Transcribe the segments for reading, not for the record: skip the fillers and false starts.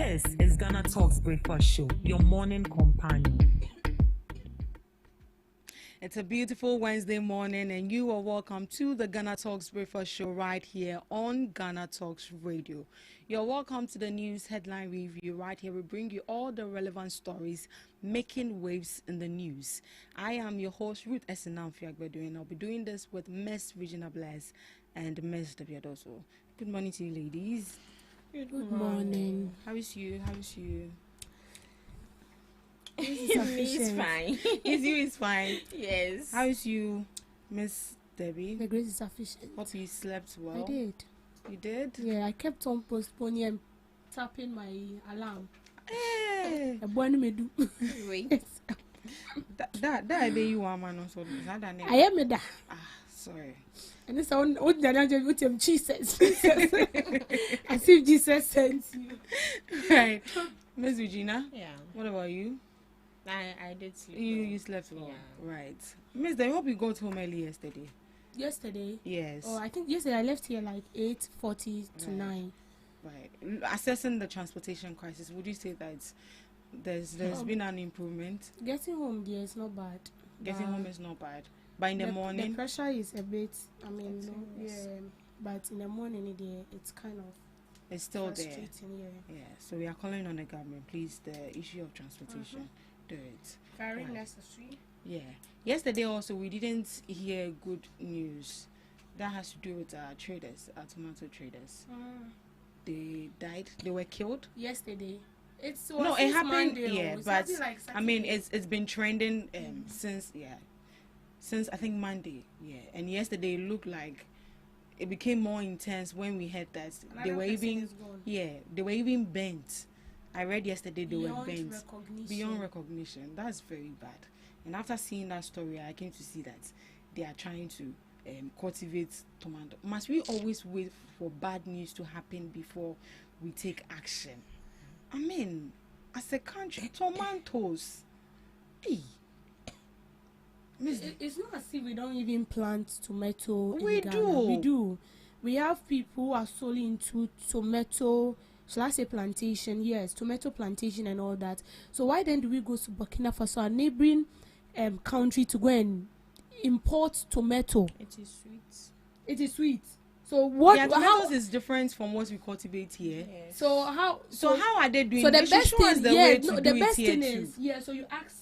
This is GhanaTalks Breakfast Show, your morning companion. It's a beautiful Wednesday morning, and you are welcome to the GhanaTalks Breakfast Show right here on GhanaTalks Radio. You're welcome to the news headline review right here. We bring you all the relevant stories making waves in the news. I am your host, Ruth Esenamfiagbedu, and I'll be doing this with Miss Regina Bless and Miss Daviadoso. Good morning to you, ladies. Good morning. How is you? It's fine. Is fine. Yes. How is you, Miss Debbie? The grace is sufficient. Hope you slept well. I did. You did? Yeah, I kept on postponing and tapping my alarm. Hey. Wait. That day you are man also. I am a Sorry. and it's on with Jesus. As if Jesus sent you. Right. Miss Regina? Yeah. What about you? I did sleep. You slept well. Yeah. Right. Miss, I hope you got home early yesterday. Yesterday? Yes. Oh, I think yesterday I left here like 8:40 to 9. Right. Assessing the transportation crisis, would you say that there's been an improvement? Getting home there is not bad. Getting home is not bad. But in the morning? The pressure is a bit, but in the morning it's kind of it's still there. Yeah. Yeah. So we are calling on the government, please, the issue of transportation. Do it. Very Right. necessary. Yeah. Yesterday also we didn't hear good news. That has to do with our traders, our tomato traders. They died. They were killed. Yesterday. It happened. Monday, yeah, it's but like I mean, Saturday. it's been trending since I think Monday. Yeah, and yesterday it looked like it became more intense when we heard that they were even bent. I read yesterday they were bent beyond recognition. That's very bad. And after seeing that story, I came to see that they are trying to cultivate tomato. Must we always wait for bad news to happen before we take action? I mean, as a country, tomatoes. Hey. It's not as if we don't even plant tomato We in Ghana. do. We do. We have people who are solely into tomato, shall I say plantation? Yes, tomato plantation and all that. So why then do we go to Burkina Faso, our neighboring country, to go and import tomato? It is sweet. It is sweet. So what? Yeah, how? tomatoes is different from what we cultivate here. Yes. So how? So how are they doing? So the They should best show us thing, the way to the do best it here thing too. is, yeah. So you ask,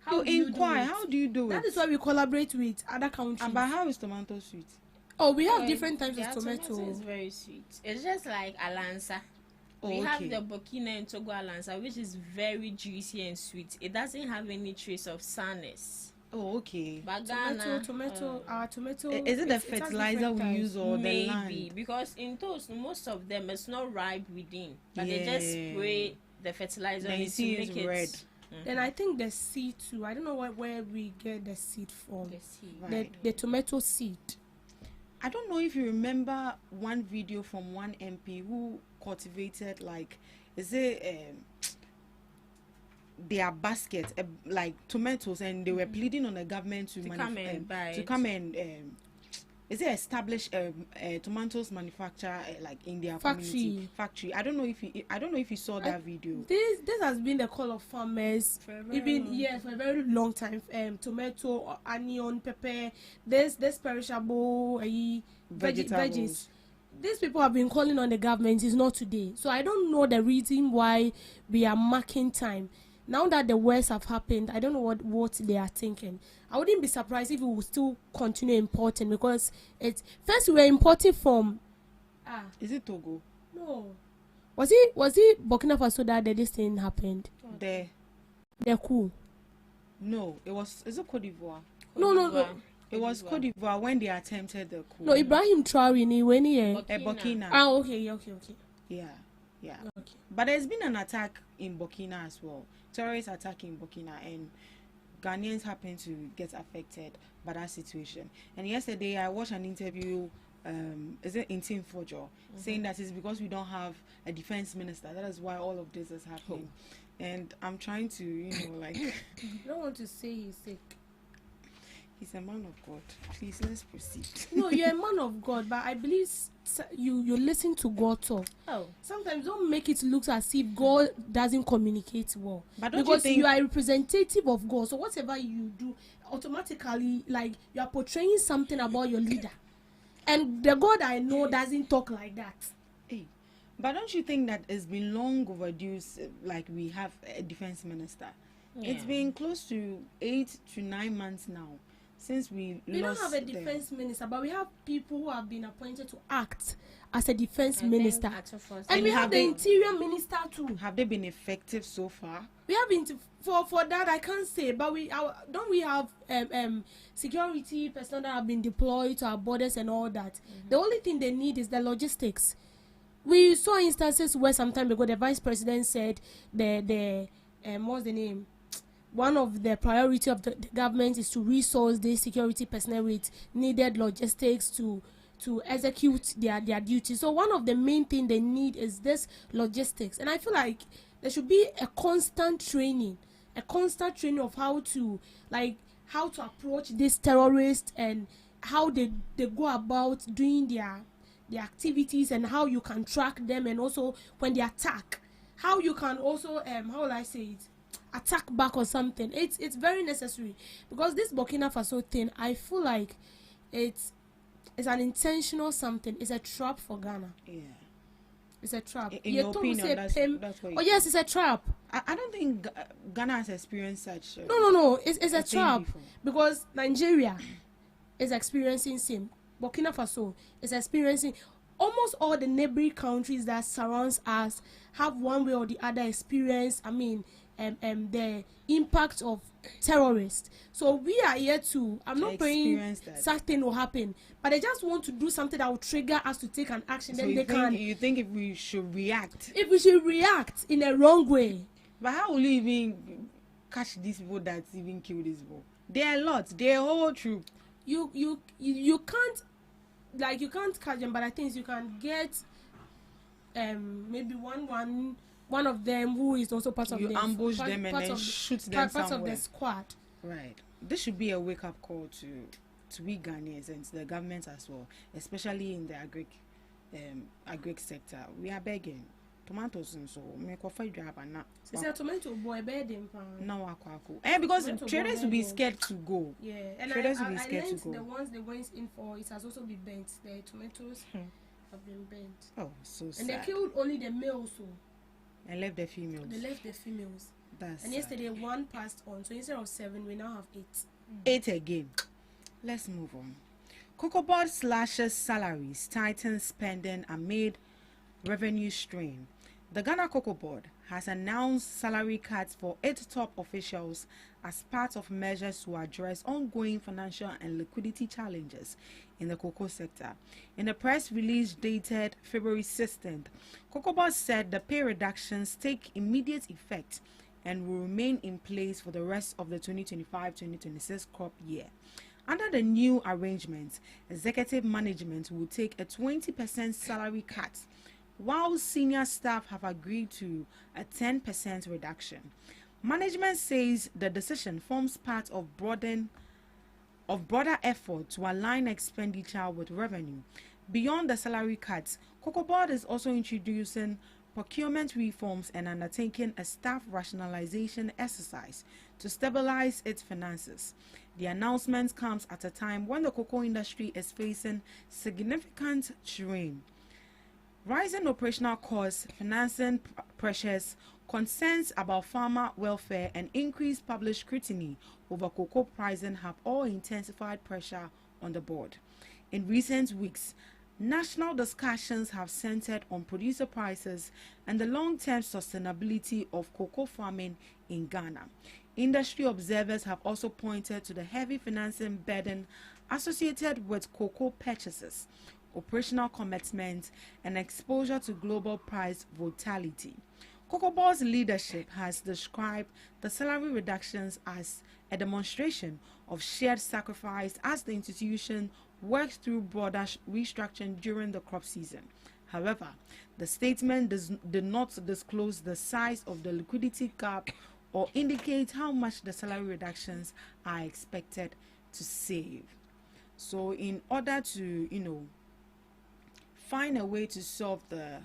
You how do you do inquire, it? how do you do it? That is why we collaborate with other countries. But how is tomato sweet? Oh, we have different types of Tomato tomato. is very sweet. It's just like Alansa. Oh, We have okay. the Burkina and Togo Alansa, which is very juicy and sweet. It doesn't have any trace of sourness. Oh, okay. But Ghana, Our tomato. Is it the it has fertilizer different we types. use or the maybe land? because in those most of them it's not ripe within, but they just Yeah. spray the fertilizer Then on you it see to it's make red. Then I think the seed too. I don't know where we get the seed from. The seed. Right. The tomato seed. I don't know if you remember one video from one MP who cultivated their basket like tomatoes, and they were pleading on the government to come and buy to it. come and establish tomatoes manufacture like in their community factory. I don't know if you saw that video. This has been the call of farmers For a very even long for a very long time. Tomato, onion, pepper. This perishable Vegetables. veggies. These people have been calling on the government. It's not today. So I don't know the reason why we are marking time. Now that the worst have happened, I don't know what they are thinking. I wouldn't be surprised if we will still continue importing, because it's first we were importing from Is it Togo? no. Was it Burkina Faso that this thing happened? There. The coup. No, is it Cote d'Ivoire? No. It was Cote d'Ivoire when they attempted the coup. No, Ibrahim Traore ni when he Burkina. okay. Yeah. Okay. But there's been an attack in Burkina as well. Terrorist attack in Burkina, and Ghanaians happen to get affected by that situation. And yesterday I watched an interview, is it in Team Fojo, saying that it's because we don't have a defense minister. That is why all of this is happening. And I'm trying to, I don't want to say he's sick. He's a man of God. Please, let's proceed. No, you're a man of God, but I believe you listen to God talk. Oh, Sometimes don't make it look as if God doesn't communicate well. But don't because you think you are a representative of God, so whatever you do, automatically, like, you are portraying something about your leader. And the God I know doesn't talk like that. Hey, but don't you think that it's been long overdue? Like, we have a defense minister. yeah. It's been close to 8 to 9 months now since we We don't lost have a defense minister, but we have people who have been appointed to act as a defense minister. And we have the interior minister too. Have they been effective so far? We have been for that I can't say, but don't we have security personnel that have been deployed to our borders and all that. The only thing they need is the logistics. We saw instances where some time ago the vice president said the what's the name, one of the priority of the government is to resource the security personnel with needed logistics to execute their duty. So one of the main thing they need is this logistics, and I feel like there should be a constant training of how to approach these terrorists and how they go about doing their activities, and how you can track them, and also when they attack, how you can also how will I say it, attack back or something. It's very necessary, because this Burkina Faso thing, I feel like it's an intentional something. It's a trap for Ghana. Yeah. It's a trap. In your opinion, that's what you yes, it's a trap. I don't think Ghana has experienced such. No. It's a trap before. because Nigeria is experiencing same. Burkina Faso is experiencing. Almost all the neighboring countries that surrounds us have one way or the other experience. I mean, the impact of terrorists. So we are here to. I'm not praying something will happen, but they just want to do something that will trigger us to take an action. So then they can. You think if we should react? If we should react in a wrong way. But how will you even catch these people that even kill these people? They are a lot. They are a whole troop. You can't, like, you can't catch them, but I think you can get maybe one of them who is also part of you ambush them and then shoot them part somewhere. of the squad. Right. This should be a wake-up call to we Ghanaians and to the government as well, especially in the agric sector. We are begging. Tomatoes and so make a fire job and not. It's a tomato boy bedding. No, and because traders will be scared to go. Yeah, and traders will be scared to go. The ones they went in for, it has also been bent. The tomatoes have been bent. Oh, so sad. And they killed only the males, so. And left the females. They left the females. That's and yesterday one passed on. So instead of 7, we now have 8. 8 again. Let's move on. Cocoa Board slashes salaries, tightens spending amid revenue strain. The Ghana Cocoa Board has announced salary cuts for its top officials as part of measures to address ongoing financial and liquidity challenges in the cocoa sector. In a press release dated February 16th, Cocoa Board said the pay reductions take immediate effect and will remain in place for the rest of the 2025-2026 crop year. Under the new arrangements, executive management will take a 20% salary cut, while senior staff have agreed to a 10% reduction. Management says the decision forms part of broader effort to align expenditure with revenue. Beyond the salary cuts, Cocoa Board is also introducing procurement reforms and undertaking a staff rationalization exercise to stabilize its finances. The announcement comes at a time when the cocoa industry is facing significant strain. Rising operational costs, financing pressures, concerns about farmer welfare, and increased public scrutiny over cocoa pricing have all intensified pressure on the board. In recent weeks, national discussions have centered on producer prices and the long-term sustainability of cocoa farming in Ghana. Industry observers have also pointed to the heavy financing burden associated with cocoa purchases, operational commitment, and exposure to global price volatility. Cocoa Board's leadership has described the salary reductions as a demonstration of shared sacrifice as the institution works through broader restructuring during the crop season. However, the statement did not disclose the size of the liquidity gap or indicate how much the salary reductions are expected to save. So in order to find a way to solve the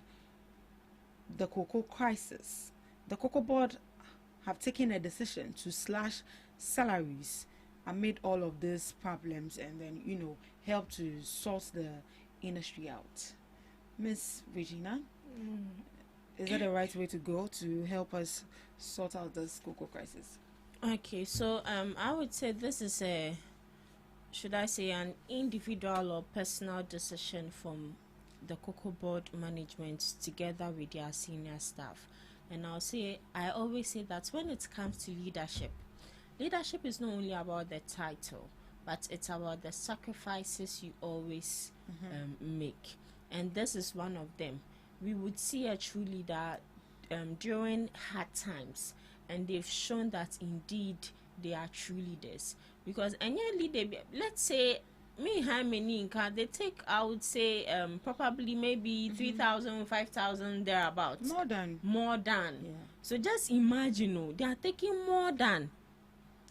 cocoa crisis, the cocoa board have taken a decision to slash salaries amid all of these problems, and then help to sort the industry out. Miss Regina, is that the right way to go to help us sort out this cocoa crisis? Okay, so I would say this is an individual or personal decision from the cocoa board management together with their senior staff. And I always say that when it comes to leadership is not only about the title, but it's about the sacrifices you always make. And this is one of them. We would see a true leader during hard times, and they've shown that indeed they are true leaders. Because any leader, let's say me how many they take, I would say probably maybe 3,000, 5,000 thereabouts. More than. Yeah. So just imagine, they are taking more than,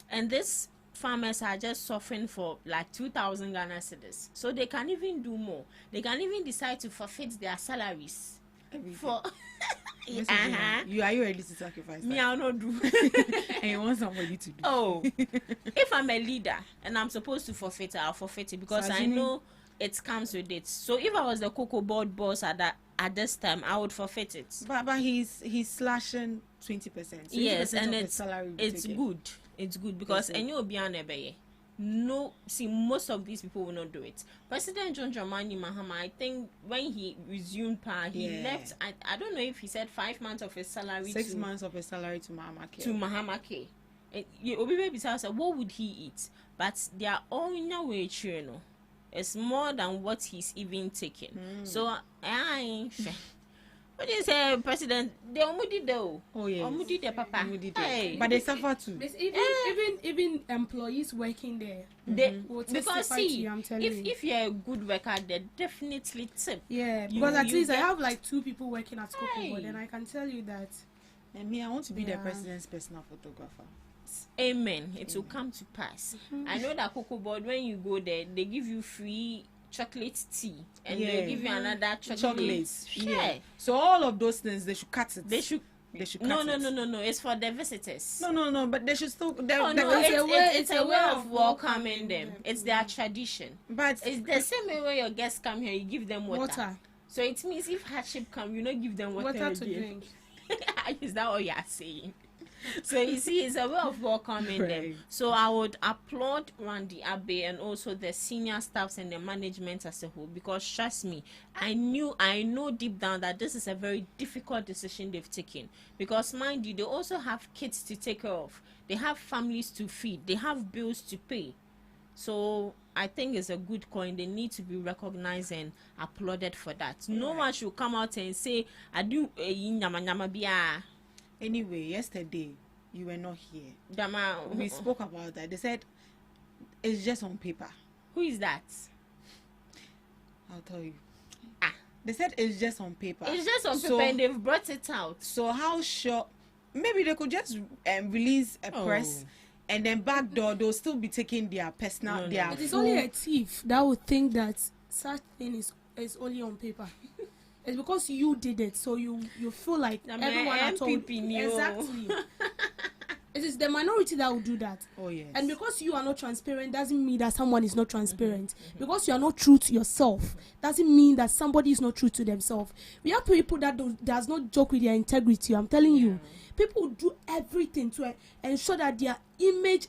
and this farmers are just suffering for like 2,000 Ghana cedis. So they can even do more. They can even decide to forfeit their salaries. For are you ready to sacrifice me? That? I'll not do. And you want somebody to do. Oh, if I'm a leader and I'm supposed to forfeit it, I'll forfeit it, because I know it comes with it. So if I was the cocoa board boss at this time, I would forfeit it. But he's slashing 20%. Yes, and it's salary. It's good. It's good because most of these people will not do it. President John Dramani Mahama, I think when he resumed power, he left. I don't know if he said 5 months of his salary. 6 months of his salary to Mahama K. Obi said, what would he eat? But they are all in a way, it's more than what he's even taking. So what do you say, President? They almost though. Oh yes. Almost the papa. Hey. But they suffer too. Even employees working there. Because see, if you're a good worker, they definitely tip. Yeah, because at least I have like 2 people working at Cocoa Board, and I can tell you that. And me, I want to be the president's personal photographer. Amen. It will come to pass. I know that Cocoa Board, when you go there, they give you free chocolate tea, and they give you another chocolate. Yeah. So all of those things, they should cut it. They should cut no. it. It's for the visitors. No. But they should still. It's a way of welcoming them. It's their tradition. But it's the same way when your guests come here, you give them water. So it means if hardship come, you not give them water to drink. Is that what you are saying? So you see, it's a way of welcoming them. So I would applaud Randy Abbey and also the senior staffs and the management as a whole, because trust me, I know deep down that this is a very difficult decision they've taken, because mind you, they also have kids to take care of, they have families to feed, they have bills to pay. So I think it's a good coin. They need to be recognized and applauded for that. No one should come out and say, I do nyama nyama biya. Anyway, yesterday you were not here. We spoke about that. They said it's just on paper. Who is that? I'll tell you. They said it's just on paper. It's just on paper, and they've brought it out. So how sure? Maybe they could just release a press, and then backdoor they'll still be taking their personal. It is only a thief that would think that such thing is only on paper. It's because you did it, so you feel like everyone at all. Exactly. It is the minority that will do that. Oh yes. And because you are not transparent doesn't mean that someone is not transparent. Because you are not true to yourself doesn't mean that somebody is not true to themselves. We have people that does not joke with their integrity. I'm telling you, people do everything to ensure that their image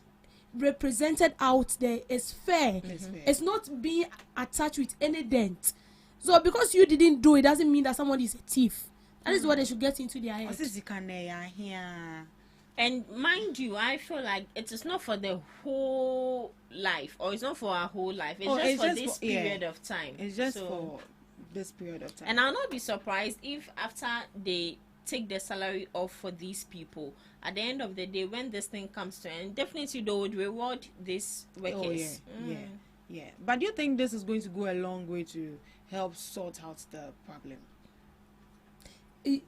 represented out there is fair. It's not being attached with any dent. So because you didn't do it doesn't mean that somebody is a thief. That is what they should get into their head. And mind you, I feel like it is not for the whole life, or it's not for our whole life. It's just for this period of time. It's just for this period of time. And I'll not be surprised if after they take the salary off for these people, at the end of the day, when this thing comes to an end, definitely they would reward these workers. Yeah. But do you think this is going to go a long way to help sort out the problem?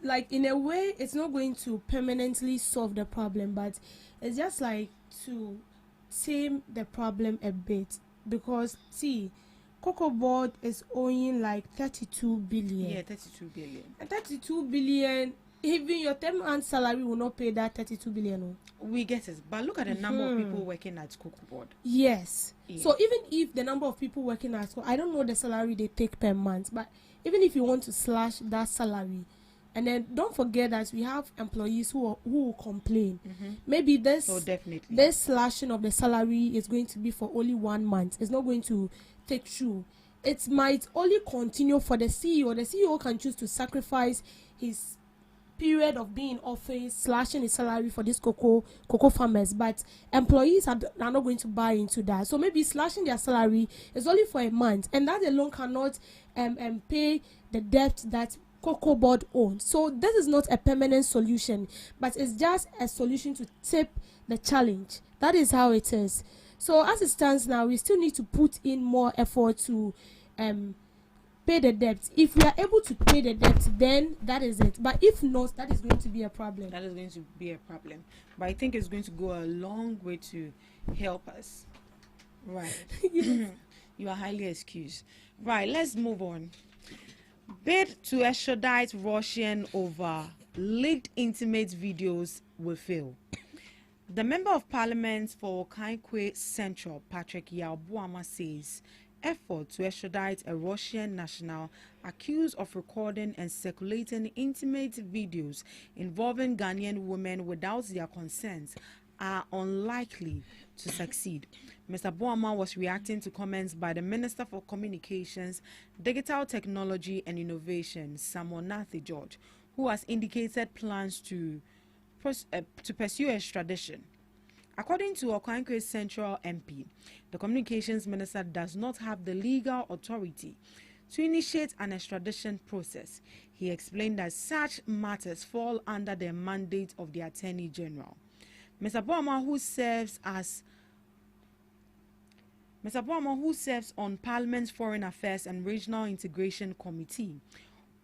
Like in a way, it's not going to permanently solve the problem, but it's just like to tame the problem a bit, because see, Cocoa Board is owing like 32 billion. Yeah, 32 billion. And 32 billion, even your 10-month salary will not pay that 32 billion. Oh. We get it, but look at the number of people working at Cocoa Board. Yes. Yeah. So even if the number of people working at school, I don't know the salary they take per month, but even if you want to slash that salary, and then don't forget that we have employees who will complain. Maybe this slashing of the salary is going to be for only 1 month. It's not going to take through. It might only continue for the CEO. The CEO can choose to sacrifice his period of being in office, slashing his salary for these cocoa farmers, but employees are not going to buy into that. So maybe slashing their salary is only for a month, and that alone cannot pay the debt that Cocoa Board owns. So this is not a permanent solution, but it's just a solution to tip the challenge. That is how it is. So as it stands now, we still need to put in more effort to pay the debt. If we are able to pay the debt, then that is it. But if not, that is going to be a problem. That is going to be a problem. But I think it's going to go a long way to help us. Right. You are highly excused. Right, let's move on. Bid to extradite Russian over leaked intimate videos will fail. The Member of Parliament for Okaikwe Central, Patrick Yabuama, says effort to extradite a Russian national accused of recording and circulating intimate videos involving Ghanaian women without their consent are unlikely to succeed. Mr. Boama was reacting to comments by the Minister for Communications, Digital Technology and Innovation, Samuel Nathi George, who has indicated plans to pursue extradition. According to Okaikwe Central MP, the Communications Minister does not have the legal authority to initiate an extradition process. He explained that such matters fall under the mandate of the Attorney General. Mr. Boama, who serves on Parliament's Foreign Affairs and Regional Integration Committee,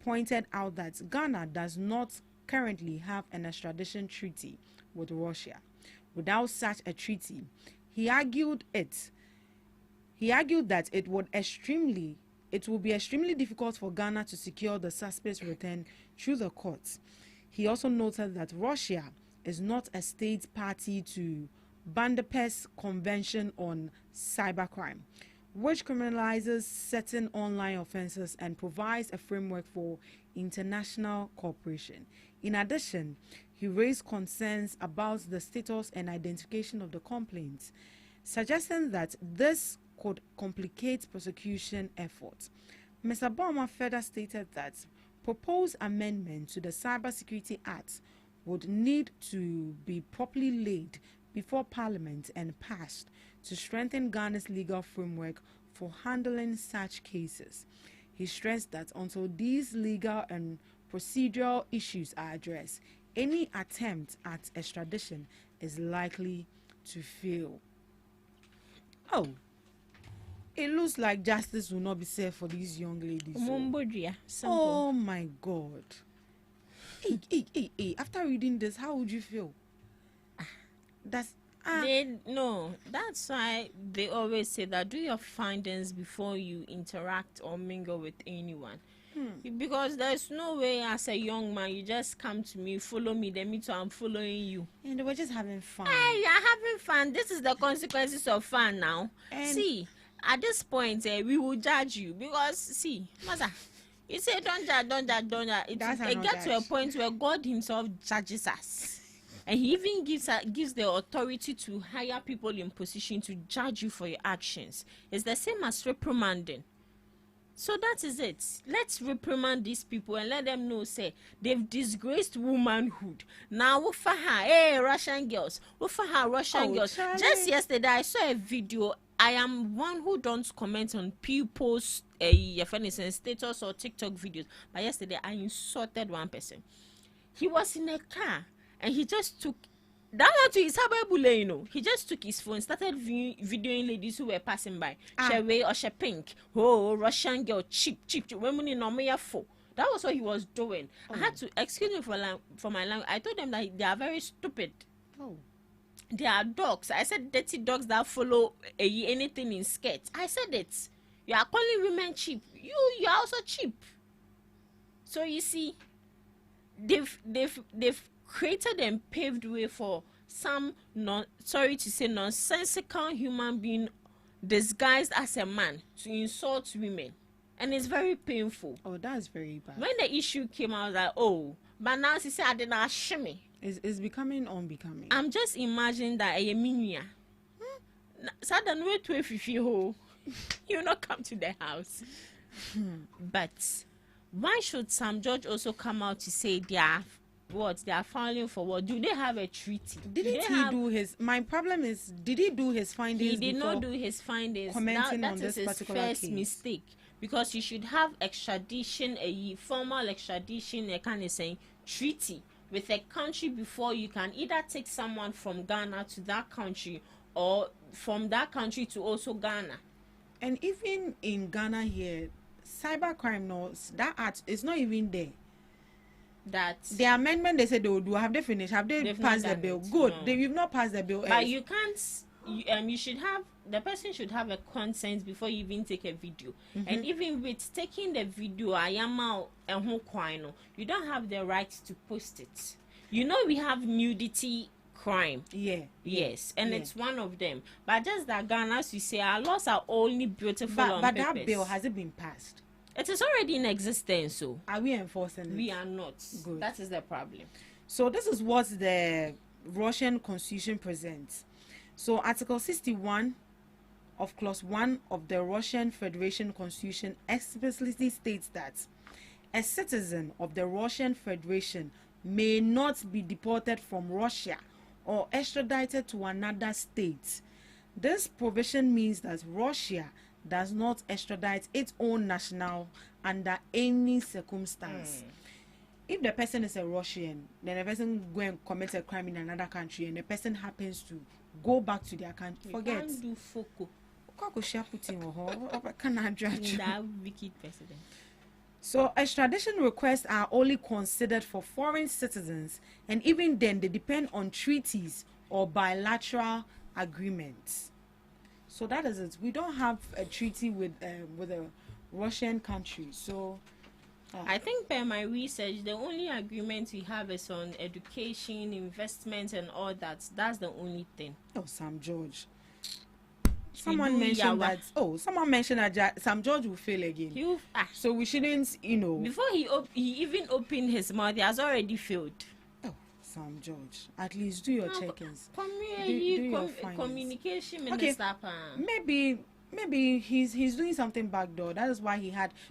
pointed out that Ghana does not currently have an extradition treaty with Russia. Without such a treaty, he argued that it will be extremely difficult for Ghana to secure the suspect's return through the courts. He also noted that Russia is not a state party to Budapest Convention on Cybercrime, which criminalizes certain online offenses and provides a framework for international cooperation. In addition, he raised concerns about the status and identification of the complaints, suggesting that this could complicate prosecution efforts. Mr. Boama further stated that proposed amendments to the Cybersecurity Act would need to be properly laid before Parliament and passed to strengthen Ghana's legal framework for handling such cases. He stressed that until these legal and procedural issues are addressed, any attempt at extradition is likely to fail. Oh, it looks like justice will not be served for these young ladies. Oh my God. Hey, after reading this, how would you feel? That's why they always say that do your findings before you interact or mingle with anyone. Because there's no way as a young man you just come to me, follow me, then me too, I'm following you. And they were just having fun. Hey, you're having fun. This is the consequences of fun now. And see, at this point, we will judge you because see, Maza, you say don't judge. It gets to a point where God Himself judges us. And He even gives the authority to hire people in position to judge you for your actions. It's the same as reprimanding. So that is it. Let's reprimand these people and let them know, say, they've disgraced womanhood. Now, for her, hey, Russian girls. For her, Russian girls. Charlie. Just yesterday, I saw a video. I am one who don't comment on people's status or TikTok videos. But yesterday, I insulted one person. He was in a car and he just took that one to his hababule, you know. He just took his phone, started videoing ladies who were passing by. Shewe or she pink. Oh, Russian girl, cheap. Women no me for. That was what he was doing. I had to excuse me for my language. I told them that they are very stupid. There are dogs. I said dirty dogs that follow anything in skirts. I said it. You are calling women cheap. You are also cheap. So you see, they've created and paved way for some nonsensical human being disguised as a man to insult women, and it's very painful. Oh, that's very bad. When the issue came out, like, oh, but now she said I did not shimmy. It's becoming unbecoming. I'm just imagining that a minia. Sudden way to if you not come to the house. But why should Sam George also come out to say they are filing for what? Do they have a treaty? Didn't he do his? My problem is, did he do his findings? He did not do his findings. Commenting on that this is his particular first case. mistake, because you should have extradition, a formal extradition, a kind of saying treaty with a country before you can either take someone from Ghana to that country or from that country to also Ghana. And even in Ghana here, cybercrime laws, that act is not even there. That the amendment they said they will do, have they finished? Have they passed the bill? Good. No. You've not passed the bill. But you can't. You should have, the person should have a consent before you even take a video. And even with taking the video, you don't have the right to post it. You know, we have nudity crime. Yeah. Yes, and it's one of them. But just that Ghana, as you say, our laws are only beautiful on but papers. that bill, has it been passed? It is already in existence, so are we enforcing it? we are not. Good. That is the problem. So this is what the Russian constitution presents. So Article 61 of Clause 1 of the Russian Federation Constitution explicitly states that a citizen of the Russian Federation may not be deported from Russia or extradited to another state. This provision means that Russia does not extradite its own national under any circumstance. If the person is a Russian, then the person go and commit a crime in another country, and the person happens to go back to their country, forget. Can't do FOCO. That wicked president. So extradition requests are only considered for foreign citizens, and even then they depend on treaties or bilateral agreements. So that is it. We don't have a treaty with a Russian country. So I think per my research, the only agreement we have is on education, investment, and all that. That's the only thing. Oh, Sam George. Someone mentioned that. Oh, someone mentioned that Sam George will fail again. So we shouldn't, Before he even opened his mouth, he has already failed. Oh, Sam George. At least do your check-ins. Communication minister. Okay. Maybe he's doing something backdoor. That is why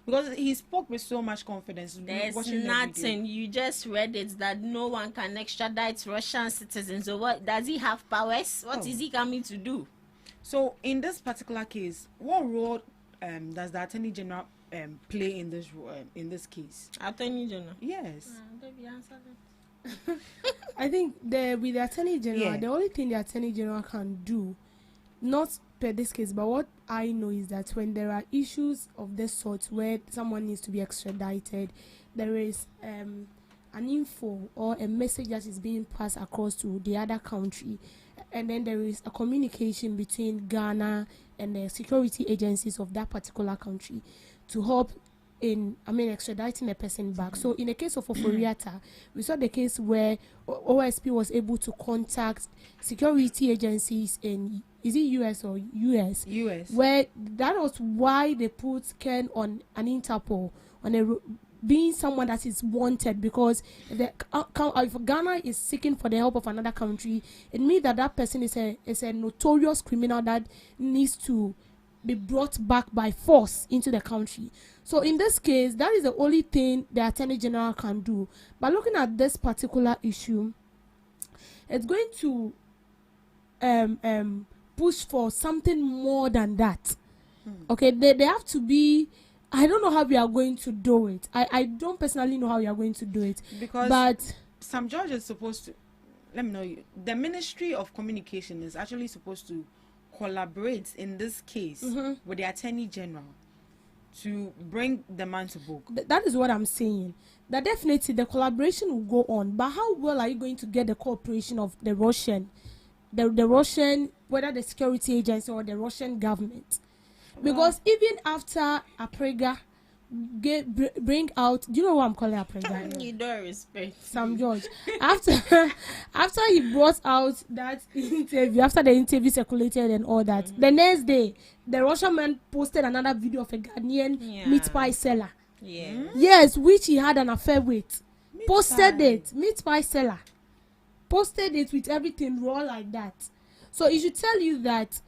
because he spoke with so much confidence. There's nothing. You just read it that no one can extradite Russian citizens. So what does he have powers? What is he coming to do? So in this particular case, what role does the Attorney General play in this case? Attorney General. Yes. I think with the Attorney General, the only thing the Attorney General can do, not per this case, but what I know is that when there are issues of this sort where someone needs to be extradited, there is an info or a message that is being passed across to the other country, and then there is a communication between Ghana and the security agencies of that particular country to help in extraditing a person back. So in the case of Oforiatta, we saw the case where OSP was able to contact security agencies in, is it US or US? US. Where that was why they put Ken on an Interpol, on being someone that is wanted, because if Ghana is seeking for the help of another country, it means that person is a notorious criminal that needs to be brought back by force into the country. So in this case, that is the only thing the Attorney General can do. But looking at this particular issue, it's going to push for something more than that. Okay, they have to be. I don't know how we are going to do it. I don't personally know how we are going to do it. But Sam George is supposed to, let me know, the Ministry of Communication is actually supposed to collaborate in this case with the Attorney General to bring the man to book. That is what I'm saying. That definitely the collaboration will go on. But how well are you going to get the cooperation of the Russian the Russian, whether the security agency or the Russian government. Because even after Aprega bring out, do you know what I'm calling Aprega? You don't respect Sam George. After he brought out that interview, after the interview circulated and all that, the next day the Russian man posted another video of a Ghanaian meat pie seller. Yeah. Yes, which he had an affair with. Posted it, meat pie seller. Posted it with everything raw like that. So it should tell you that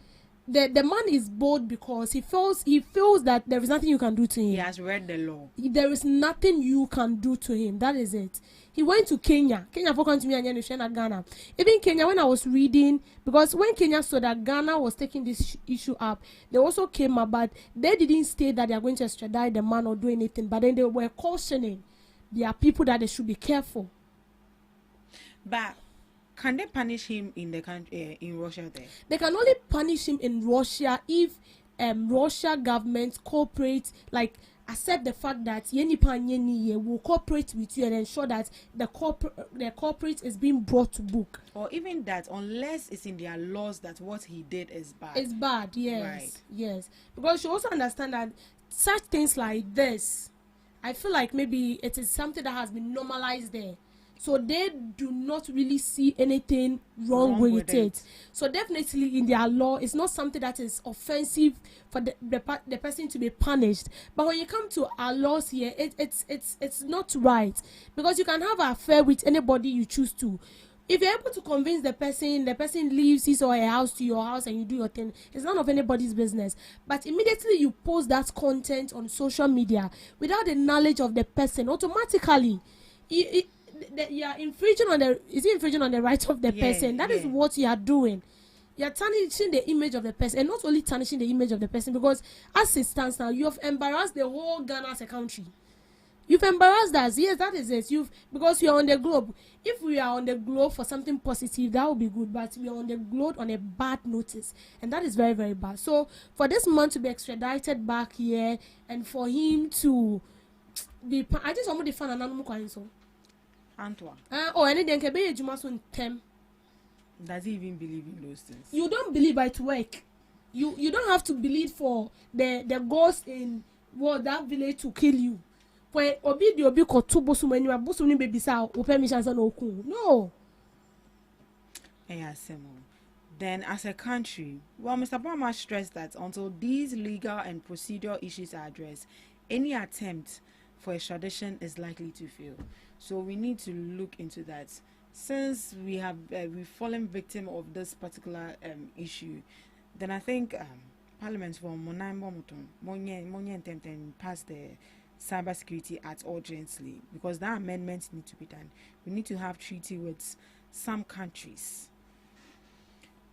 the man is bold because he feels that there is nothing you can do to him. He has read the law. There is nothing you can do to him. That is it. He went to Kenya for come to me and Ghana. Even Kenya, when I was reading, because when Kenya saw that Ghana was taking this issue up, they also came up, but they didn't state that they are going to extradite the man or do anything. But then they were cautioning there are people that they should be careful. But can they punish him in the country, in Russia there? They can only punish him in Russia if Russia government cooperate, like accept the fact that Yenipa will cooperate with you and ensure that the corporate is being brought to book. Or even that, unless it's in their laws that what he did is bad. It's bad, yes. Right. Yes. Because you also understand that such things like this, I feel like maybe it is something that has been normalized there. So they do not really see anything wrong with it. So definitely in their law, it's not something that is offensive for the person to be punished. But when you come to our laws here, it's not right. Because you can have an affair with anybody you choose to. If you're able to convince the person leaves his or her house to your house and you do your thing, it's none of anybody's business. But immediately you post that content on social media without the knowledge of the person, automatically you are infringing on the right of the person. That is what you are doing. You are tarnishing the image of the person, and not only tarnishing the image of the person, because as it stands now, you have embarrassed the whole Ghana as a country. You've embarrassed us. Yes, that is it. Because you are on the globe. If we are on the globe for something positive, that would be good. But we are on the globe on a bad notice, and that is very, very bad. So for this man to be extradited back here, and for him to be, I just want to find another so. Antoine. Anything can be a Jumasun tem. Does he even believe in those things? You don't believe it work. You don't have to believe for the ghost in that village to kill you. For obi ko two bosu when you are bosu ni baby sa permission no. Then as a country, well, Mr. Bama stressed that until these legal and procedural issues are addressed, any attempt for extradition is likely to fail. So we need to look into that. Since we've fallen victim of this particular issue, then I think Parliament for pass the Cybersecurity Act urgently, because that amendment need to be done. We need to have treaty with some countries.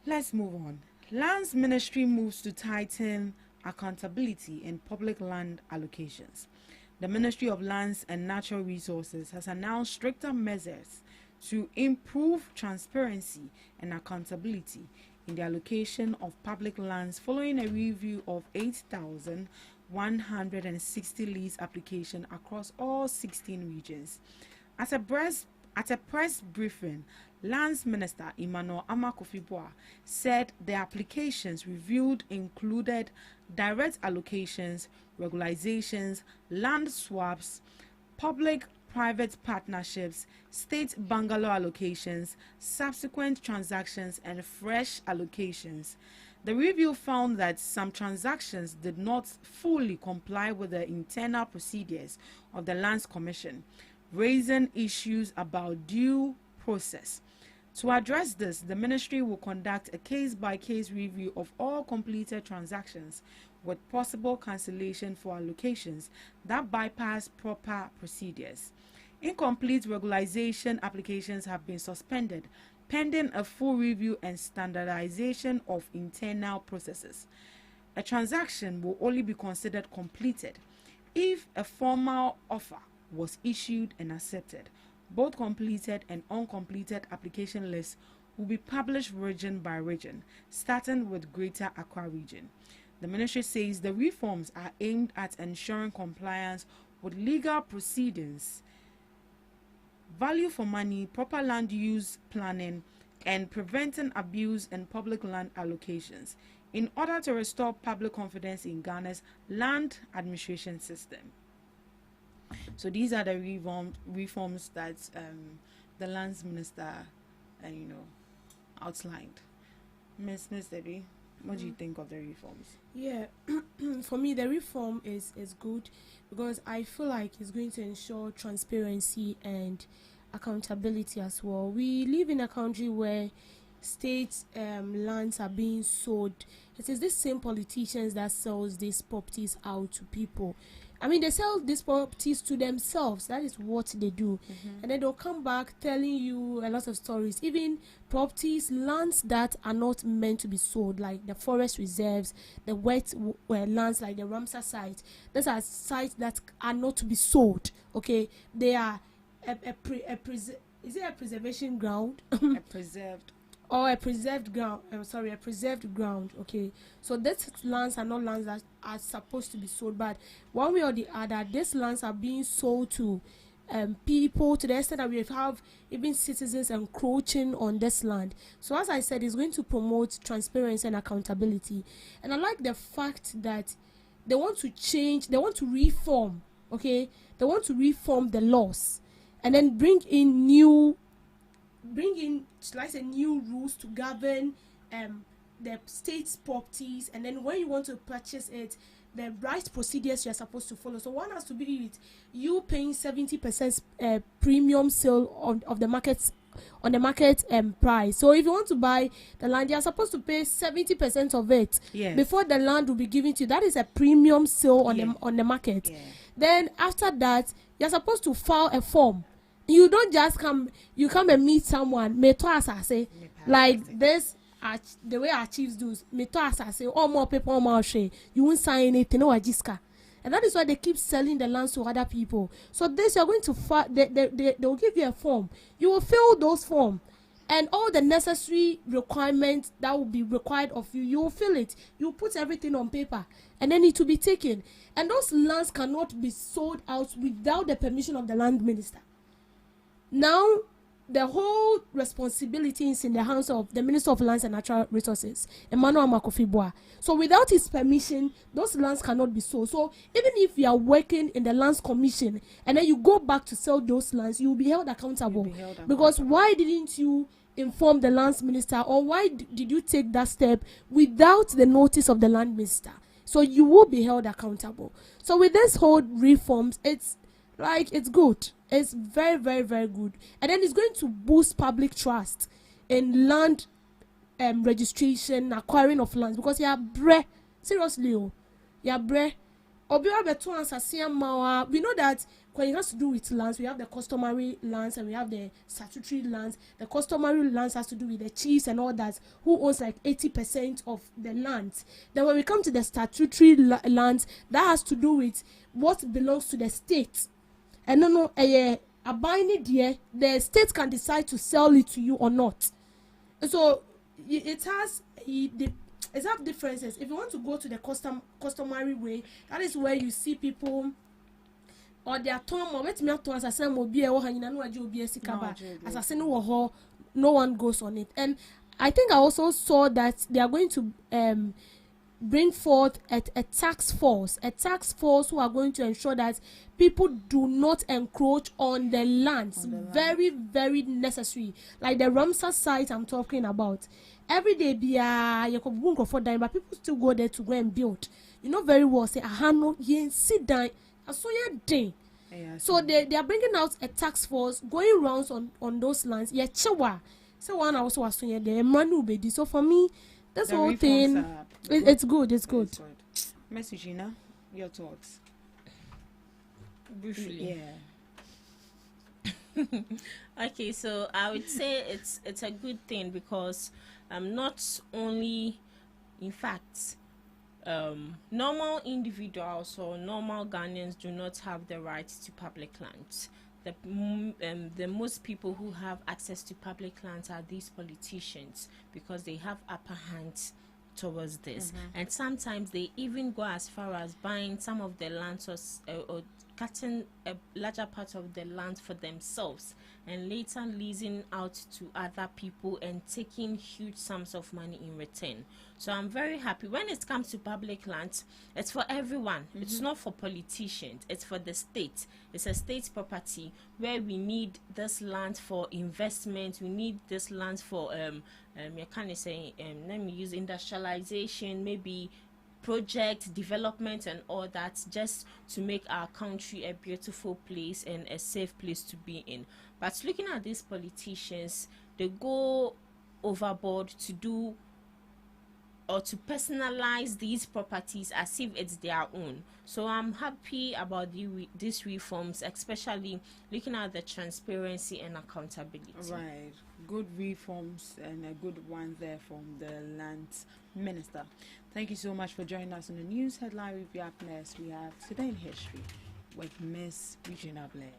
Let's move on. Lands Ministry moves to tighten accountability in public land allocations. The Ministry of Lands and Natural Resources has announced stricter measures to improve transparency and accountability in the allocation of public lands following a review of 8,160 lease applications across all 16 regions. At a press briefing, Lands Minister Emmanuel Amakofi-Boa said the applications reviewed included direct allocations, regularizations, land swaps, public-private partnerships, state bungalow allocations, subsequent transactions, and fresh allocations. The review found that some transactions did not fully comply with the internal procedures of the Lands Commission, raising issues about due process. To address this, the ministry will conduct a case-by-case review of all completed transactions with possible cancellation for allocations that bypass proper procedures. Incomplete regularization applications have been suspended pending a full review and standardization of internal processes. A transaction will only be considered completed if a formal offer was issued and accepted. Both completed and uncompleted application lists will be published region by region, starting with Greater Accra region. The ministry says the reforms are aimed at ensuring compliance with legal proceedings, value for money, proper land use planning, and preventing abuse in public land allocations in order to restore public confidence in Ghana's land administration system. So these are the reforms that the lands minister, outlined. Miss Debbie, what do you think of the reforms? Yeah, for me, the reform is good because I feel like it's going to ensure transparency and accountability as well. We live in a country where state lands are being sold. It is these same politicians that sells these properties out to people. I mean, they sell these properties to themselves. That is what they do. And then they'll come back telling you a lot of stories. Even properties, lands that are not meant to be sold, like the forest reserves, the wet lands like the Ramsar site. Those are sites that are not to be sold. Okay, they are is it a preservation ground? A preserved. Or a preserved ground. A preserved ground. Okay, so these lands are not lands that are supposed to be sold, but one way or the other, these lands are being sold to people to the extent that we have even citizens encroaching on this land. So as I said, it's going to promote transparency and accountability. And I like the fact that they want to change, they want to reform. Okay, they want to reform the laws and then bring in new rules to govern the state's properties, and then when you want to purchase it, the right procedures you're supposed to follow. So one has to be with you paying 70% premium sale of the market on the market price. So if you want to buy the land, you're supposed to pay 70% of it before the land will be given to you. That is a premium sale on the market. Then after that, you're supposed to file a form. You don't just come and meet someone, like this, the way our chiefs do, all more people, all more share. You won't sign anything, no ajiska. And that is why they keep selling the lands to other people. So this, you're going to they'll give you a form. You will fill those forms. And all the necessary requirements that will be required of you, you will fill it. You put everything on paper. And then it will be taken. And those lands cannot be sold out without the permission of the land minister. Now, the whole responsibility is in the hands of the Minister of Lands and Natural Resources, Emmanuel Makofi-Boa. So without his permission, those lands cannot be sold. So even if you are working in the Lands Commission and then you go back to sell those lands, you will be held accountable. Because why didn't you inform the Lands Minister, or why did you take that step without the notice of the Land Minister? So you will be held accountable. So with this whole reforms, it's good. It's very, very, very good. And then it's going to boost public trust in land registration, acquiring of lands. Because seriously, we know that when it has to do with lands, we have the customary lands and we have the statutory lands. The customary lands has to do with the chiefs and all that, who owns like 80% of the lands. Then when we come to the statutory lands, that has to do with what belongs to the state. And a binding dear, the state can decide to sell it to you or not. So it has differences. If you want to go to the customary way, that is where you see people or their term or no one goes on it. And I think I also saw that they are going to bring forth a task force who are going to ensure that people do not encroach on the lands. Very, very necessary. Like the Ramsar site I'm talking about. Every day, but people still go there to go and build. You know very well, say, sit down. So they are bringing out a task force, going rounds on those lands. So one also was saying there, so for me, this whole thing, it's good. It's good. Miss Gina, your thoughts? Briefly. Yeah. Okay, so I would say it's a good thing because not only, in fact, normal individuals or normal Ghanaians do not have the right to public lands. The most people who have access to public lands are these politicians because they have upper hands towards this. And sometimes they even go as far as buying some of the lands or cutting a larger part of the land for themselves and later leasing out to other people and taking huge sums of money in return. So I'm very happy. When it comes to public lands, it's for everyone. It's not for politicians. It's for the state. It's a state property where we need this land for investment. We need this land for you can say let me use industrialization, maybe project development and all that, just to make our country a beautiful place and a safe place to be in. But looking at these politicians, they go overboard to do or to personalize these properties as if it's their own. So I'm happy about these reforms, especially looking at the transparency and accountability. Right, good reforms and a good one there from the land minister. Thank you so much for joining us on the news headline. We'll be up next. We have Today in History with Miss Regina Blaise.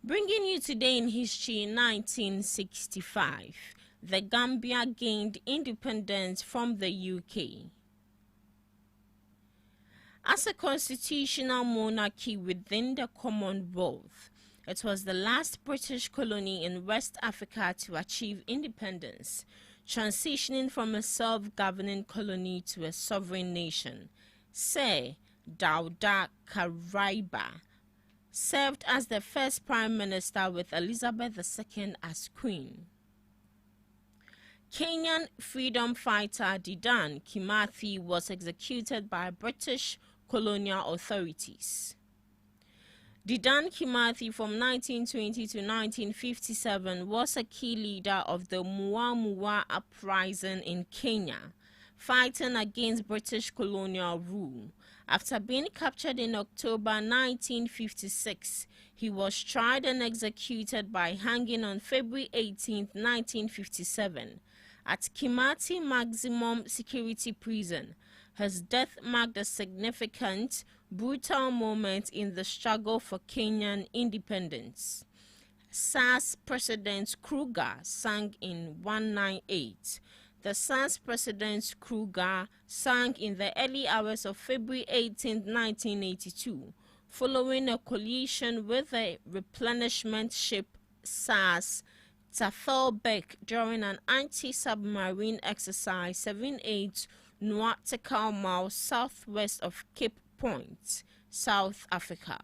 Bringing you today in history, 1965, the Gambia gained independence from the UK. As a constitutional monarchy within the Commonwealth, it was the last British colony in West Africa to achieve independence, transitioning from a self-governing colony to a sovereign nation. Sir Dawda Kairaba served as the first prime minister with Elizabeth II as queen. Kenyan freedom fighter Dedan Kimathi was executed by British colonial authorities. Dedan Kimathi from 1920 to 1957 was a key leader of the Mua uprising in Kenya, fighting against British colonial rule. After being captured in October 1956, he was tried and executed by hanging on February 18, 1957, at Kimathi Maximum Security Prison. His death marked a significant, brutal moment in the struggle for Kenyan independence. SARS President Kruger sank in 1998. The SARS President Kruger sank in the early hours of February 18, 1982, following a collision with the replenishment ship SARS Tafelberg during an anti-submarine exercise 78 nautical miles southwest of Cape Point, South Africa.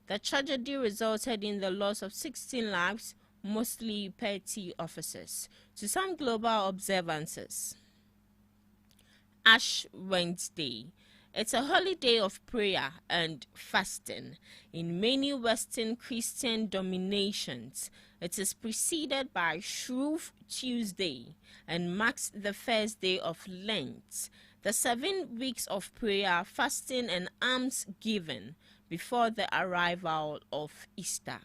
The tragedy resulted in the loss of 16 lives, mostly petty officers. To some global observances, Ash Wednesday. It's a holiday of prayer and fasting. In many Western Christian dominations, it is preceded by Shrove Tuesday and marks the first day of Lent, the 7 weeks of prayer, fasting, and almsgiving before the arrival of Easter.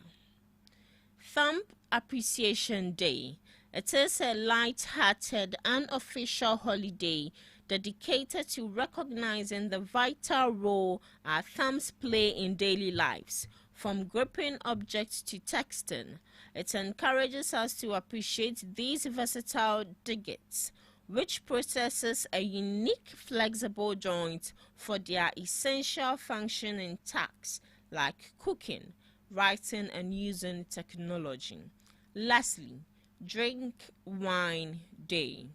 Thumb Appreciation Day. It is a light-hearted, unofficial holiday dedicated to recognizing the vital role our thumbs play in daily lives, from gripping objects to texting. It encourages us to appreciate these versatile digits, which processes a unique flexible joint for their essential function in tasks like cooking, writing, and using technology. Lastly, Drink Wine Day.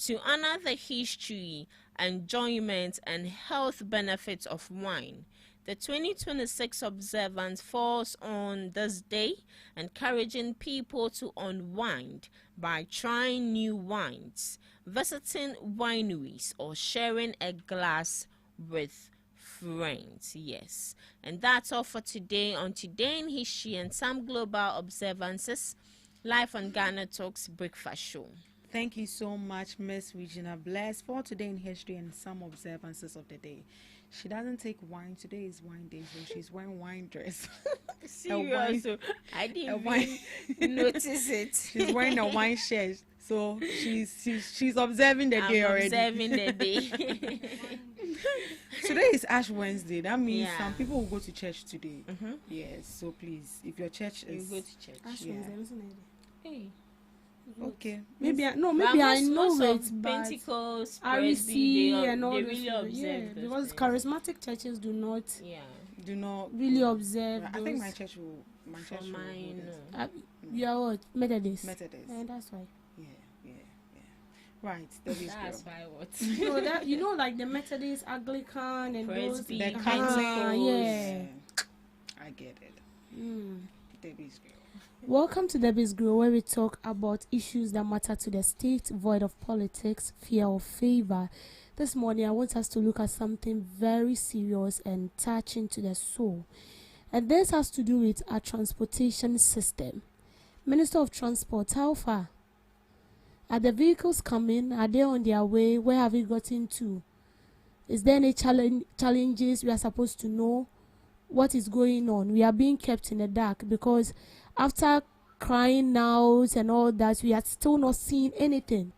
To honor the history, enjoyment, and health benefits of wine, the 2026 observance falls on this day, encouraging people to unwind by trying new wines, visiting wineries, or sharing a glass with friends. Yes, and that's all for today on Today in History and some global observances, live on GhanaTalks Breakfast Show. Thank you so much, Miss Regina Blaise, for Today in History and some observances of the day. She doesn't take wine. Today is wine day, so she's wearing wine dress. Serious? I didn't even notice it. She's wearing a wine shirt, so she's observing the day already. Observing the day. Today is Ash Wednesday. That means Yeah. some people will go to church today. Mm-hmm. Yes, so please, if your church You is go to church. Ash Yeah. Wednesday, isn't it? Hey. okay, Maybe I, no, But maybe I most know of it, but Pentecost, REC Presby, and all they those really people, observe those because things. charismatic churches do not Yeah. do not really observe I those. think my church will. My church For will mine, do no. You are what? Methodist. Methodist. And that's why. Yeah. Right, Debbie's That's girl. why what? So that like the Methodist, Anglican, and those. Presby, The Pentecostal. Yeah. I get it. Mm. Debbie's girl. Welcome to Debbie's Grow, where we talk about issues that matter to the state, void of politics, fear or favor. This morning, I want us to look at something very serious and touching to the soul. And this has to do with our transportation system. Minister of Transport, how far? Are the vehicles coming? Are they on their way? Where have we gotten to? Is there any challenges we are supposed to know? What is going on? We are being kept in the dark because after crying out and all that, we are still not seeing anything.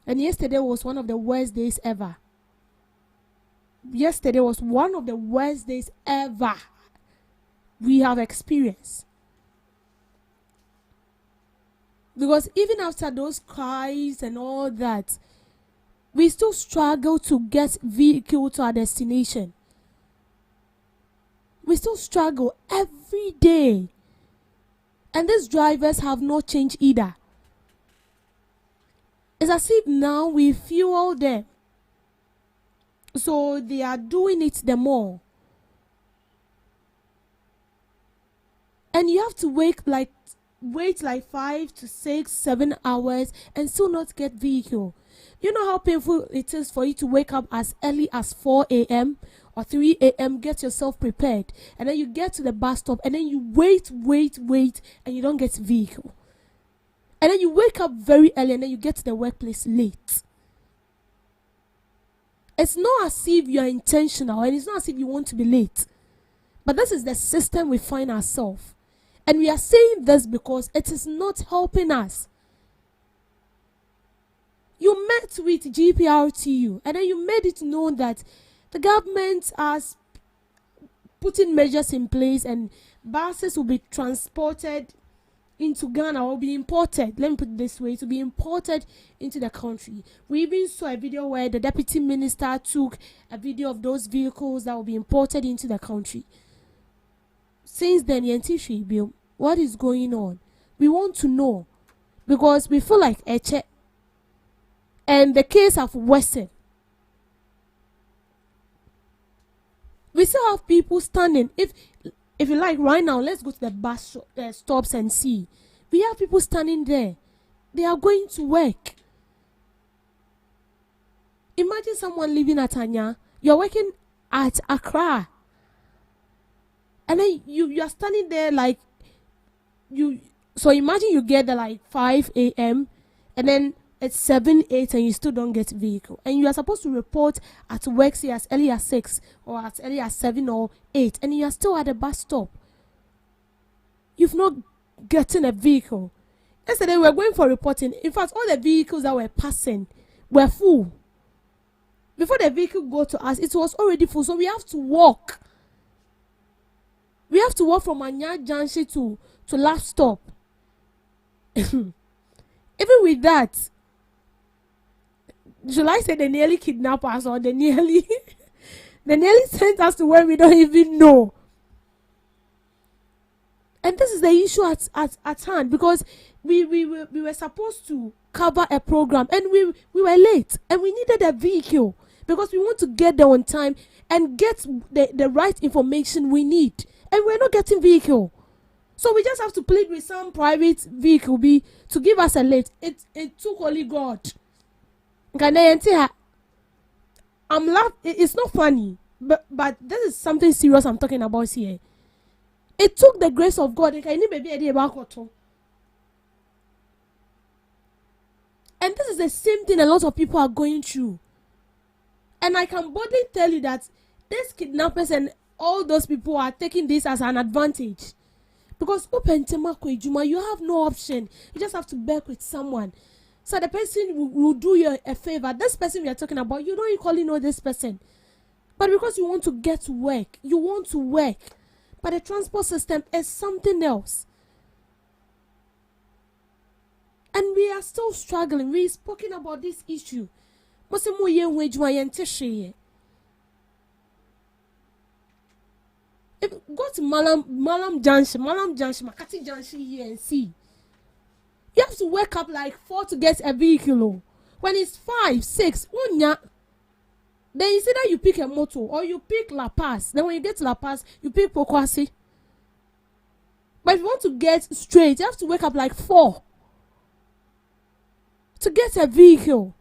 And yesterday was one of the worst days ever. Yesterday was one of the worst days ever we have experienced. Because even after those cries and all that, we still struggle to get vehicle to our destination. We still struggle every day. And these drivers have not changed either. It's as if now we fuel them. So they are doing it the more. And you have to wait like 5 to 6, 7 hours and still not get vehicle. You know how painful it is for you to wake up as early as 4 a.m. or 3 a.m. Get yourself prepared, and then you get to the bus stop, and then you wait, and you don't get vehicle. And then you wake up very early, and then you get to the workplace late. It's not as if you are intentional, and it's not as if you want to be late. But this is the system we find ourselves. And we are saying this because it is not helping us. You met with GPRTU, and then you made it known that the government has putting measures in place and buses will be transported into Ghana or be imported. Let me put it this way, to be imported into the country. We even saw a video where the deputy minister took a video of those vehicles that will be imported into the country. Since then, what is going on? We want to know because we feel like Eche and the case have worsened. We still have people standing. If you like right now, let's go to the bus stops and see. We have people standing there. They are going to work. Imagine someone living at Anya. You're working at Accra. And then you are standing there like you. So imagine you get there like 5 a.m. and then it's 7, 8 and you still don't get vehicle. And you are supposed to report at work say as early as 6 or as early as 7 or 8 and you are still at the bus stop. You've not gotten a vehicle. Yesterday we were going for reporting. In fact, all the vehicles that were passing were full. Before the vehicle go to us, it was already full. So we have to walk. We have to walk from Anya Junction to last stop. Even with that, should I say they nearly kidnapped us or they nearly sent us to where we don't even know? And this is the issue at hand because we were supposed to cover a program and we were late and we needed a vehicle because we want to get there on time and get the right information we need. And we're not getting vehicle. So we just have to plead with some private vehicle to give us a lift. It took only God. I'm laughing. It's not funny. But this is something serious I'm talking about here. It took the grace of God. And this is the same thing a lot of people are going through. And I can boldly tell you that these kidnappers and all those people are taking this as an advantage. Because you have no option. You just have to beg with someone. So the person will do you a favor. This person we are talking about, you don't equally know this person. But because you want to get to work, you want to work. But the transport system is something else. And we are still struggling. We've spoken about this issue. Go to Malam Junction, Makati Junction here and see. You have to wake up like 4 to get a vehicle. When it's 5, 6, then you see that you pick a motor or you pick La Paz. Then when you get to La Paz, you pick Pokwasi. But if you want to get straight, you have to wake up like 4 to get a vehicle.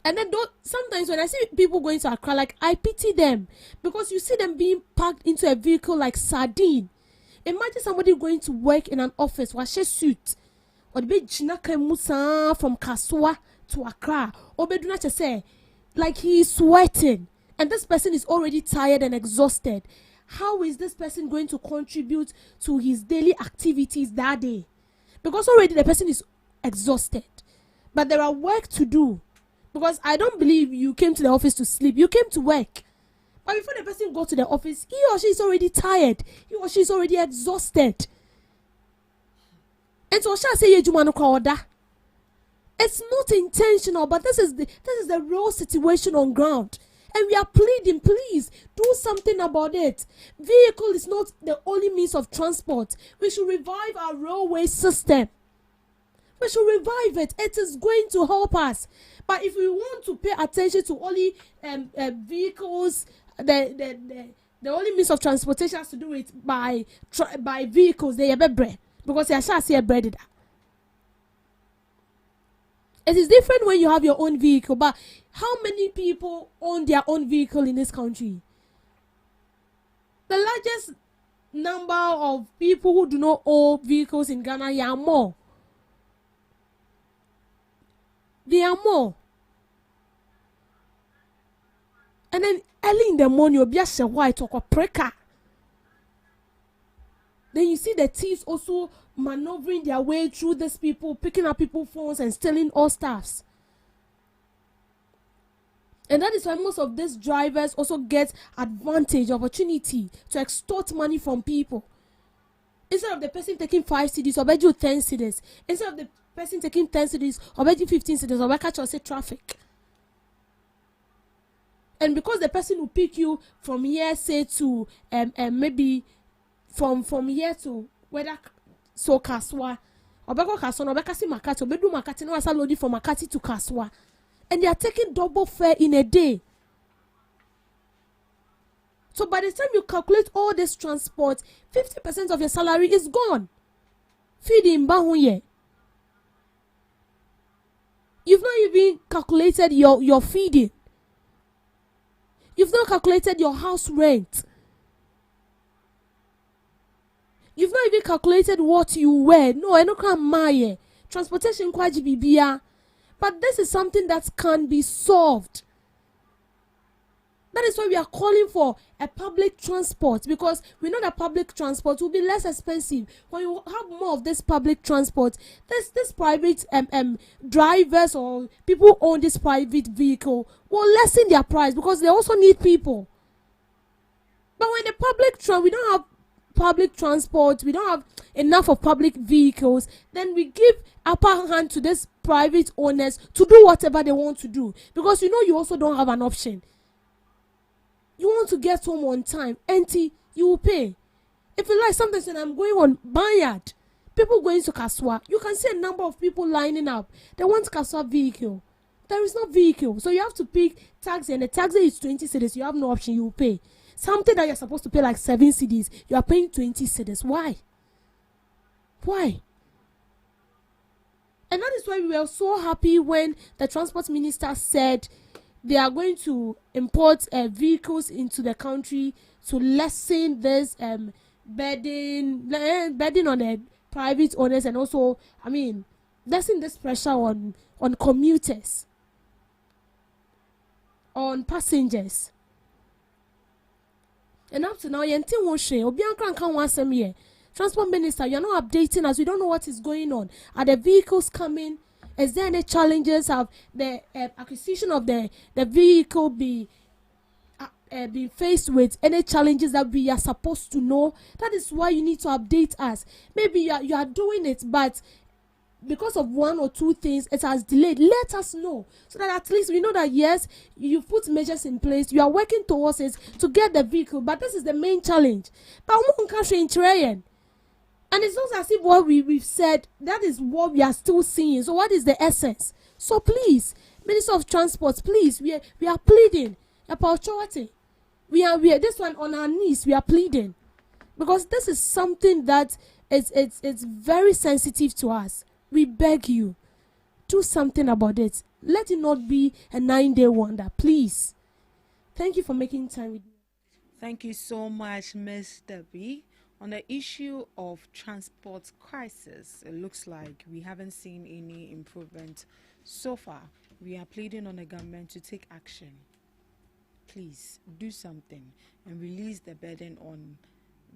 And then sometimes when I see people going to Accra, like, I pity them because you see them being packed into a vehicle like sardine. Imagine somebody going to work in an office, wash a suit, or be Jinaka Musa from Kaswa to Accra, or be do not say, like he is sweating, and this person is already tired and exhausted. How is this person going to contribute to his daily activities that day? Because already the person is exhausted, but there are work to do. Because I don't believe you came to the office to sleep. You came to work. But before the person go to the office, he or she is already tired. He or she is already exhausted. And so shall say it's not intentional, but this is the real situation on ground. And we are pleading, please do something about it. Vehicle is not the only means of transport. We should revive our railway system. We should revive it. It is going to help us. But if we want to pay attention to only vehicles, the only means of transportation has to do it by vehicles. They have bread because they are sure see bread. It is different when you have your own vehicle. But how many people own their own vehicle in this country? The largest number of people who do not own vehicles in Ghana are more. They are more. And then early in the morning, you'll be a white or a precker. Then you see the thieves also maneuvering their way through these people, picking up people's phones and stealing all stuffs. And that is why most of these drivers also get opportunity to extort money from people. Instead of the person taking 5 CDs, or bet you 10 CDs. Instead of the person taking 10 CDs, or bet you 15 CDs, or catch or say traffic. And because the person will pick you from here, say to maybe from here to whether so Kaswa, or Beko Kaswa, or Bekasi Makati, or Bedu Makati, no, I saw loading from Makati to Kaswa. And they are taking double fare in a day. So by the time you calculate all this transport, 50% of your salary is gone. Feeding Bahunye. You've not even calculated your feeding. You've not calculated your house rent. You've not even calculated what you wear. No, I don't come my transportation kwaji bibia. But this is something that can be solved. That is why we are calling for a public transport, because we know that public transport will be less expensive. When you have more of this public transport, this private drivers or people who own this private vehicle will lessen their price because they also need people. But when we don't have public transport, we don't have enough of public vehicles, then we give upper hand to these private owners to do whatever they want to do, because you also don't have an option. You want to get home on time, empty, you will pay. If you like, sometimes when I'm going on Banyard, people going to Kaswa, you can see a number of people lining up. They want Kaswa vehicle. There is no vehicle. So you have to pick taxi, and the taxi is 20 cedis. You have no option, you will pay. Something that you're supposed to pay like 7 cedis, you are paying 20 cedis. Why? Why? And that is why we were so happy when the transport minister said they are going to import vehicles into the country to lessen this burden on the private owners, and also, lessen this pressure on commuters. on passengers. And up to now, Transport Minister, you're not updating us. We don't know what is going on. Are the vehicles coming? Is there any challenges? Have the acquisition of the vehicle be faced with any challenges that we are supposed to know? That is why you need to update us. Maybe you are doing it, but because of one or two things it has delayed. Let us know so that at least we know that yes, you put measures in place, you are working towards it to get the vehicle, but this is the main challenge. But and it's not as if what we've said, that is what we are still seeing. So what is the essence? So please, Minister of Transport, please, we are pleading about charity. We are this one on our knees, we are pleading, because this is something that it's very sensitive to us. We beg you, do something about it. Let it not be a 9-day wonder, please. Thank you for making time with me. Thank you so much, Mr. B. On the issue of transport crisis, it looks like we haven't seen any improvement so far. We are pleading on the government to take action. Please do something and release the burden on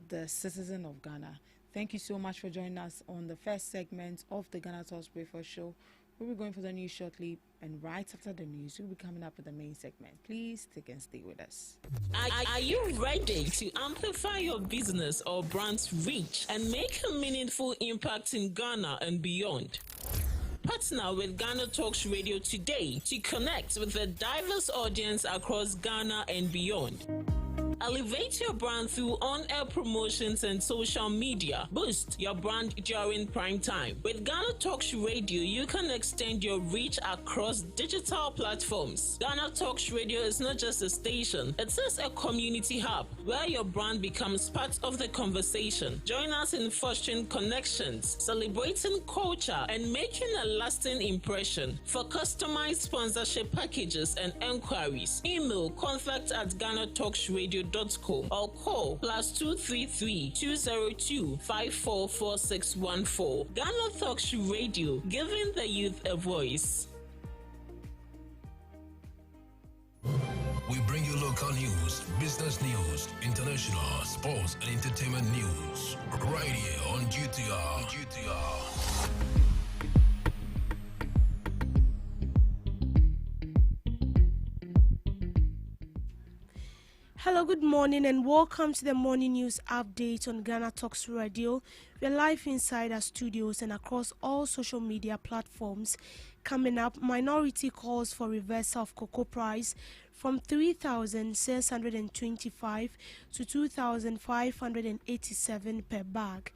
the citizen of Ghana. Thank you so much for joining us on the first segment of the GhanaTalks Breakfast Show. We'll be going for the news shortly, and right after the news, we'll be coming up with the main segment. Please take and stay with us. Are you ready to amplify your business or brand's reach and make a meaningful impact in Ghana and beyond? Partner with GhanaTalks Radio today to connect with a diverse audience across Ghana and beyond. Elevate your brand through on-air promotions and social media. Boost your brand during prime time. With GhanaTalks Radio, you can extend your reach across digital platforms. GhanaTalks Radio is not just a station, it is a community hub where your brand becomes part of the conversation. Join us in fostering connections, celebrating culture, and making a lasting impression. For customized sponsorship packages and enquiries, email contact@GhanaTalksRadio.com or call +233 202 544614. GhanaTalks Radio, giving the youth a voice. We bring you local news, business news, international, sports, and entertainment news right here on GTR. Hello, good morning, and welcome to the morning news update on GhanaTalks Radio. We're live inside our studios and across all social media platforms. Coming up, minority calls for reversal of cocoa price from 3,625 to 2,587 per bag.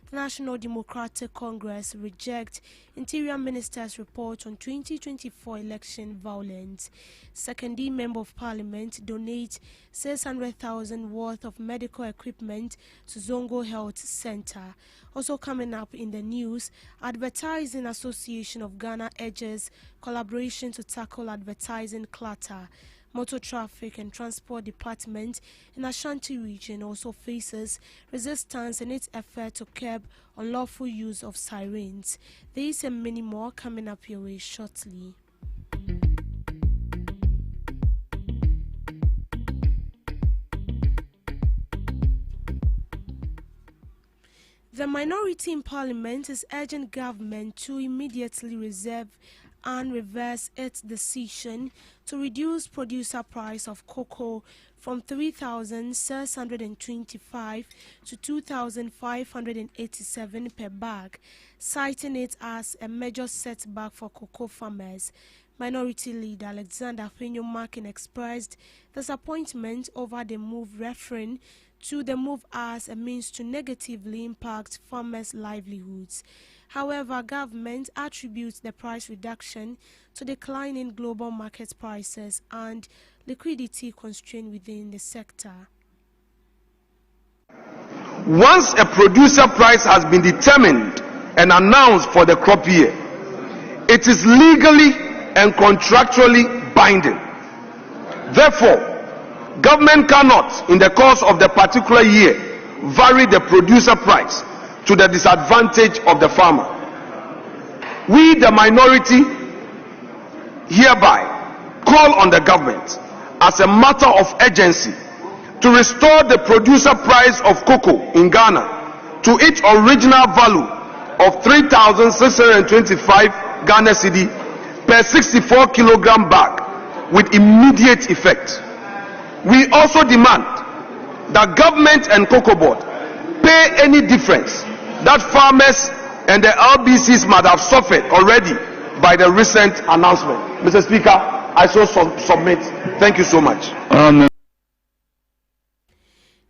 The National Democratic Congress rejects Interior Minister's report on 2024 election violence. Second-D Member of Parliament donates 600,000 worth of medical equipment to Zongo Health Center. Also coming up in the news, Advertising Association of Ghana urges collaboration to tackle advertising clutter. Motor Traffic and Transport Department in Ashanti region also faces resistance in its effort to curb unlawful use of sirens. These and many more coming up your way shortly. The minority in Parliament is urging government to immediately reserve and reverse its decision to reduce producer price of cocoa from 3,625 to 2,587 per bag, citing it as a major setback for cocoa farmers. Minority Leader Alexander Fenyo-Markin expressed disappointment over the move, referring to the move as a means to negatively impact farmers' livelihoods. However, government attributes the price reduction to declining global market prices and liquidity constraint within the sector. Once a producer price has been determined and announced for the crop year, it is legally and contractually binding. Therefore, government cannot, in the course of the particular year, vary the producer price to the disadvantage of the farmer. We, the minority, hereby call on the government as a matter of urgency to restore the producer price of cocoa in Ghana to its original value of 3,625 Ghana cedi per 64 kilogram bag with immediate effect. We also demand that government and cocoa board pay any difference that farmers and the LBCs might have suffered already by the recent announcement. Mr. Speaker, I so submit. Thank you so much.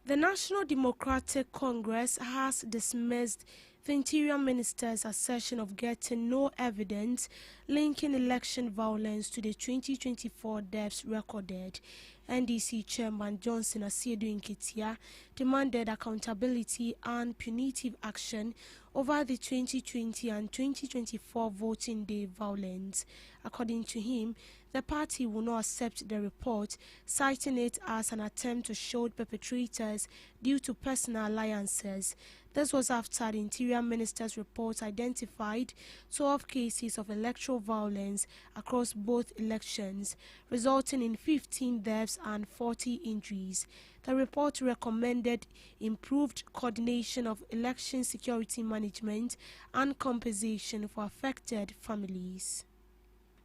The National Democratic Congress has dismissed the Interior Minister's assertion of getting no evidence linking election violence to the 2024 deaths recorded. NDC Chairman Johnson Asiedu Nketia demanded accountability and punitive action over the 2020 and 2024 voting day violence. According to him, the party will not accept the report, citing it as an attempt to shield perpetrators due to personal alliances. This was after the Interior Minister's report identified 12 cases of electoral violence across both elections, resulting in 15 deaths and 40 injuries. The report recommended improved coordination of election security management and compensation for affected families.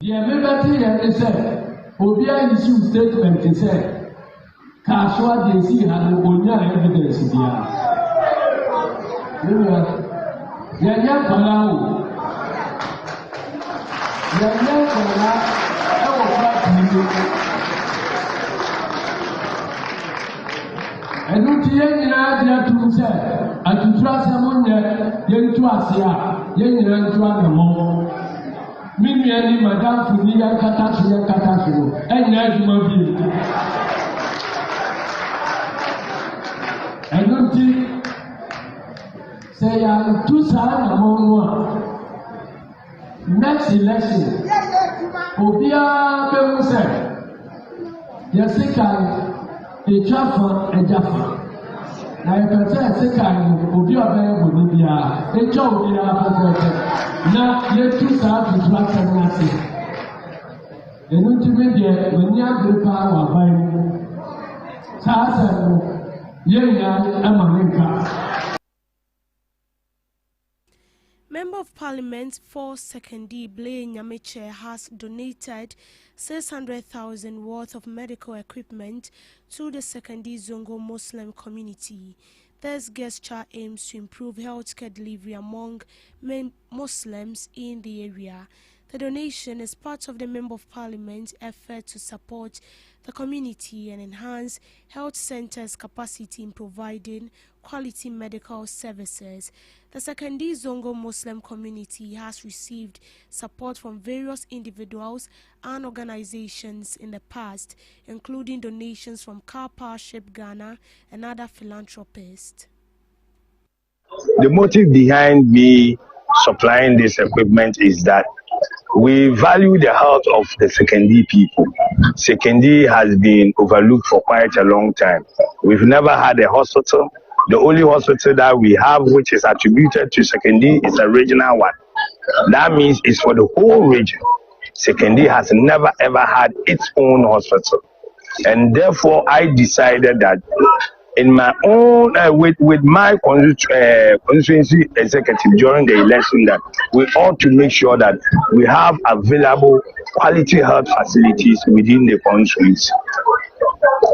The member said, Obia issue statement said, Kaswa DC had no evidence. Yanya Kolau Yanya Kola, ever flat and not Yanya to say, and to trust someone yen to Asia, yen to Anamo. Mimi Madame Fulia Katasu, and Yajmabi. And not say two sides among one. Next election, Obia Bemusa, Yasikan, a Jaffa, a Jaffa. Now you can say a second, Obia Bemusa, a Jobia, now you two sides to trust and nothing. The intermediate, when you have the power by Sasa, Yena, Amarinka. Member of Parliament for Secondary Blaine Nyamiche has donated 600,000 worth of medical equipment to the Secondary Zongo Muslim community. This gesture aims to improve healthcare delivery among Muslims in the area. The donation is part of the Member of Parliament's effort to support the community and enhance health centers' capacity in providing quality medical services. The Secondary Zongo Muslim community has received support from various individuals and organizations in the past, including donations from Car Powership Ghana and other philanthropists. The motive behind me supplying this equipment is that we value the health of the Sekendi people. Sekendi has been overlooked for quite a long time. We've never had a hospital. The only hospital that we have, which is attributed to Sekendi, is a regional one. That means it's for the whole region. Sekendi has never ever had its own hospital. And therefore, I decided that in my own, with my constituency executive during the election, that we ought to make sure that we have available quality health facilities within the constituency.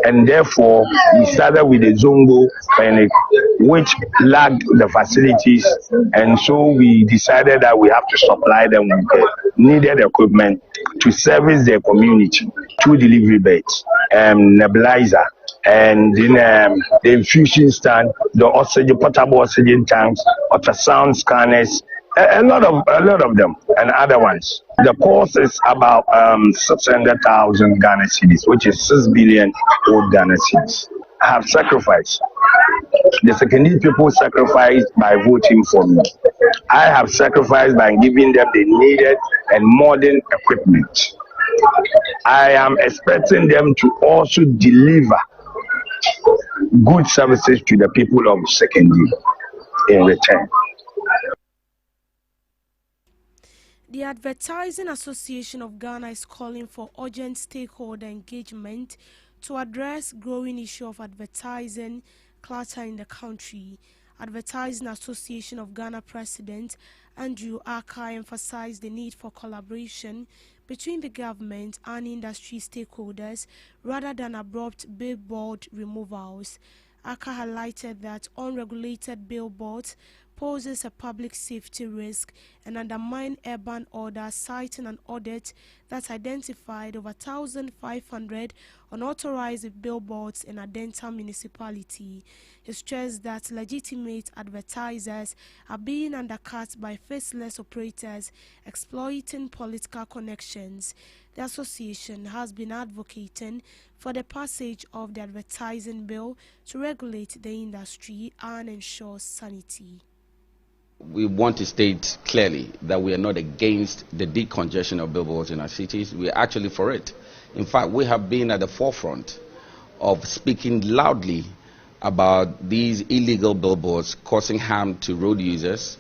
And therefore, we started with the Zongo clinic, which lacked the facilities, and so we decided that we have to supply them with the needed equipment to service their community, 2 delivery beds, nebulizer, and then the infusion stand, the oxygen, portable oxygen tanks, ultrasound scanners, a lot of them, and other ones. The cost is about 600,000 Ghana cedis, which is 6 billion old Ghana cedis. I have sacrificed. The Secondary people sacrificed by voting for me. I have sacrificed by giving them the needed and modern equipment. I am expecting them to also deliver good services to the people of Secondary in return. The Advertising Association of Ghana is calling for urgent stakeholder engagement to address growing issue of advertising clutter in the country. Advertising Association of Ghana President Andrew Aka emphasized the need for collaboration between the government and industry stakeholders rather than abrupt billboard removals. Aka highlighted that unregulated billboards poses a public safety risk and undermine urban order, citing an audit that identified over 1,500 unauthorized billboards in Adenta municipality. He stressed that legitimate advertisers are being undercut by faceless operators exploiting political connections. The association has been advocating for the passage of the advertising bill to regulate the industry and ensure sanity. We want to state clearly that we are not against the decongestion of billboards in our cities. We are actually for it. In fact, we have been at the forefront of speaking loudly about these illegal billboards causing harm to road users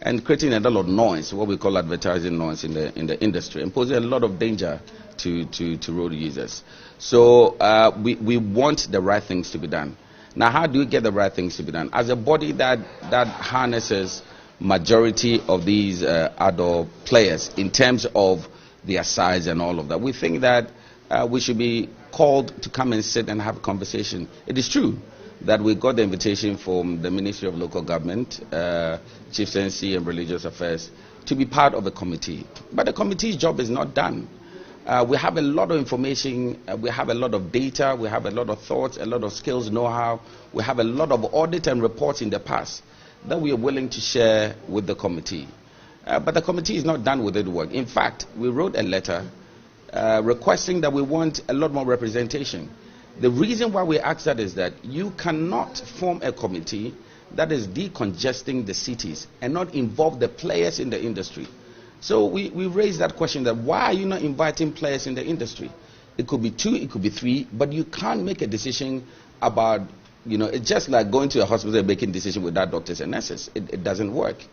and creating a lot of noise, what we call advertising noise in the industry, and posing a lot of danger to road users. So we want the right things to be done. Now, how do we get the right things to be done? As a body that harnesses majority of these adult players in terms of their size and all of that, we think that we should be called to come and sit and have a conversation. It is true that we got the invitation from the Ministry of Local Government, Chieftaincy and Religious Affairs to be part of a committee. But the committee's job is not done. We have a lot of information, we have a lot of data, we have a lot of thoughts, a lot of skills, know-how. We have a lot of audit and reports in the past that we are willing to share with the committee. But the committee is not done with its work. In fact, we wrote a letter requesting that we want a lot more representation. The reason why we ask that is that you cannot form a committee that is decongesting the cities and not involve the players in the industry. So we raised that question, that why are you not inviting players in the industry? It could be 2, it could be 3, but you can't make a decision about, it's just like going to a hospital and making a decision without doctors and nurses. It doesn't work.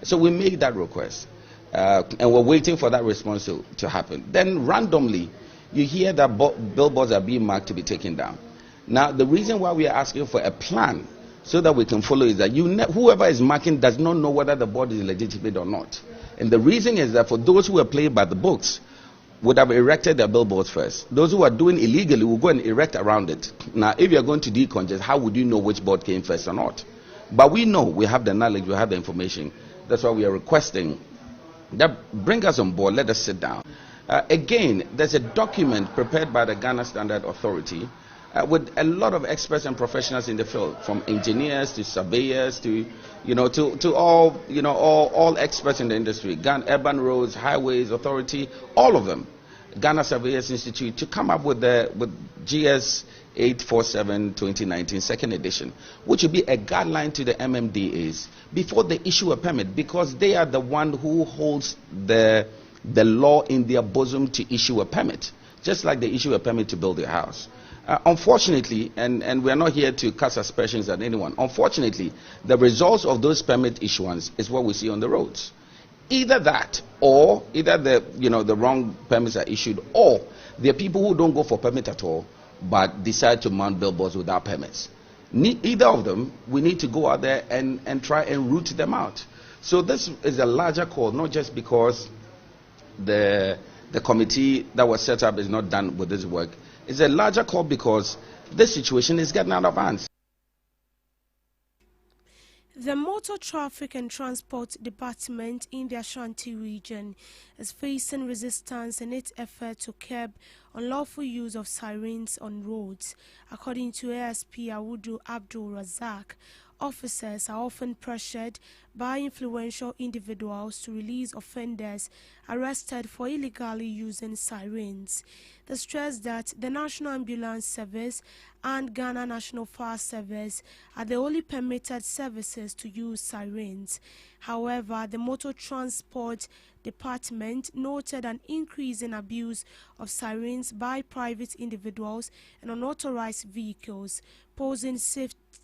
So we made that request, and we're waiting for that response to happen. Then randomly, you hear that billboards are being marked to be taken down. Now, the reason why we are asking for a plan so that we can follow is that whoever is marking does not know whether the board is legitimate or not. And the reason is that for those who are playing by the books, would have erected their billboards first. Those who are doing illegally will go and erect around it. Now, if you're going to decongest, how would you know which board came first or not? But we know, we have the knowledge, we have the information. That's why we are requesting that bring us on board, let us sit down. Again, there's a document prepared by the Ghana Standard Authority with a lot of experts and professionals in the field, from engineers to surveyors to all experts in the industry, Ghana Urban Roads, Highways Authority, all of them, Ghana Surveyors Institute, to come up with GS 847 2019 second edition, which will be a guideline to the MMDAs before they issue a permit, because they are the one who holds the law in their bosom to issue a permit, just like they issue a permit to build a house. Unfortunately, and we are not here to cast aspersions at anyone, unfortunately, the results of those permit issuance is what we see on the roads. Either that, or either the wrong permits are issued, or there are people who don't go for permit at all, but decide to mount billboards without permits. Either of them, we need to go out there and try and root them out. So this is a larger call, not just because the committee that was set up is not done with this work. It's a larger call because this situation is getting out of hand. The Motor Traffic and Transport Department in the Ashanti region is facing resistance in its effort to curb unlawful use of sirens on roads. According to ASP Awudu Abdul Razak, officers are often pressured by influential individuals to release offenders arrested for illegally using sirens. They stress that the National Ambulance Service and Ghana National Fire Service are the only permitted services to use sirens. However, the Motor Transport Department noted an increase in abuse of sirens by private individuals and unauthorized vehicles, posing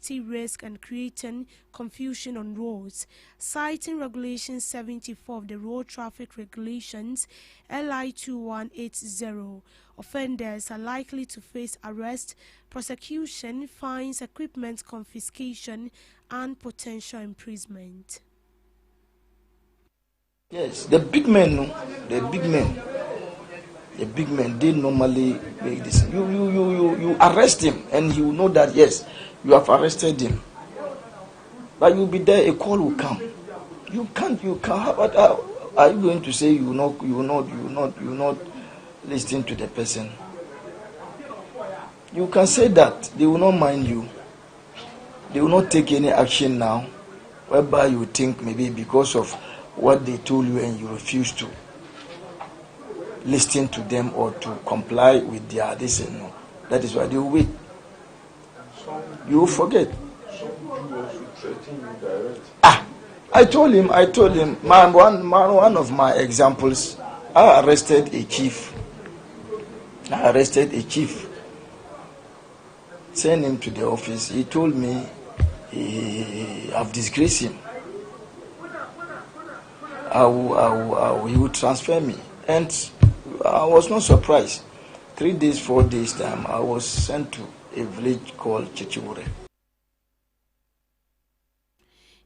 safety risk and creating confusion on roads. Citing Regulation 74 of the Road Traffic Regulations LI 2180, offenders are likely to face arrest, prosecution, fines, equipment confiscation, and potential imprisonment. Yes, the big men, they normally make this. You arrest him, and he will know that yes, you have arrested him. But you'll be there, a call will come. You can't. How are you going to say you will not listen to the person? You can say that they will not mind you. They will not take any action now, whereby you think maybe because of what they told you and you refuse to listen to them or to comply with their decision. No. That is why they will wait. You will forget. I told him, one of my examples, I arrested a chief. Sent him to the office. He told me I've disgraced him. He would transfer me. And I was not surprised. 3 days, 4 days time, I was sent to a village called Chichiwure.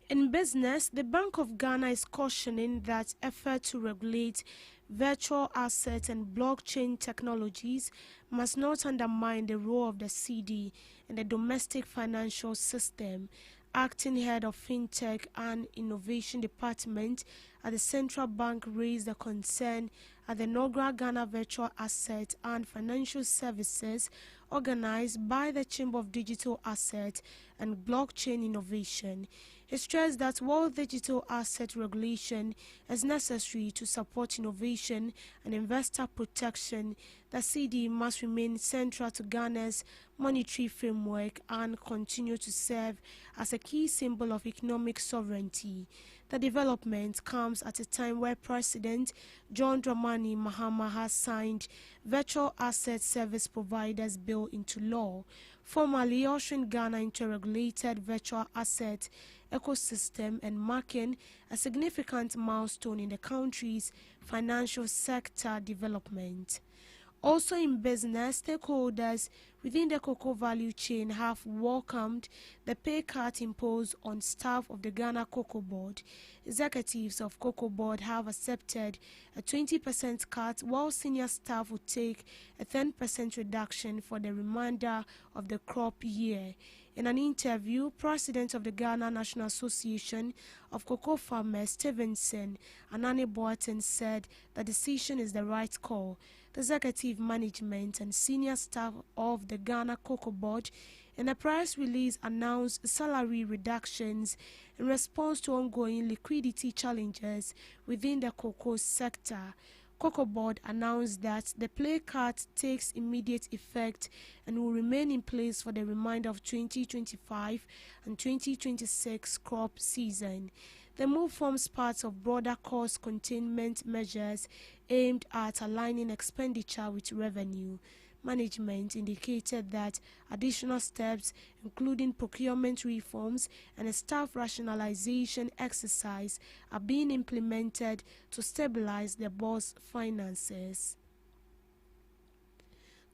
In business, the Bank of Ghana is cautioning that efforts to regulate virtual assets and blockchain technologies must not undermine the role of the CD in the domestic financial system. Acting head of FinTech and Innovation Department at the Central Bank raised the concern at the inaugural Ghana Virtual Asset and Financial Services organized by the Chamber of Digital Asset and Blockchain Innovation. He stressed that while digital asset regulation is necessary to support innovation and investor protection, the CD must remain central to Ghana's monetary framework and continue to serve as a key symbol of economic sovereignty. The development comes at a time where President John Dramani Mahama has signed Virtual Asset Service Providers Bill into law, formally ushering Ghana into a regulated virtual asset ecosystem and marking a significant milestone in the country's financial sector development. Also in business, stakeholders within the cocoa value chain have welcomed the pay cut imposed on staff of the Ghana Cocoa Board. Executives of Cocoa Board have accepted a 20% cut, while senior staff would take a 10% reduction for the remainder of the crop year. In an interview, President of the Ghana National Association of Cocoa Farmers, Stevenson Anani Boateng, said the decision is the right call. The executive management and senior staff of the Ghana Cocoa Board in a press release announced salary reductions in response to ongoing liquidity challenges within the cocoa sector. Cocoa Board announced that the pay cut takes immediate effect and will remain in place for the remainder of 2025 and 2026 crop season. The move forms part of broader cost containment measures aimed at aligning expenditure with revenue. Management indicated that additional steps, including procurement reforms and a staff rationalization exercise, are being implemented to stabilize the board's finances.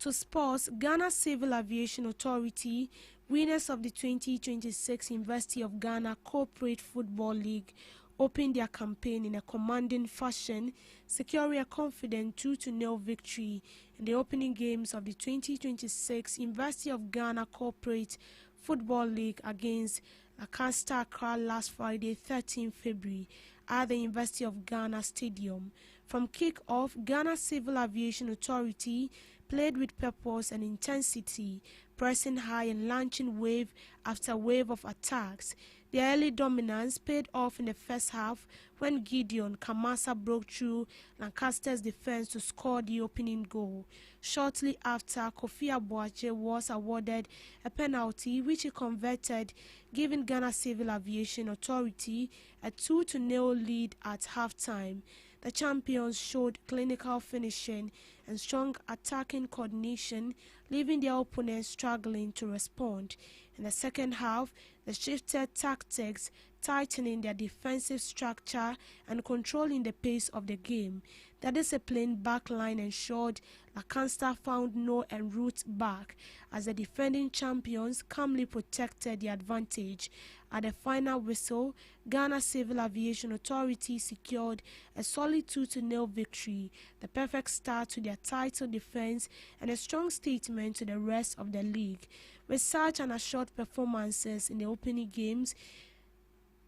To sports, Ghana Civil Aviation Authority, winners of the 2026 University of Ghana Corporate Football League, opened their campaign in a commanding fashion, securing a confident 2-0 victory in the opening games of the 2026 University of Ghana Corporate Football League against Lancaster Accra last Friday, 13 February, at the University of Ghana Stadium. From kick-off, Ghana Civil Aviation Authority played with purpose and intensity, pressing high and launching wave after wave of attacks. Their early dominance paid off in the first half when Gideon Kamasa broke through Lancaster's defense to score the opening goal. Shortly after, Kofi Abuache was awarded a penalty which he converted, giving Ghana Civil Aviation Authority a 2-0 lead at halftime. The champions showed clinical finishing and strong attacking coordination, leaving their opponents struggling to respond. In the second half, they shifted tactics, tightening their defensive structure and controlling the pace of the game. The disciplined backline ensured Lancaster found no en route back as the defending champions calmly protected the advantage. At the final whistle, Ghana Civil Aviation Authority secured a solid 2-0 victory, the perfect start to their title defense and a strong statement to the rest of the league. With such an assured performances in the opening games,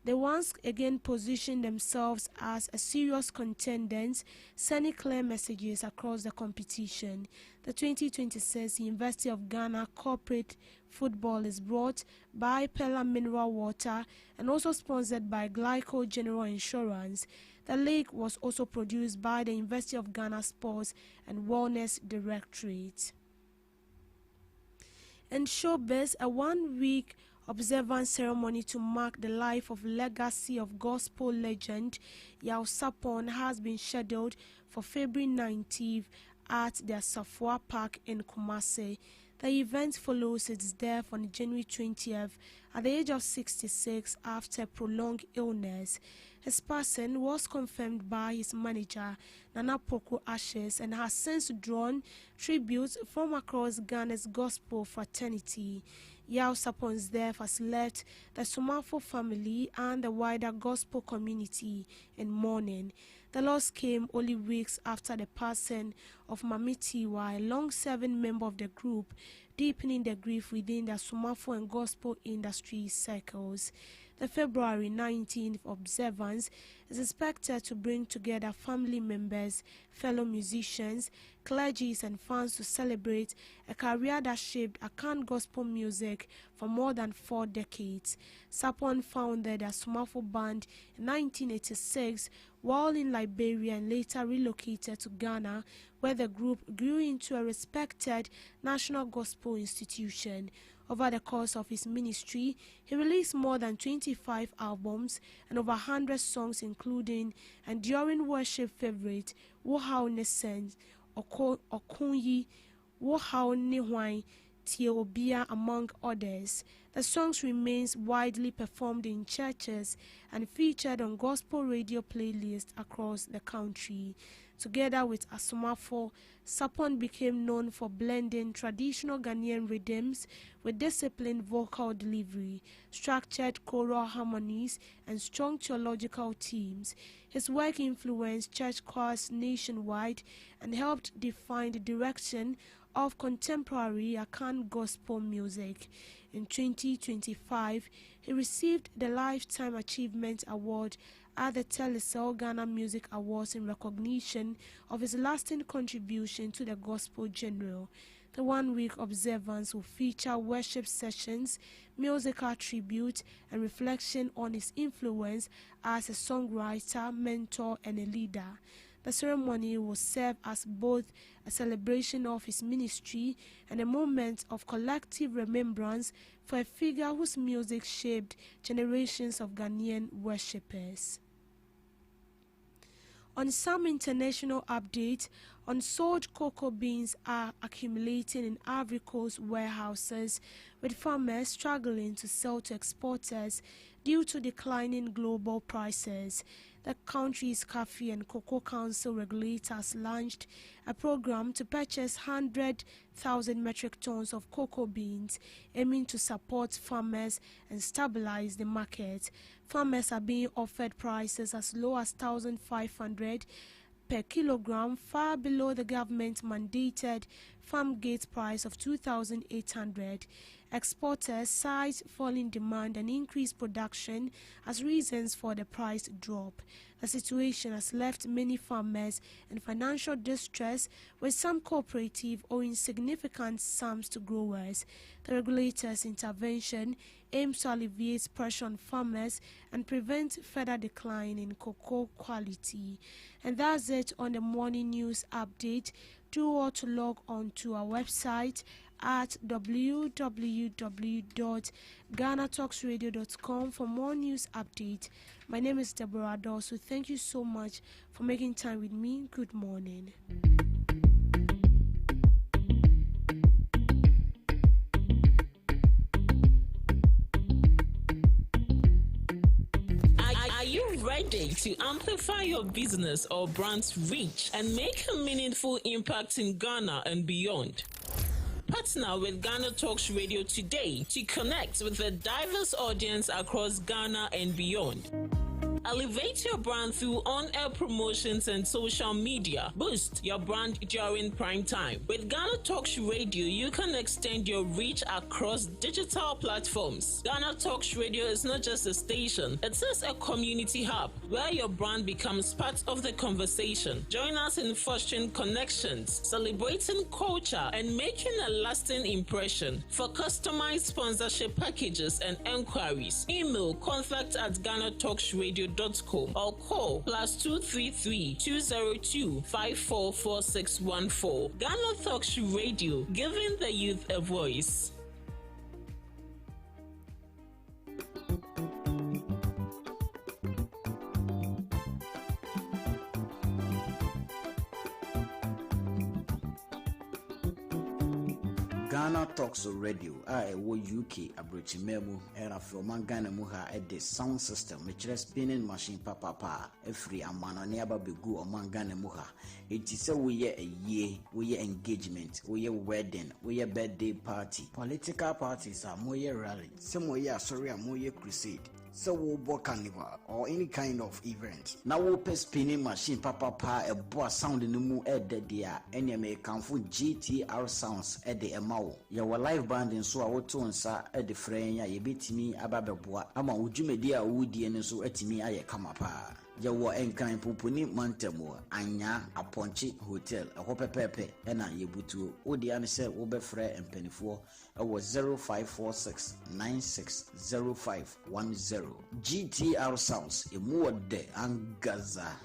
they once again positioned themselves as a serious contenders, sending clear messages across the competition. The 2026 University of Ghana Corporate Football is brought by Pella Mineral Water and also sponsored by Glyco General Insurance. The league was also produced by the University of Ghana Sports and Wellness Directorate. In showbiz, a one-week observance ceremony to mark the life of legacy of gospel legend Yaw Sarpong has been scheduled for February 19th at the Safwa Park in Kumasi. The event follows its death on January 20th at the age of 66 after prolonged illness. His passing was confirmed by his manager, Nana Poku Ashes, and has since drawn tributes from across Ghana's gospel fraternity. Yaw Sarpong's death has left the Sumafo family and the wider gospel community in mourning. The loss came only weeks after the passing of Mamitiwa, a long-serving member of the group, deepening the grief within the Sumafo and gospel industry circles. The February 19th observance is expected to bring together family members, fellow musicians, clergies and fans to celebrate a career that shaped Akan gospel music for more than 4 decades. Sarpong founded a Sumafo band in 1986 while in Liberia and later relocated to Ghana, where the group grew into a respected national gospel institution. Over the course of his ministry, he released more than 25 albums and over 100 songs, including enduring worship favorite Wohau Nesens, Okunyi, Wohau Nihwai, Tiobia, among others. The songs remains widely performed in churches and featured on gospel radio playlists across the country. Together with Asomafo, Sarpong became known for blending traditional Ghanaian rhythms with disciplined vocal delivery, structured choral harmonies, and strong theological themes. His work influenced church choirs nationwide and helped define the direction of contemporary Akan gospel music. In 2025, he received the Lifetime Achievement Award at the Telecel Ghana Music Awards in recognition of his lasting contribution to the gospel genre. The one-week observance will feature worship sessions, musical tribute, and reflection on his influence as a songwriter, mentor, and a leader. The ceremony will serve as both a celebration of his ministry and a moment of collective remembrance for a figure whose music shaped generations of Ghanaian worshippers. On some international updates, unsold cocoa beans are accumulating in Ivory Coast warehouses, with farmers struggling to sell to exporters due to declining global prices. The country's Coffee and Cocoa Council regulators launched a program to purchase 100,000 metric tons of cocoa beans, aiming to support farmers and stabilize the market. Farmers are being offered prices as low as 1,500 per kilogram, far below the government-mandated farm gate price of 2,800. Exporters cite falling demand and increased production as reasons for the price drop. The situation has left many farmers in financial distress, with some cooperatives owing significant sums to growers. The regulator's intervention aims to alleviate pressure on farmers and prevent further decline in cocoa quality. And that's it on the morning news update. Do all to log on to our website at www.GhanaTalksRadio.com for more news updates. My name is Deborah Dawson. Thank you so much for making time with me. Good morning. ready to amplify your business or brand's reach and make a meaningful impact in Ghana and beyond? Partner with Ghana Talks Radio today to connect with a diverse audience across Ghana and beyond. Elevate your brand through on-air promotions and social media. Boost your brand during prime time. With Ghana Talks Radio, you can extend your reach across digital platforms. Ghana Talks Radio is not just a station, it is a community hub where your brand becomes part of the conversation. Join us in fostering connections, celebrating culture, and making a lasting impression. For customized sponsorship packages and enquiries, email contact@GhanaTalksRadio.com or call +233 202 544614. Ghana Talks Radio, giving the youth a voice. Ghana Talks Radio, UK, Abrichimemu, era from Ghana Muha at the sound system, which is spinning machine papa, a free amana nearby begu among Ghana Muha. It is a year, we engagement, we wedding, we birthday party. Political parties are more rally, some way sorry, more crusade. So we'll book carnival or any kind of event. Now we'll pay spinning machine papa a boa sound in the moon at the dia any may come for GTR sounds at the amount. Your live band in so I would tone sa at the frame ya beat me about the boa. Ama would you media woody and so at me I come up. Yawa enkan pupuni mantemo anya aponchi hotel a hope pepe ena yebutu odi ane se wo be frɛ mpanifo ɛwɔ 0546960510 GTR sounds emu ode angaza.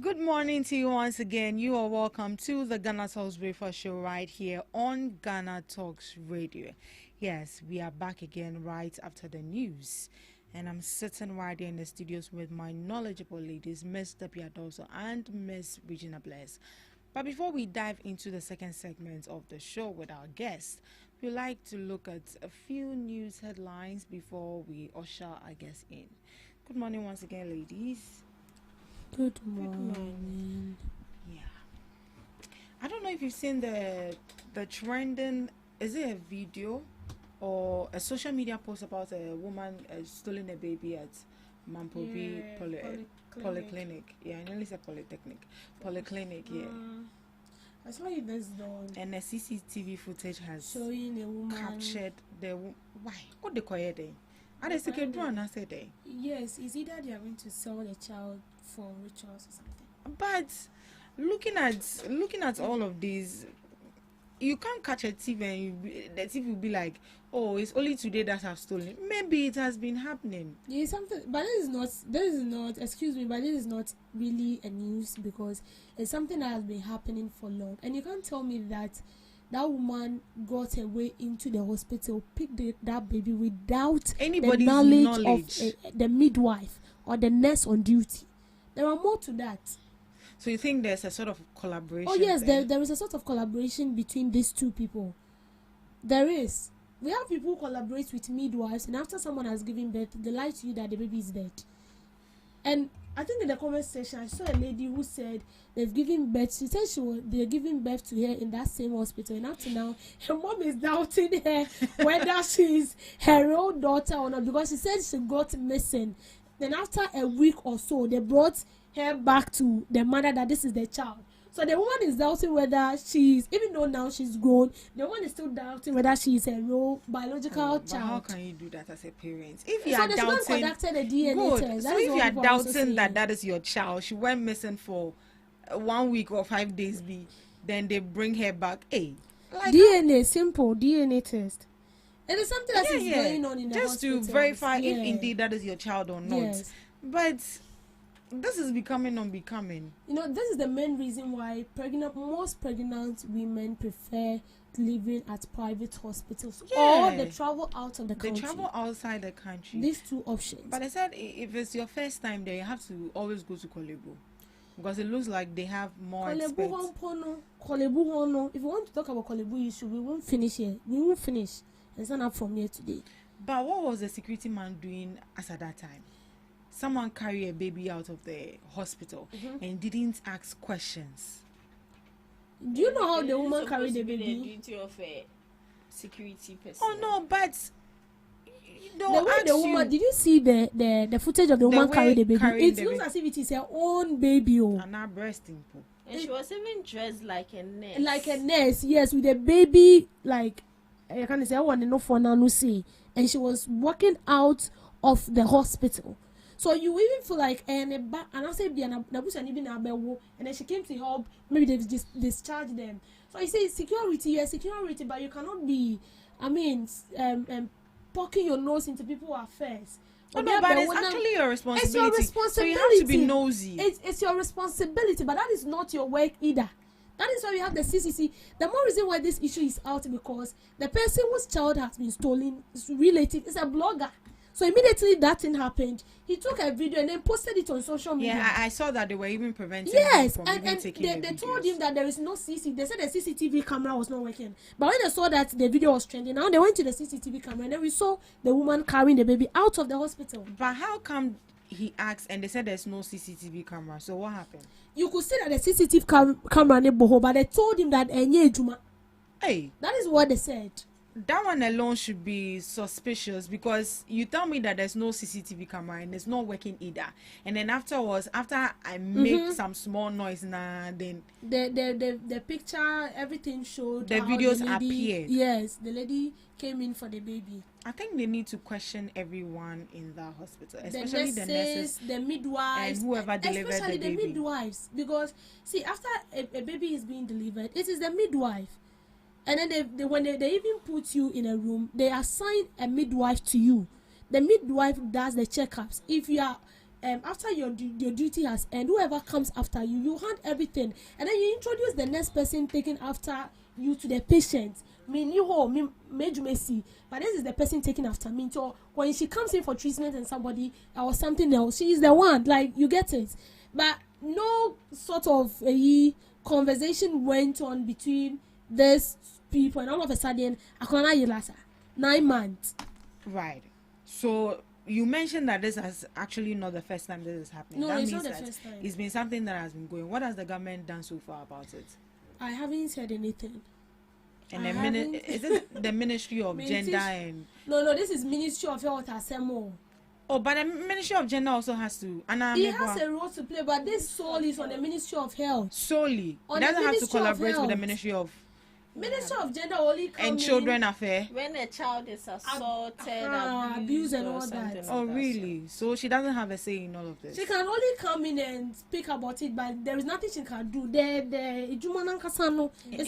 Good morning to you once again. You are welcome to the Ghana Talks Breakfast Show right here on Ghana Talks Radio. Yes, we are back again right after the news. And I'm sitting right here in the studios with my knowledgeable ladies, Miss Tapia Doso and Miss Regina Bless. But before we dive into the second segment of the show with our guests, we like to look at a few news headlines before we usher our guests in. Good morning once again, ladies. Good morning. Yeah. I don't know if you've seen the trending, is it a video or a social media post about a woman stealing a baby at Mampobi Polyclinic. Yeah, I nearly said Polytechnic. Polyclinic, yeah. I saw it this dawn. And the CCTV footage has showing a woman captured the why? What they call it? And they say I said they. Yes, it's either they are going to sell the child for rituals or something. But looking at all of these, you can't catch a thief and the thief will be like, oh, it's only today that I've stolen. Maybe it has been happening. Yeah, something, but this is not, excuse me, but this is not really a news because it's something that has been happening for long. And you can't tell me that woman got her way into the hospital, picked that baby without anybody's the knowledge of the midwife or the nurse on duty. There are more to that. So you think there's a sort of collaboration? Oh yes, there is a sort of collaboration between these two people. There is. We have people who collaborate with midwives, and after someone has given birth, they lie to you that the baby is dead. And I think in the comment section, I saw a lady who said they've given birth. She said they're giving birth to her in that same hospital, and up to now, her mom is doubting her whether she's her real daughter or not because she said she got missing. Then after a week or so, they brought her back to the mother that this is the child. So the woman is doubting whether she's, even though now she's grown, the woman is still doubting whether she is a real biological child. But how can you do that as a parent? If you so are doubting, conducted a DNA test. So if you are doubting that is your child, she went missing for 1 week or 5 days, then they bring her back. Hey, like DNA, simple DNA test. It is something that is going on in the just to verify if indeed that is your child or not. Yes. But this is becoming unbecoming. You know, this is the main reason why most pregnant women prefer living at private hospitals or they travel out of the country. They travel outside the country. These two options. But I said if it's your first time there, you have to always go to Kolebu because it looks like they have more experts. Kolebu, if you want to talk about Kolebu issue, we won't finish here. We won't finish. It's not up from here today. But what was the security man doing as at that time? Someone carried a baby out of the hospital and didn't ask questions. Do you know how the woman carried the baby? The duty of a security person. Oh no, but the woman. Did you see the footage of the woman carrying the baby? It looks as if it is her own baby. And her breasting. And she was even dressed like a nurse. Like a nurse, yes, with a baby like. I can't say I want to know for now. And she was walking out of the hospital. So you even feel like and I say and then she came to help. Maybe they just discharged them. So I say security, but you cannot be. Poking your nose into people's affairs. Oh, no, but it's actually your responsibility. It's your responsibility. So you have to be nosy. It's your responsibility, but that is not your work either. That is why we have the CCC. The more reason why this issue is out because the person whose child has been stolen is relative, is a blogger. So immediately that thing happened, he took a video and then posted it on social media. Yeah, I saw that they were even preventing him from even taking the videos. They told him that there is no CCTV. They said the CCTV camera was not working. But when they saw that the video was trending, now they went to the CCTV camera and then we saw the woman carrying the baby out of the hospital. But how come he asked and they said there's no CCTV camera? So what happened? You could see that the CCTV camera in Boho, but they told him that hey, that is what they said. That one alone should be suspicious because you tell me that there's no CCTV camera and it's not working either. And then after I make some small noise then the picture, everything showed the videos appeared. Yes, the lady came in for the baby. I think they need to question everyone in that hospital, especially the nurses, the midwives, and whoever delivered especially the baby. The midwives, because see, after a baby is being delivered, it is the midwife. And then when they even put you in a room, they assign a midwife to you. The midwife does the checkups. If you are after your duty has ended, whoever comes after you, you hand everything, and then you introduce the next person taking after you to the patient. But this is the person taking after me. So when she comes in for treatment and somebody or something else, she is the one. Like you get it. But no sort of conversation went on between this people and all of a sudden 9 months. Right. So you mentioned that this is actually not the first time this is happening. No, that it's means not the that first time. It's been something that has been going. What has the government done so far about it? I haven't said anything. And is it the Ministry of Gender and No, this is Ministry of Health Assemble. Oh, but the Ministry of Gender also has to. It has a role to play, but this solely is on the Ministry of Health. Solely. It doesn't have to collaborate with the Ministry of Minister of Gender only come and children affair. When a child is assaulted, abused and all that. Oh, really? So she doesn't have a say in all of this. She can only come in and speak about it, but there is nothing she can do. It's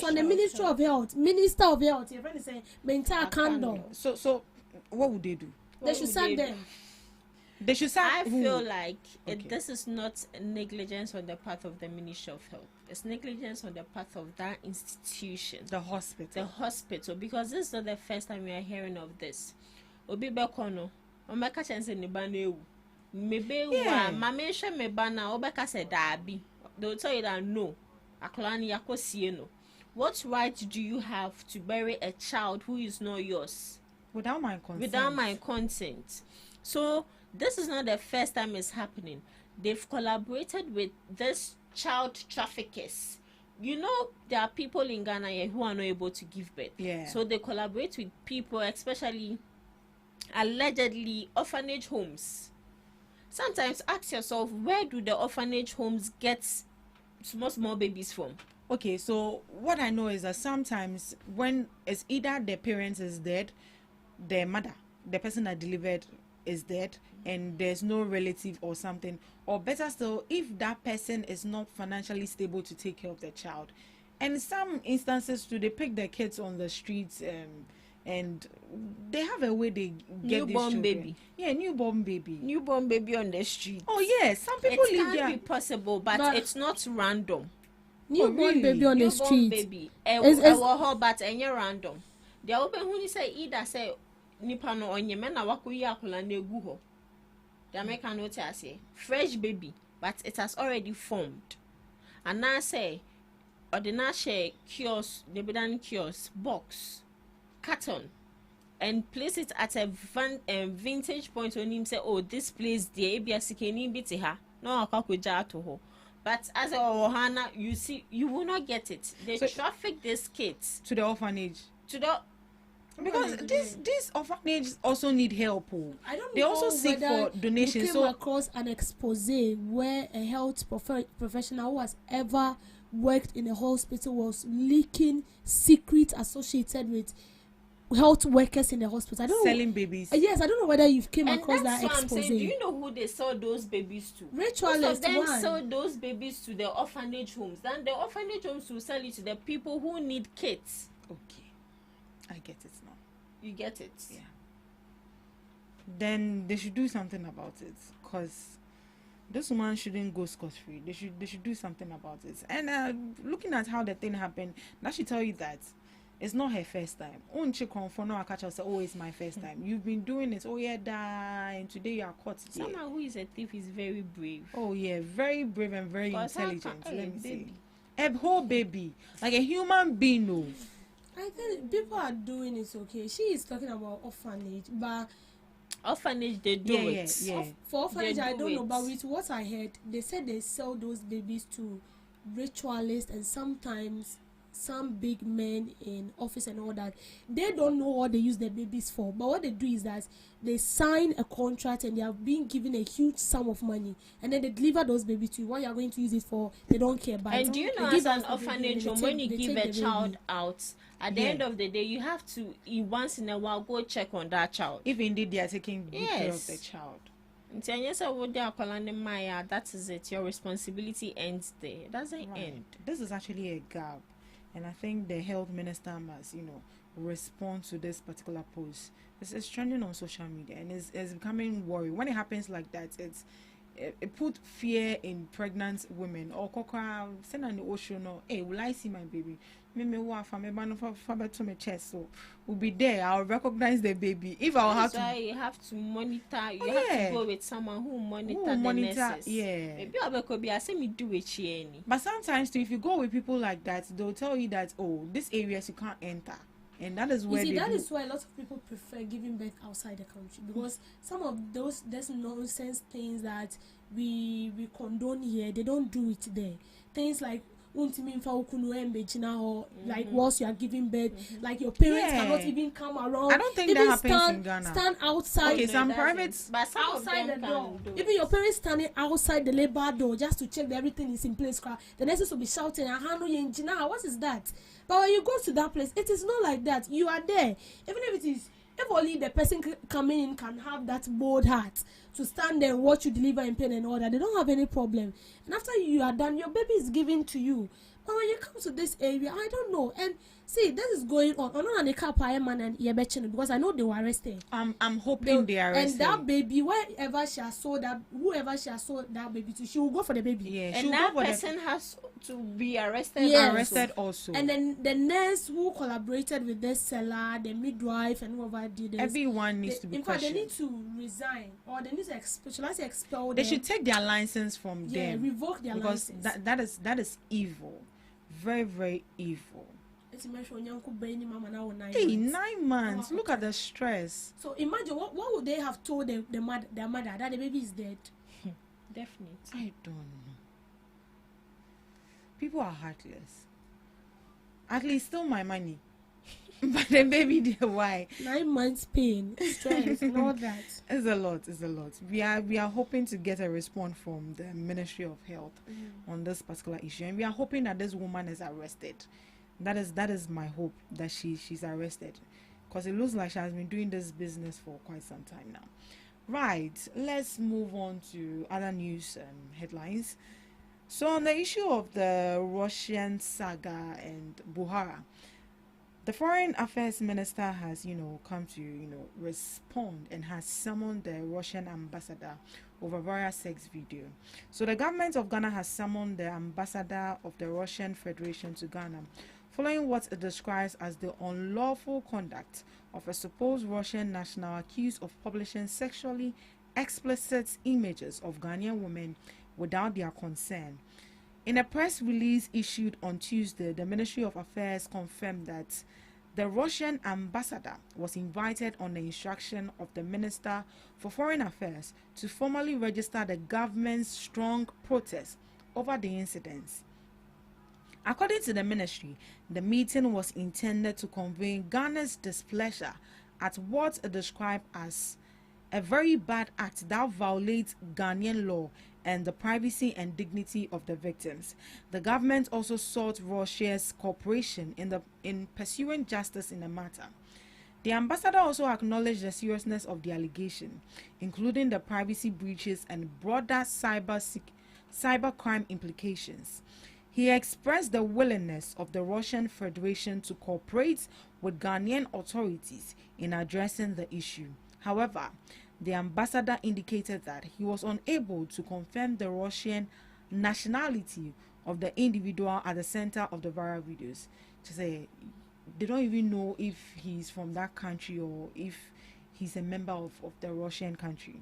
on the Ministry of Health. Minister of Health. Your friend is saying, maintain candle. So what would they do? They should sack them. They should sack. I feel like this is not negligence on the part of the Ministry of Health. It's negligence on the part of that institution, the hospital, because this is not the first time we are hearing of this. Obi bekono, omeka chense ni bana mebe wa mama ehwe me bana obeka se dabi. They'll tell you that no, aklani yakosie no. What right do you have to bury a child who is not yours without my consent? Without my consent. So this is not the first time it's happening. They've collaborated with this child traffickers. You know, there are people in Ghana here who are not able to give birth. Yeah. So they collaborate with people, especially allegedly orphanage homes. Sometimes ask yourself, where do the orphanage homes get small babies from? Okay, so what I know is that sometimes when it's either the parents is dead, the mother, the person that delivered is dead, and there's no relative or something, or better still, if that person is not financially stable to take care of the child. And some instances too, they pick their kids on the streets, and they have a way they get newborn baby. Yeah, newborn baby on the street. Oh yes, some people it live can there. Be possible, but it's not random. Newborn baby on the street. Baby. But any random. The open who say either say nipa no onye me na wakoyi akola na egu ho. The American note say fresh baby, but it has already formed. And now say ordinary share kiosk, the bedan kiosk box, carton, and place it at a vintage point when him say, oh, this place the ABS can be to her. No, I to her. But as a Ohana, you see, you will not get it. They traffic these kids to the orphanage. Because these orphanages also need help. I don't they know also seek for donations. You came across an expose where a health professional who has ever worked in a hospital was leaking secrets associated with health workers in the hospital. I don't selling know. babies. Yes, I don't know whether you've came and across that expose. I'm saying, do you know who they sold those babies to? Ritualist. Most of them sold those babies to the orphanage homes. Then the orphanage homes will sell it to the people who need kids. Okay, I get it now. You get it? Yeah. Then they should do something about it, because this woman shouldn't go scot-free. They should do something about it. And looking at how the thing happened, that should tell you that it's not her first time. Oh, it's my first time. You've been doing it. Oh yeah, and today you are caught. Someone who is a thief is very brave. Oh yeah, very brave and very intelligent. Let me see. A whole baby, like a human being. No. I think people are doing it okay. She is talking about orphanage, but orphanage they do it. Yeah. For orphanage, I don't know, but with what I heard, they said they sell those babies to ritualists and sometimes some big men in office and all that. They don't know what they use their babies for, but what they do is that they sign a contract and they are being given a huge sum of money, and then they deliver those babies to you. What you are going to use it for, they don't care about. And do you know, as an orphanage home, when you give a child out, at the end of the day, you have to once in a while go check on that child, if indeed they are taking good care of the child. That is it. Your responsibility ends there. It doesn't end. This is actually a gap, and I think the health minister must, respond to this particular post. It's trending on social media, and it's becoming worry. When it happens like that, it put fear in pregnant women. Or send on the ocean. Hey, will I see my baby? So we'll be there. I'll recognize the baby. If I'll have to, you have to monitor. You have to go with someone who monitor the nurses. Yeah. Maybe I could say me do it. But sometimes too, if you go with people like that, they'll tell you that these areas you can't enter. And that is where that is why a lot of people prefer giving birth outside the country, because some of those nonsense things that we condone here, they don't do it there. Things like like whilst you are giving birth, like your parents cannot even come around. I don't think even that happens in Ghana. Stand outside. Okay, some private, but some outside the door. Do even your parents standing outside the labor door just to check that everything is in place. The nurses will be shouting, what is that? But when you go to that place, it is not like that. You are there. Even if only the person coming in can have that bold heart to stand there and watch you deliver in pain and all that, they don't have any problem. And after you are done, your baby is given to you. But when you come to this area, I don't know. And see, this is going on. Because I know they were arrested. I'm hoping they are arrested. And that baby, whoever she has sold that baby to, she will go for the baby. Yeah, and that person has to be arrested. Yes. Arrested also. And then the nurse who collaborated with this seller, the midwife, and whoever did this. Everyone needs to be questioned. In fact, they need to resign, or they need to expel. They should take their license from them. Yeah, revoke their license. Because that is evil. Very, very evil. Hey, 9 months. Look at the stress. So imagine what would they have told their mother that the baby is dead? Definitely. I don't know. People are heartless. At least still my money. But the baby there, why? 9 months pain, stress, and all that. It's a lot. We are hoping to get a response from the Ministry of Health on this particular issue, and we are hoping that this woman is arrested. That is my hope, that she's arrested, because it looks like she has been doing this business for quite some time now. Right, let's move on to other news headlines. So on the issue of the Russian saga and Buhari, the Foreign Affairs Minister has, come to, respond and has summoned the Russian ambassador over various sex video. So the government of Ghana has summoned the ambassador of the Russian Federation to Ghana, following what it describes as the unlawful conduct of a supposed Russian national accused of publishing sexually explicit images of Ghanaian women without their consent. In a press release issued on Tuesday, the Ministry of Affairs confirmed that the Russian ambassador was invited on the instruction of the Minister for Foreign Affairs to formally register the government's strong protest over the incidents. According to the ministry, the meeting was intended to convey Ghana's displeasure at what it described as a very bad act that violates Ghanaian law and the privacy and dignity of the victims. The government also sought Russia's cooperation in pursuing justice in the matter. The ambassador also acknowledged the seriousness of the allegation, including the privacy breaches and broader cybercrime implications. He expressed the willingness of the Russian Federation to cooperate with Ghanaian authorities in addressing the issue. However, the ambassador indicated that he was unable to confirm the Russian nationality of the individual at the center of the viral videos. To say they don't even know if he's from that country or if he's a member of the Russian country.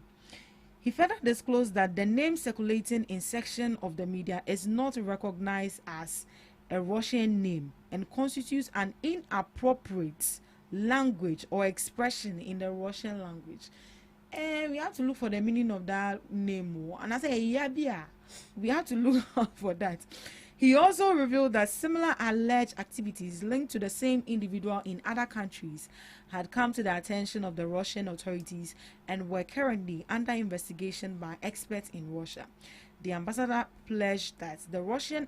He further disclosed that the name circulating in section of the media is not recognized as a Russian name and constitutes an inappropriate language or expression in the Russian language. And we have to look for the meaning of that name. And I say, yeah, we have to look out for that. He also revealed that similar alleged activities linked to the same individual in other countries had come to the attention of the Russian authorities and were currently under investigation by experts in Russia. The ambassador pledged that the Russian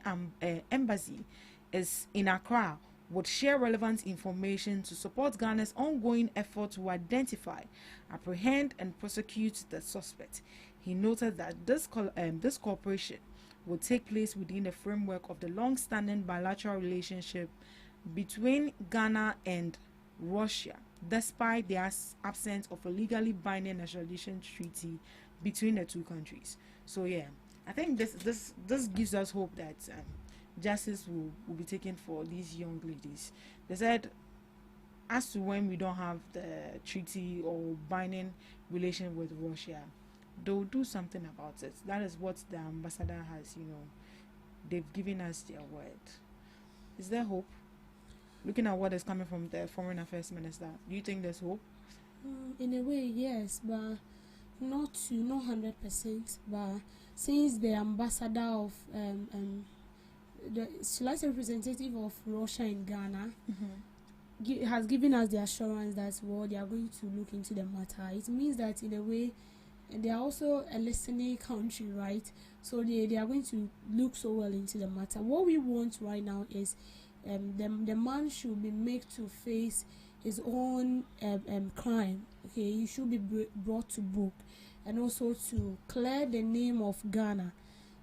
embassy is in Accra would share relevant information to support Ghana's ongoing effort to identify, apprehend, and prosecute the suspect. He noted that this cooperation will take place within the framework of the long-standing bilateral relationship between Ghana and Russia, despite the absence of a legally binding extradition treaty between the two countries. So yeah, I think this gives us hope that justice will be taken for these young ladies. They said as to when we don't have the treaty or binding relation with Russia, they'll do something about it. That is what the ambassador has, they've given us their word. Is there hope? Looking at what is coming from the Foreign Affairs Minister, do you think there's hope? In a way, yes, but not 100%. But since the ambassador of representative of Russia in Ghana has given us the assurance that they are going to look into the matter. It means that in a way they are also a listening country, right? So they are going to look so well into the matter. What we want right now is the man should be made to face his own crime. Okay, he should be brought to book, and also to clear the name of Ghana,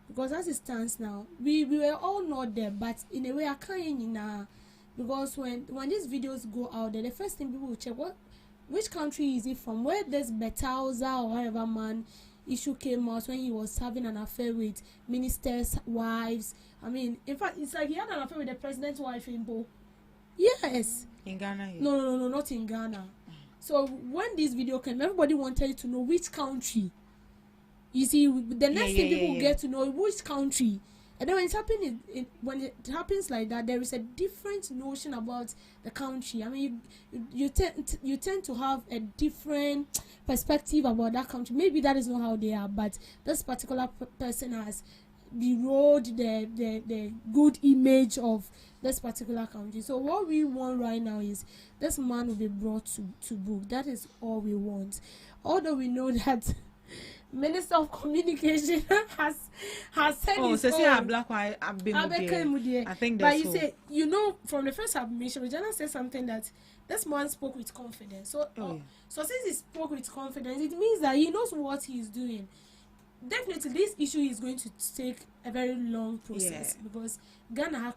because as it stands now, we were all not there, but in a way I can't because when these videos go out there, the first thing people will check which country is he from, where this Betauza or whatever man issue came out when he was having an affair with ministers' wives. I mean, in fact, it's like he had an affair with the president's wife in Bo. Yes. In Ghana? Yeah. No, not in Ghana. So when this video came, everybody wanted to know which country. You see, the next thing people get to know which country. And then when it's happening, when it happens like that, there is a different notion about the country. I mean, you tend to have a different perspective about that country. Maybe that is not how they are, but this particular person has erode the good image of this particular country. So what we want right now is this man will be brought to book. That is all we want. Although we know that Minister of Communication has said his own. I think that's but you say, from the first submission, Regina said something that this man spoke with confidence. So since he spoke with confidence, it means that he knows what he is doing. Definitely, this issue is going to take a very long process because Ghana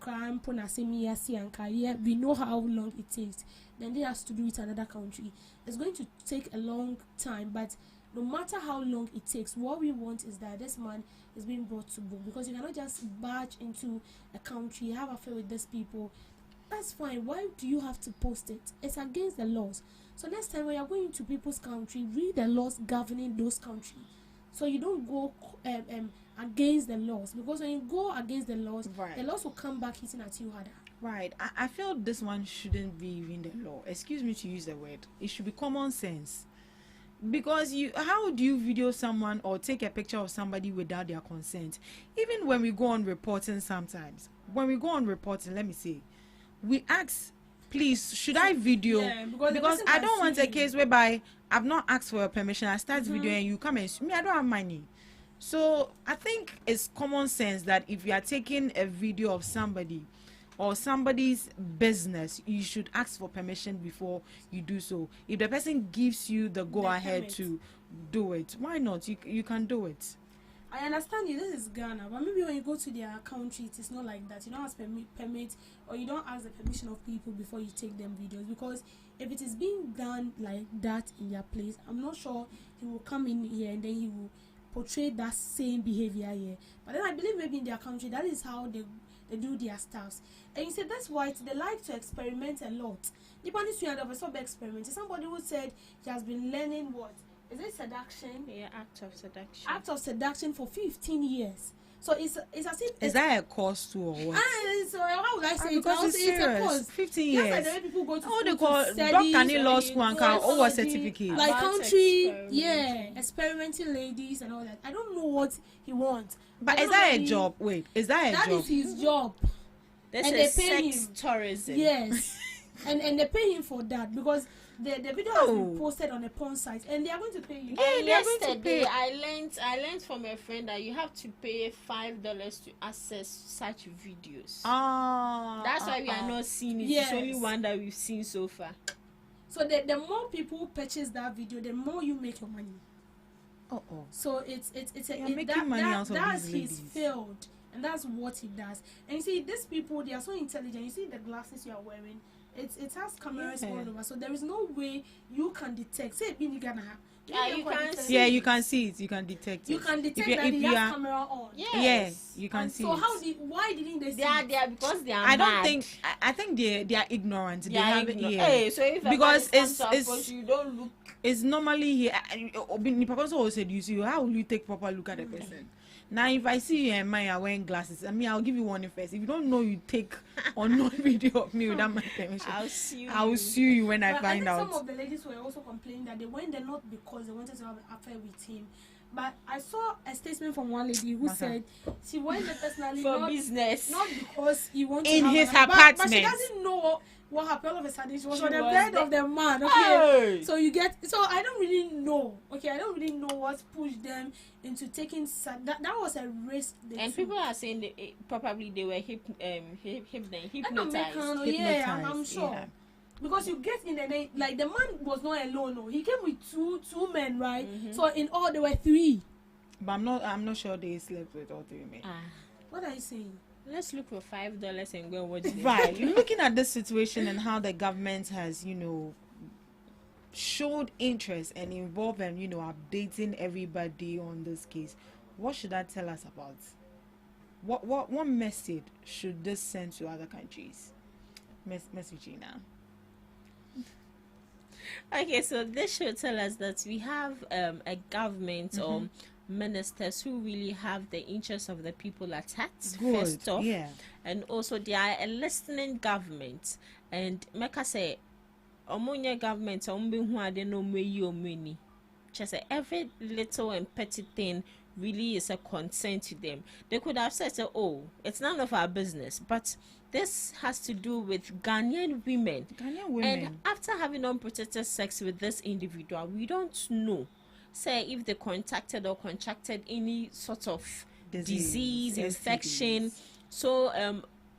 we know how long it takes. Then they have to do it in another country. It's going to take a long time, but no matter how long it takes, what we want is that this man is being brought to book, because you cannot just barge into a country, have affair with these people. That's fine. Why do you have to post it? It's against the laws. So next time when you're going to people's country, read the laws governing those countries. So you don't go against the laws, because when you go against the laws, the laws will come back hitting at you harder. Right. I feel this one shouldn't be even the law. Excuse me to use the word. It should be common sense. Because how do you video someone or take a picture of somebody without their consent? Even when we go on reporting sometimes. When we go on reporting, let me say, we ask, please, should I video? Yeah, because I don't want a case whereby I've not asked for your permission, I start video and you come and sue me. I don't have money. So I think it's common sense that if you are taking a video of somebody or somebody's business, you should ask for permission before you do so. If the person gives you the go ahead to do it, why not? You can do it. I understand you, this is Ghana, but maybe when you go to their country, it is not like that. You don't ask permit, or you don't ask the permission of people before you take them videos, because if it is being done like that in their place, I'm not sure he will come in here and then he will portray that same behavior here. But then I believe maybe in their country, that is how they do their stuffs. And you say that's why they like to experiment a lot. Somebody who said he has been learning what? Is it seduction? Yeah, act of seduction. Act of seduction for 15 years. So it's as if... Is that a course too or what? So how would I say it? Because it's serious. A course. 15 years. Yes, like people go to they call doctor law school and over certificate. Like country, experimenting ladies and all that. I don't know what he wants. But is that a job? Wait, is that a job? That is his job. This is sex tourism. Yes. and they pay him for that, because the video has been posted on a porn site and they are going to pay you. Yeah, yesterday I learned from a friend that you have to pay $5 to access such videos. That's why we are not seeing it. Yes. It's only one that we've seen so far. So the more people purchase that video, the more you make your money. So that's his field, and that's what he does. And you see, these people, they are so intelligent. You see the glasses you are wearing, it has cameras all over, so there is no way you can detect. Say in Ghana, you can see it. You can detect it. You can detect that he has camera on. Yes, you can see. So why didn't they see? They are because they are. I think they are ignorant. They have it. So if because it's you don't look. It's normally here. Papa also said, you see, how will you take proper look at the person? Now, if I see you and mine are wearing glasses, I'll give you warning first. If you don't know, you take or not video of me without my permission. I'll sue you when I find out. Some of the ladies were also complaining that they went there not because they wanted to have an affair with him, But I saw a statement from one lady who said she went there personally for business, not because he wanted in to his have apartment. but she doesn't know what happened. All of a sudden, she was on the was bed there. of the man. Okay, Hey. so you get. So I don't really know. Okay, I don't really know what pushed them into taking that. That was a risk. And people are saying that probably they were hypnotized. Yeah, I'm sure. Yeah. Because you get in the like the man was not alone. No, he came with two men, right? So in all there were 3. But I'm not sure they slept with all 3 men. What are you saying? Let's look for $5 and go watch them. Right. Looking at this situation and how the government has, showed interest and involved and, updating everybody on this case, what should that tell us about? What message should this send to other countries? Message now. Okay, so this should tell us that we have a government or ministers who really have the interests of the people at heart. First off, and also they are a listening government. And make us say, omonya government who are no money. Just say every little and petty thing really is a concern to them. They could have said, "Oh, it's none of our business," but this has to do with Ghanaian women. And after having unprotected sex with this individual, we don't know, say, if they contacted or contracted any sort of disease infection. So,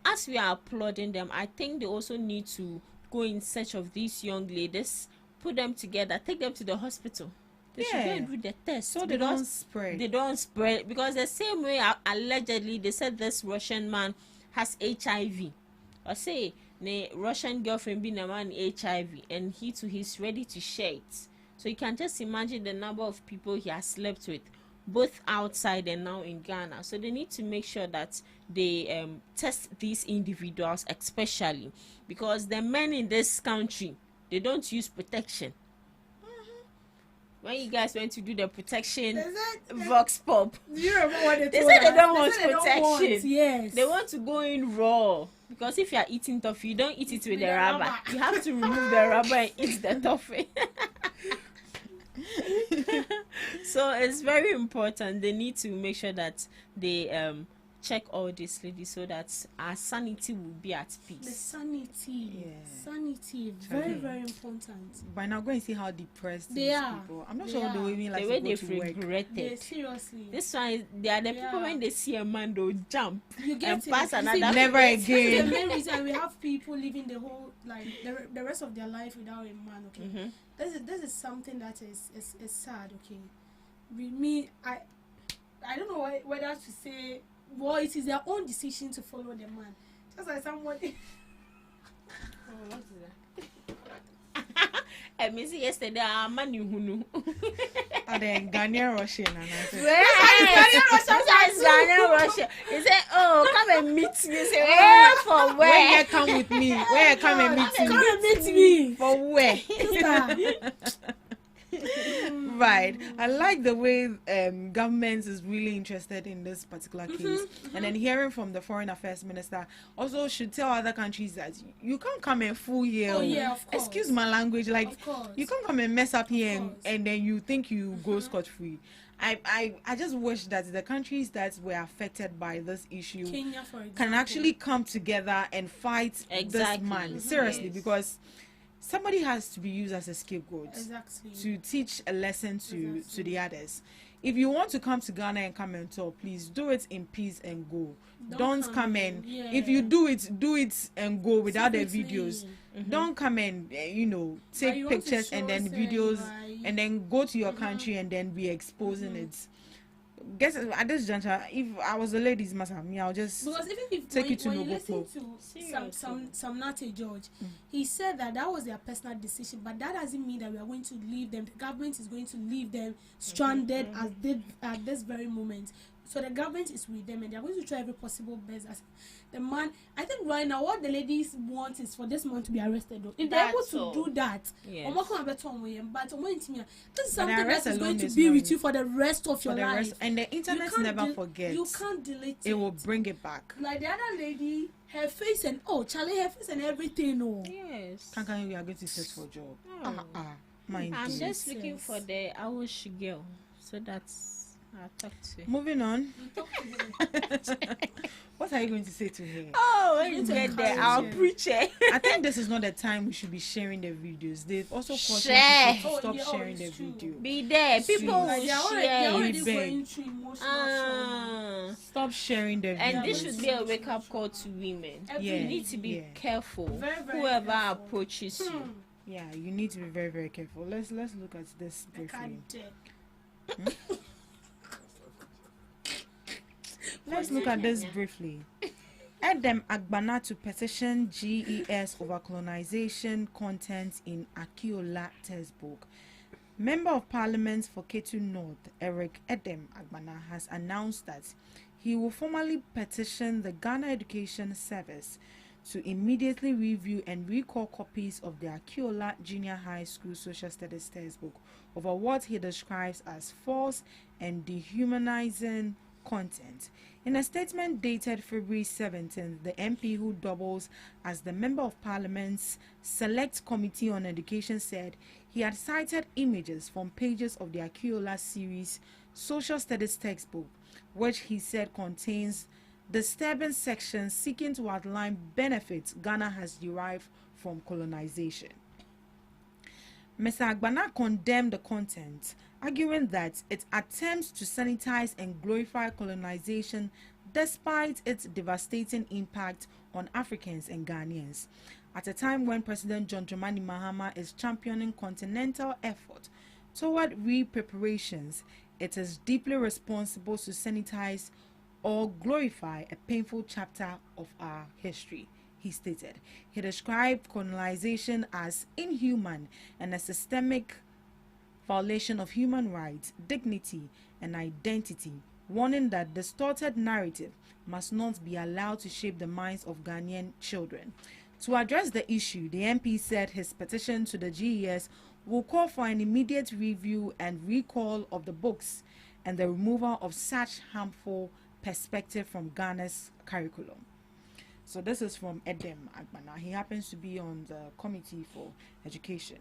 as we are applauding them, I think they also need to go in search of these young ladies, put them together, take them to the hospital. They should go and do the test so they don't spread. They don't spread because the same way allegedly they said this Russian man has HIV. Or say the Russian girlfriend being a man HIV, and he's ready to share it. So you can just imagine the number of people he has slept with, both outside and now in Ghana. So they need to make sure that they test these individuals, especially because the men in this country, they don't use protection. When you guys went to do the protection vox pop, you remember what they said they don't want protection. Yes, they want to go in raw, because if you are eating toffee, you don't eat it with the rubber. You have to remove the rubber and eat the toffee. So it's very important. They need to make sure that they check all this ladies so that our sanity will be at peace. The sanity, very very important. By now, go and see how depressed they these are. People. I'm not sure they will even like the way to go they've to regretted. Yeah, seriously. This one, they are the people when they see a man, they'll jump you get and pass another. See, never again. The main reason we have people living the whole the rest of their life without a man. Okay, this is something that is sad. Okay, I don't know whether to say. Well, it is their own decision to follow the man. Just like somebody. What is that? I miss yesterday. Man, you knew. And then Ghanaian Russian and I said, Ghanaian Russian. He said, "Oh, come and meet me." Say, "Where for where? Where you come with me? Where you come and meet me? Come and meet me. For where?" Right. I like the way government is really interested in this particular case. And then hearing from the foreign affairs minister also should tell other countries that you can't come and fool here. Oh, yeah, of course. Excuse my language. Like, you can't come and mess up here and then you think you go scot-free. I just wish that the countries that were affected by this issue Kenya, for example, can actually come together and fight this man. Seriously, because somebody has to be used as a scapegoat to teach a lesson to the others. If you want to come to Ghana and come and talk, please do it in peace and go. Don't come in. Yeah. If you do it and go without the videos. Don't come and take pictures and then videos and then go to your country and then be exposing it. Guess at this juncture, if I was a ladies' matter, I'll just take you to when you Nogo listen Club. to some Nate George, he said that was their personal decision, but that doesn't mean that we are going to leave them. The government is going to leave them stranded at this very moment. So the government is with them and they're going to try every possible best. As the man, I think right now what the ladies want is for this man to be arrested. Though. If they're able to do that, but this is something that is going to be with you for the rest of your life. And the internet never forgets. You can't delete it. It will bring it back. Like the other lady, her face and Charlie, her face and everything. Oh yes. Can we are going to search for a job? I'm just looking for the Irish girl, so that's. I'll talk to her. Moving on. What are you going to say to her? Oh, when you get there, I'll preach it. I think this is not the time we should be sharing the videos. They've also cautioned Share. people to stop sharing the video. Be there. People will They're already beg. going through emotional trauma. Stop sharing the videos. And this should be a wake-up call to women. Yeah. You need to be careful. Very, very Whoever careful. approaches you. Yeah, you need to be very, very careful. Let's look at this briefly. Let's look at this briefly. Edem Agbana to petition GES over colonization content in Akiola textbook. Member of Parliament for Ketu North, Eric Edem Agbana, has announced that he will formally petition the Ghana Education Service to immediately review and recall copies of the Akiola Junior High School Social Studies textbook over what he describes as false and dehumanizing content. In a statement dated February 17th, the MP, who doubles as the Member of Parliament's Select Committee on Education, said he had cited images from pages of the Akiola series Social Studies textbook, which he said contains disturbing sections seeking to outline benefits Ghana has derived from colonization. Mr. Agbana condemned the content, arguing that it attempts to sanitize and glorify colonization despite its devastating impact on Africans and Ghanaians. At a time when President John Dramani Mahama is championing continental effort toward re-preparations, it is deeply responsible to sanitize or glorify a painful chapter of our history, he stated. He described colonization as inhuman and a systemic violation of human rights, dignity, and identity, warning that distorted narrative must not be allowed to shape the minds of Ghanaian children. To address the issue, the MP said his petition to the GES will call for an immediate review and recall of the books and the removal of such harmful perspective from Ghana's curriculum. So this is from Edem Agbana. He happens to be on the Committee for Education.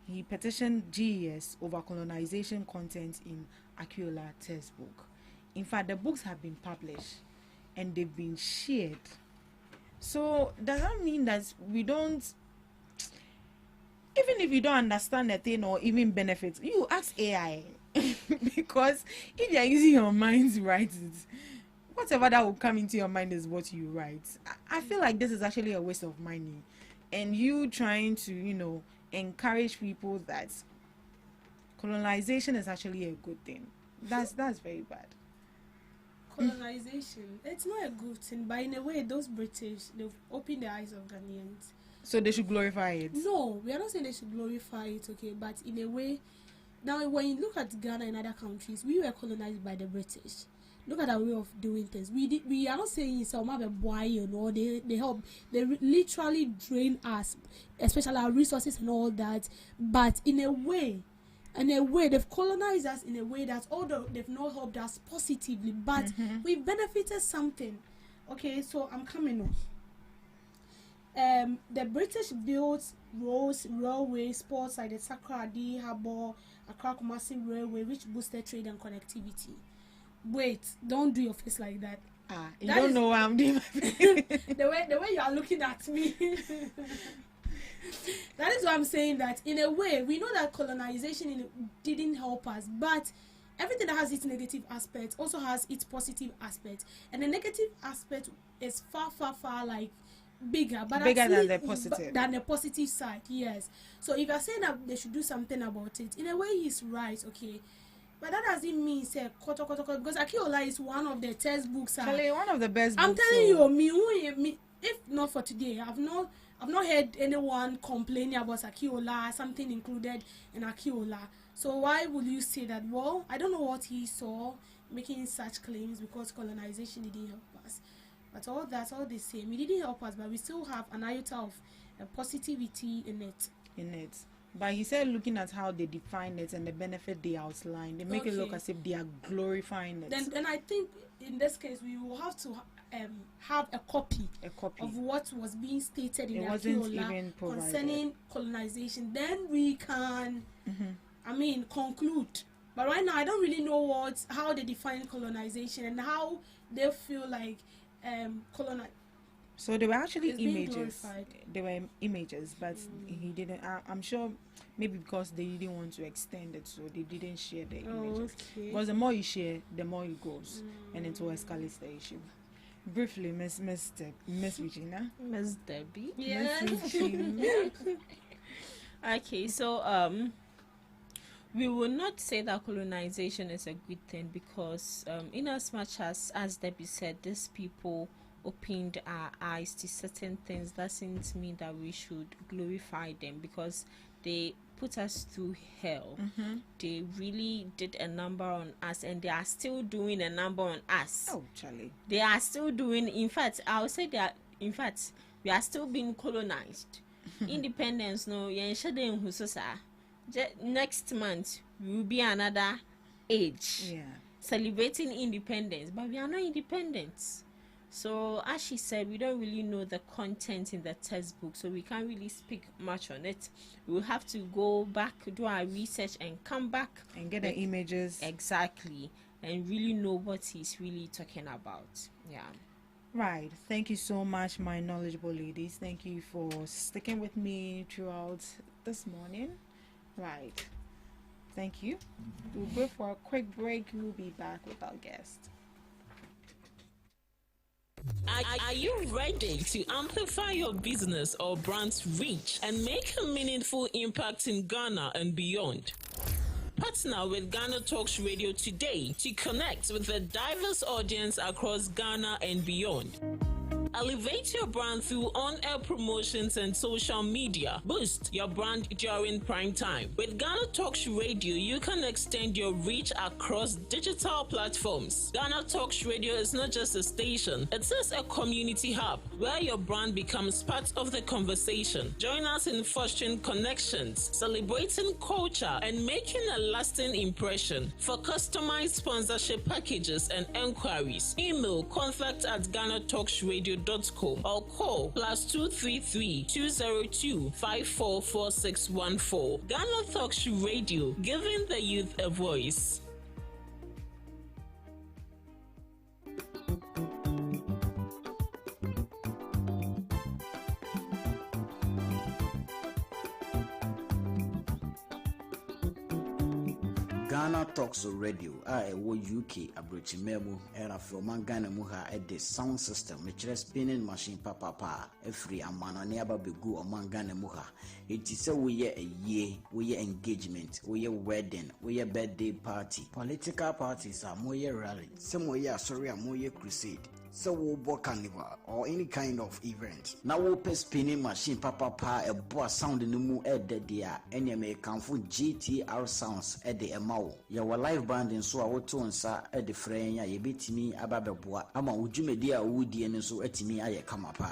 He petitioned GES over colonization content in Akiola textbook. In fact, the books have been published and they've been shared. So does that mean that we don't, even if you don't understand the thing or even benefits, you ask AI? Because if you're using your mind to write it, whatever that will come into your mind is what you write. I feel like this is actually a waste of money, and you trying to encourage people that colonization is actually a good thing. That's very bad. Colonization, it's not a good thing, but in a way those British, they've opened the eyes of Ghanaians. So they should glorify it? No, we are not saying they should glorify it, okay, but in a way. Now, when you look at Ghana and other countries, we were colonized by the British. Look at our way of doing things. We are not saying it's a boy, they help. They literally drain us, especially our resources and all that. But in a way, they've colonized us in a way that although they've not helped us positively, but we've benefited something. Okay, so I'm coming on. The British built roads, railways, sports like the Sakradi, Harbour, Accra Kumasi Railway, which boosted trade and connectivity. Wait, don't do your face like that. You that don't know why I'm doing my face. the way you are looking at me. That is what I'm saying, that in a way, we know that colonization didn't help us, but everything that has its negative aspect also has its positive aspect. And the negative aspect is far, far, far like bigger than the positive. Than the positive side, yes. So if you're saying that they should do something about it, in a way he's right, okay. But that doesn't mean say koto because Akiola is one of the textbooks. Actually, one of the best I'm books. telling you, me, if not for today, I've not heard anyone complaining about Akiola, something included in Akiola. So why would you say that? Well, I don't know what he saw making such claims because colonization didn't help us. But all that's all the same. It didn't help us, but we still have an iota of positivity in it. But he said, looking at how they define it and the benefit they outline, they make it look as if they are glorifying it. Then I think in this case we will have to have a copy of what was being stated in Akiola concerning colonization. Then we can, conclude But right now, I don't really know how they define colonization and how they feel like colonize. So they were actually It's being images. glorified. They were images, but he didn't. I'm sure maybe because they didn't want to extend it, so they didn't share the images. Okay. Because the more you share, the more it goes, and it will escalate the issue. Briefly, Miss Regina. Miss Debbie. Yeah. Miss Regina. Okay, so we will not say that colonization is a good thing because in as much as Debbie said, these people opened our eyes to certain things, that doesn't mean that we should glorify them because they put us through hell. They really did a number on us, and they are still doing a number on us. Oh, Charlie. They are still doing, in fact, I would say that, in fact, we are still being colonized. Independence, no, next month will be another age. Yeah. Celebrating independence, but we are not independent. So as she said, we don't really know the content in the textbook, so we can't really speak much on it. We'll have to go back, do our research, and come back And get the images. exactly, and really know what he's really talking about. Yeah. Right. Thank you so much, my knowledgeable ladies. Thank you for sticking with me throughout this morning. Right. Thank you. We'll go for a quick break. We'll be back with our guest. Are you ready to amplify your business or brand's reach and make a meaningful impact in Ghana and beyond? Partner with GhanaTalks Radio today to connect with a diverse audience across Ghana and beyond. Elevate your brand through on-air promotions and social media. Boost your brand during prime time. With GhanaTalks Radio, you can extend your reach across digital platforms. GhanaTalks Radio is not just a station, it is a community hub where your brand becomes part of the conversation. Join us in fostering connections, celebrating culture, and making a lasting impression. For customized sponsorship packages and enquiries, email contact@GhanaTalksRadio.com or call +233 202 544614. GhanaTalks Radio, giving the youth a voice. Ghana Talks Radio ɛwɔ UK abrochimemu era from Ghana mu ha the sound system which is spinning machine papa every amano ne aba begu oman Ghana mu ha it is a we engagement we wedding we birthday party political parties are more rally some we sorry more crusade. So we'll book carnival or any kind of event. Now we'll pay spinning machine papa a boa sound in the moon at the dia and you may come for GTR sounds at the MAO. Your live band in so I would tone sa at the frame ya beat me about boa. Ama would you media woody and so at me I come up.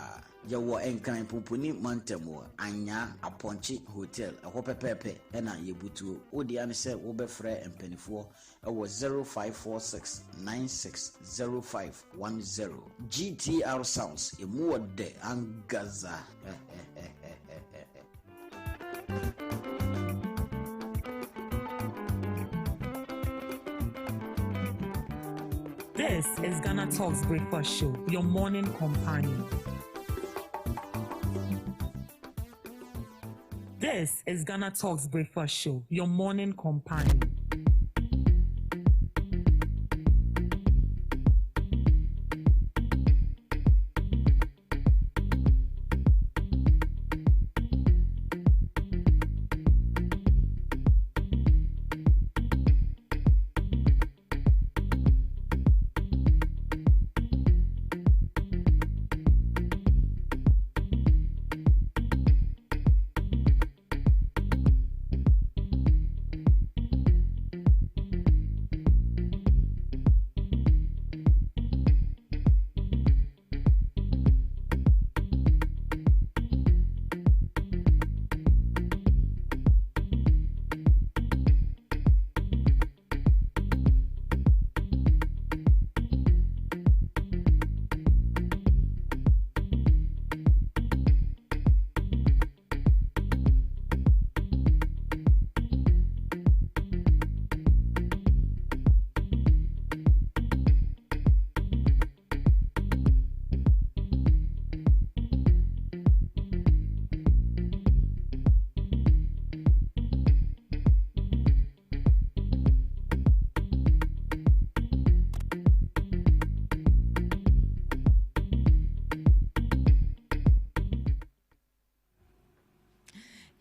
Yawa enkran pumpuni mantemo anya aponchi hotel ahope pepe ena yebutu odi ame se wo befre empanifo ewo 0546960510 GTR sounds emu de angaza. This is GhanaTalks Breakfast Show, your morning companion. This is GhanaTalks Breakfast Show, your morning companion.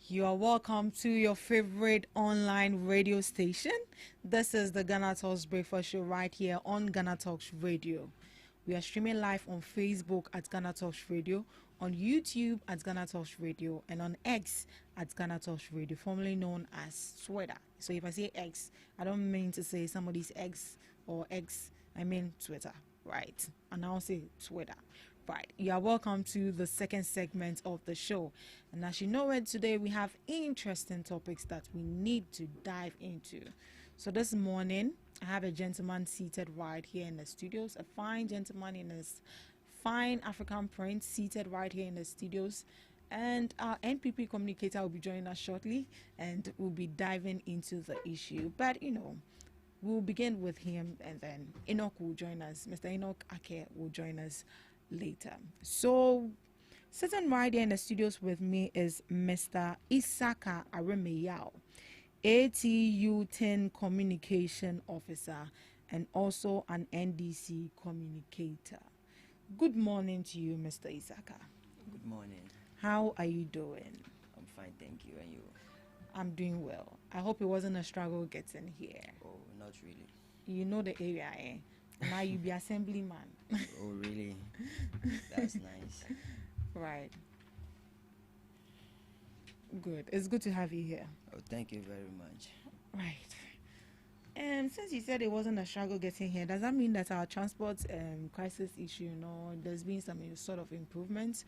You are welcome to your favorite online radio station. This is the GhanaTalks Breakfast Show right here on GhanaTalks Radio. We are streaming live on Facebook at GhanaTalks Radio, on YouTube at GhanaTalks Radio, and on X at GhanaTalks Radio, formerly known as Twitter. So if I say X, I don't mean to say somebody's X or X, I mean Twitter, right? And I'll say Twitter. Right, you are welcome to the second segment of the show. And as you know it, today we have interesting topics that we need to dive into. So this morning, I have a gentleman seated right here in the studios, a fine gentleman in his fine African print seated right here in the studios. And our NPP communicator will be joining us shortly, and we'll be diving into the issue. But, we'll begin with him, and then Enoch will join us. Mr. Enoch Ake will join us later. So sitting right here in the studios with me is Mr. Isaka Aremeyao, ATU 10 Communication Officer and also an NDC communicator. Good morning to you, Mr. Isaka. Good morning. How are you doing? I'm fine, thank you. And you? I'm doing well. I hope it wasn't a struggle getting here. Oh, not really. You know the area, eh? Now you be assemblyman. Oh, really? That's nice. Right. Good. It's good to have you here. Oh, thank you very much. Right. And since you said it wasn't a struggle getting here, does that mean that our transport crisis issue, there's been some sort of improvement?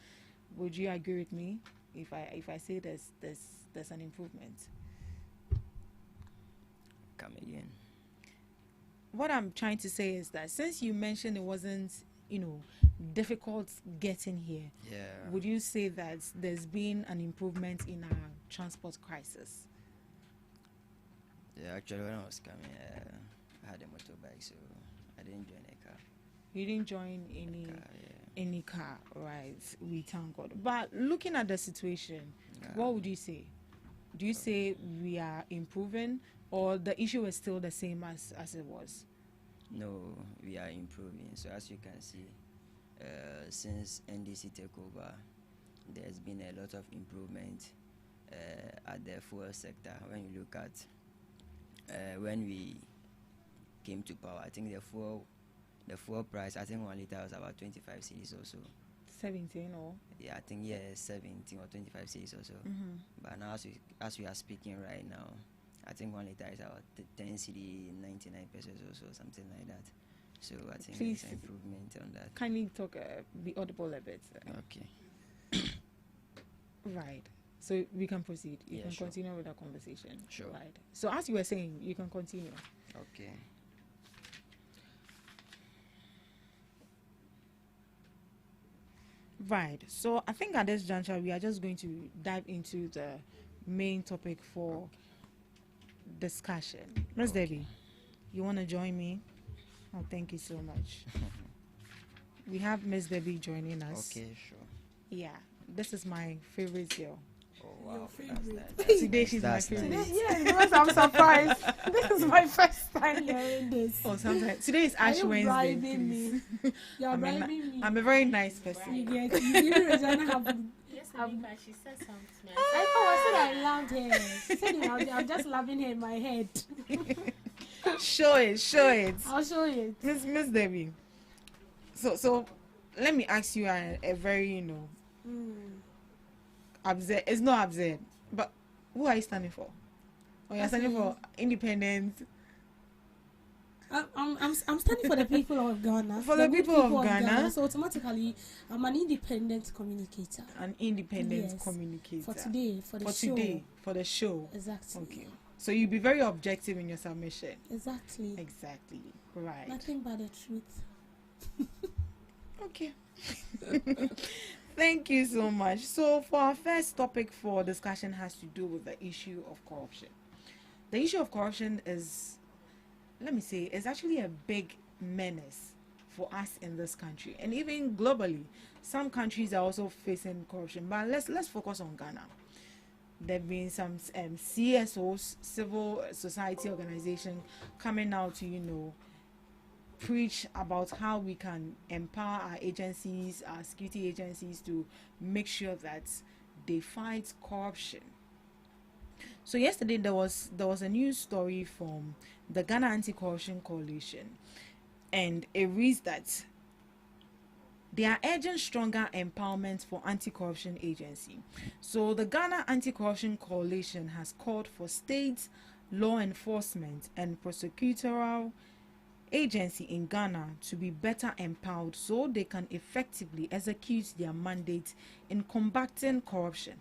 Would you agree with me if I say there's an improvement? Come again. What I'm trying to say is that since you mentioned it wasn't, difficult getting here, would you say that there's been an improvement in our transport crisis? Yeah, actually, when I was coming, I had a motorbike, so I didn't join a car. You didn't join any car, right? We thank God. But looking at the situation, what would you say? Do you say we are improving, or the issue is still the same as it was? No, we are improving. So as you can see, since NDC takeover, there's been a lot of improvement at the fuel sector. When you look at when we came to power, I think the fuel price, I think 1 liter was about 25 cedis or so. 17 or? Yeah, I think 17 or 25 cedis or so. Mm-hmm. But now as we are speaking right now, I think 1 liter is about 10 cedi, 99 pesos or so, something like that. So I think Please, there's an improvement on that. Kindly talk, be audible a bit. Okay. Right. So we can proceed. You can continue with the conversation. Sure. Right. So as you were saying, you can continue. Okay. Right. So I think at this juncture, we are just going to dive into the main topic for discussion. Ms. Debbie, you want to join me? Oh, thank you so much. We have Ms. Debbie joining us. Okay, sure. Yeah, this is my favorite girl. Oh, wow. Your favorite. Today she's my That's favorite. nice. Yes, I'm surprised. This is my first time hearing this. Oh, sometimes today is Ash Wednesday. Bribing me? You're bribing me. I'm a very nice person. You get you Regina have. She said something. I said I loved her. She said I'm just loving her in my head. Show it. I'll show you. Miss Debbie. So let me ask you a very absurd. It's not absurd, but who are you standing for? Or you're standing for independent? I'm standing for the people of Ghana. For the people of Ghana. So automatically, I'm an independent communicator. An independent communicator. For today, for the show. Today, for the show. Exactly. Okay. So you'll be very objective in your submission. Exactly. Right. Nothing but the truth. Okay. Thank you so much. So for our first topic for discussion has to do with the issue of corruption. The issue of corruption is, is actually a big menace for us in this country and even globally. Some countries are also facing corruption, but let's focus on Ghana. There have been some CSOs, civil society organization, coming out to preach about how we can empower our agencies, our security agencies, to make sure that they fight corruption So yesterday there was a news story from the Ghana Anti-Corruption Coalition, and it reads that they are urging stronger empowerment for anti-corruption agency. So the Ghana Anti-Corruption Coalition has called for state law enforcement and prosecutorial agency in Ghana to be better empowered so they can effectively execute their mandate in combating corruption.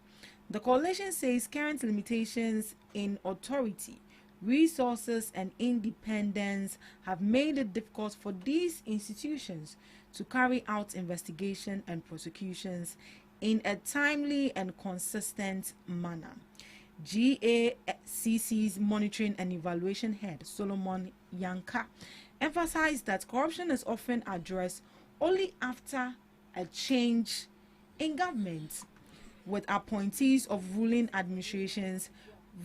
The coalition says current limitations in authority, resources, and independence have made it difficult for these institutions to carry out investigation and prosecutions in a timely and consistent manner. GACC's monitoring and evaluation head, Solomon Yanka, emphasized that corruption is often addressed only after a change in government, with appointees of ruling administrations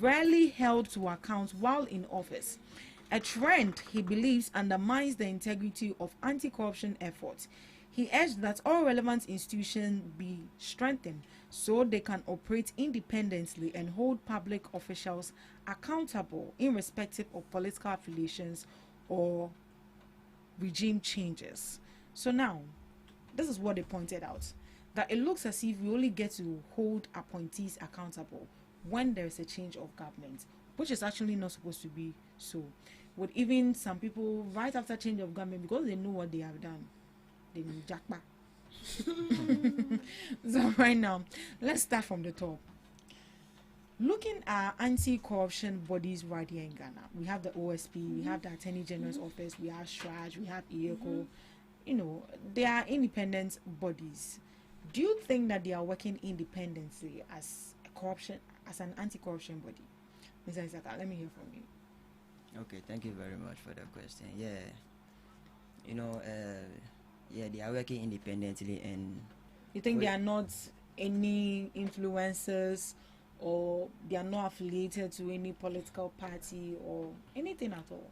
rarely held to account while in office. A trend he believes undermines the integrity of anti-corruption efforts. He urged that all relevant institutions be strengthened so they can operate independently and hold public officials accountable irrespective of political affiliations or regime changes. So now, this is what they pointed out, that it looks as if we only get to hold appointees accountable when there is a change of government, which is actually not supposed to be so. With even some people right after change of government, because they know what they have done, they will jack back. So right now, let's start from the top. Looking at anti-corruption bodies right here in Ghana, we have the OSP, we have the Attorney General's office, we have SHRAJ, we have IECO. You know, they are independent bodies. Do you think that they are working independently as an anti-corruption body? Mr. Isaka, let me hear from you. Okay, thank you very much for the question. Yeah, you know, they are working independently, and you think they are not any influencers, or they are not affiliated to any political party or anything at all?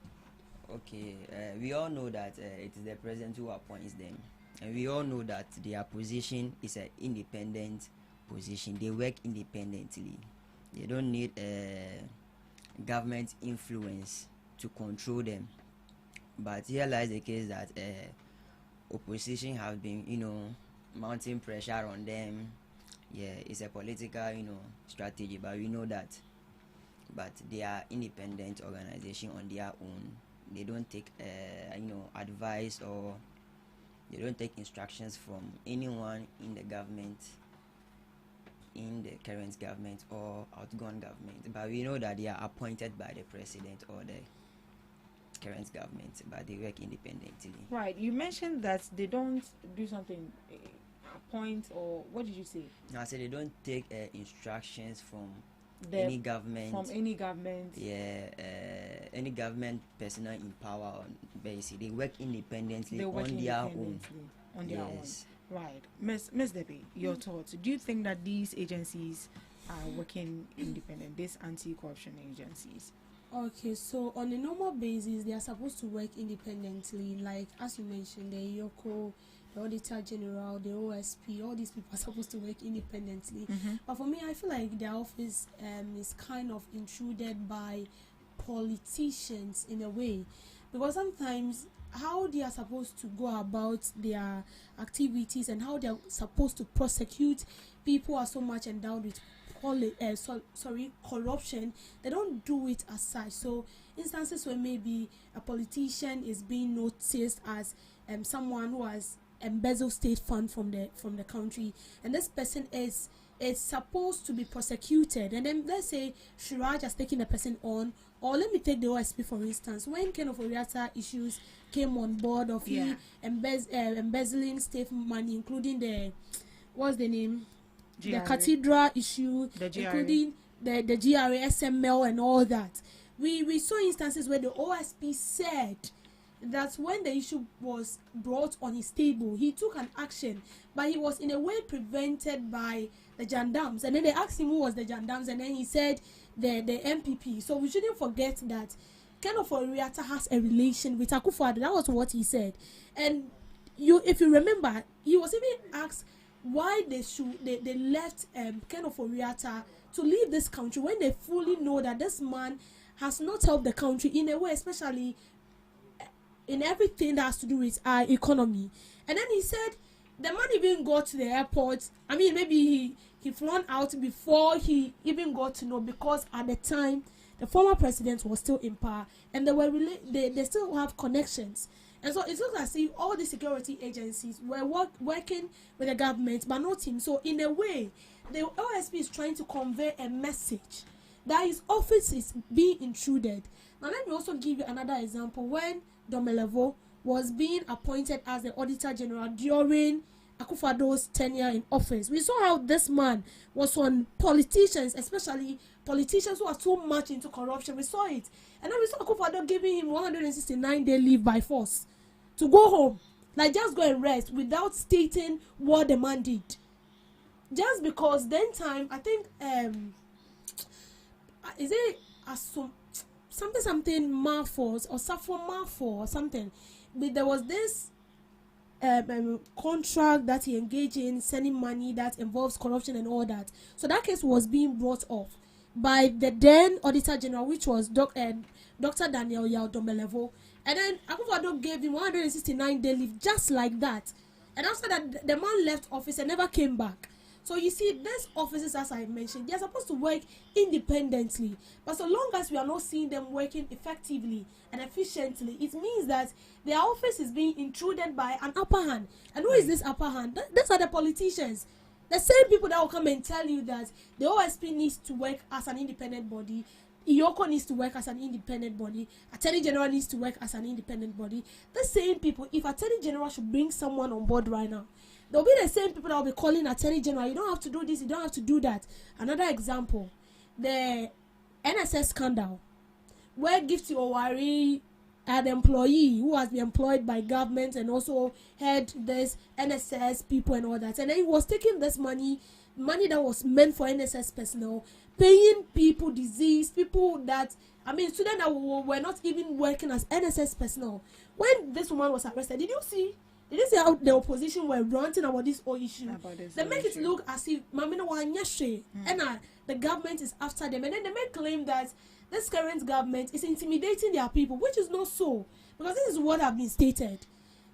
Okay, we all know that it is the president who appoints them, and we all know that their position is an independent position. They work independently. They don't need government influence to control them. But here lies the case that opposition have been, mounting pressure on them. Yeah, it's a political, strategy, but we know that. But they are independent organization on their own. They don't take, advice, or they don't take instructions from anyone in the government, in the current government or outgone government. But we know that they are appointed by the president or the current government, but they work independently. Right. You mentioned that they don't do something, appoint, or what did you say? No, I said they don't take instructions from any government. From any government. Yeah, any government personnel in power. Basically, they work independently their own. On their own. Right. Miss Debbie, your thoughts. Do you think that these agencies are working independent, these anti-corruption agencies? Okay, so on a normal basis, they are supposed to work independently. Like, as you mentioned, the IECO, the Auditor General, the OSP, all these people are supposed to work independently. But for me, I feel like their office is kind of intruded by politicians in a way. Because sometimes how they are supposed to go about their activities and how they are supposed to prosecute people are so much endowed with corruption, they don't do it as such. So instances where maybe a politician is being noticed as someone who has embezzled state fund from the country, and this person is supposed to be prosecuted, and then let's say SHRAJ has taken the person on, or let me take the OSP for instance. When Ken of Oriata issues came on board of embezzling state money, including the cathedral issue, including the GRA, SML, and all that. We saw instances where the OSP said that when the issue was brought on his table, he took an action, but he was in a way prevented by the gendarmes. And then they asked him who was the gendarmes, and then he said the MPP. So we shouldn't forget that Ken of Oriata has a relation with Akufo-Addo. That was what he said. And if you remember, he was even asked why they left Ken Ofori-Atta to leave this country when they fully know that this man has not helped the country in a way, especially in everything that has to do with our economy. And then he said the man even got to the airport. I mean, maybe he flown out before he even got to know, because at the time the former president was still in power and they still have connections. And so it looks as if all the security agencies were working with the government, but not him. So in a way, the OSP is trying to convey a message that his office is being intruded. Now let me also give you another example. When Domelevo was being appointed as the Auditor General during Akufo-Addo's tenure in office, we saw how this man was on politicians, especially politicians who are too much into corruption. We saw it. And then we saw Akufo-Addo giving him 169-day leave by force to go home. Like, just go and rest without stating what the man did. Just because then time, I think, is it something Marfos or Safo Marfo or something? But there was this contract that he engaged in, sending money that involves corruption and all that. So that case was being brought off by the then Auditor General, which was Dr. Daniel Yao Domelevo. And then Akufo-Addo gave him 169-day leave just like that. And after that, the man left office and never came back. So you see, these offices, as I mentioned, they are supposed to work independently. But so long as we are not seeing them working effectively and efficiently, it means that their office is being intruded by an upper hand. And who is this upper hand? These are the politicians. The same people that will come and tell you that the OSP needs to work as an independent body, Iyoko needs to work as an independent body, Attorney General needs to work as an independent body. The same people, if Attorney General should bring someone on board right now, there'll be the same people that will be calling Attorney General, you don't have to do this, you don't have to do that. Another example, the NSS scandal, where Gifty Owari, an employee who has been employed by government and also had this NSS people and all that, and then he was taking this money that was meant for NSS personnel, paying people diseased, people that, I mean, students that were not even working as NSS personnel. When this woman was arrested, did you see how the opposition were ranting about this whole issue? They make it look as if Mamina Wanyashe and the government is after them, and then they make claim that this current government is intimidating their people, which is not so, because this is what have been stated.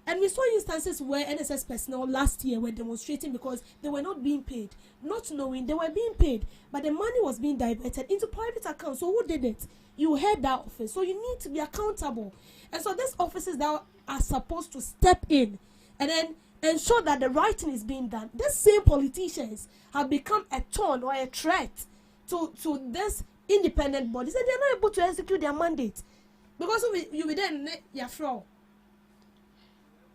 And we saw instances where NSS personnel last year were demonstrating because they were not being paid, not knowing they were being paid, but the money was being diverted into private accounts. So who did it? You head that office. So you need to be accountable. And so these offices that are supposed to step in and then ensure that the right thing is being done. These same politicians have become a thorn or a threat to this independent bodies, and they are not able to execute their mandate. Because you will then, your fraud.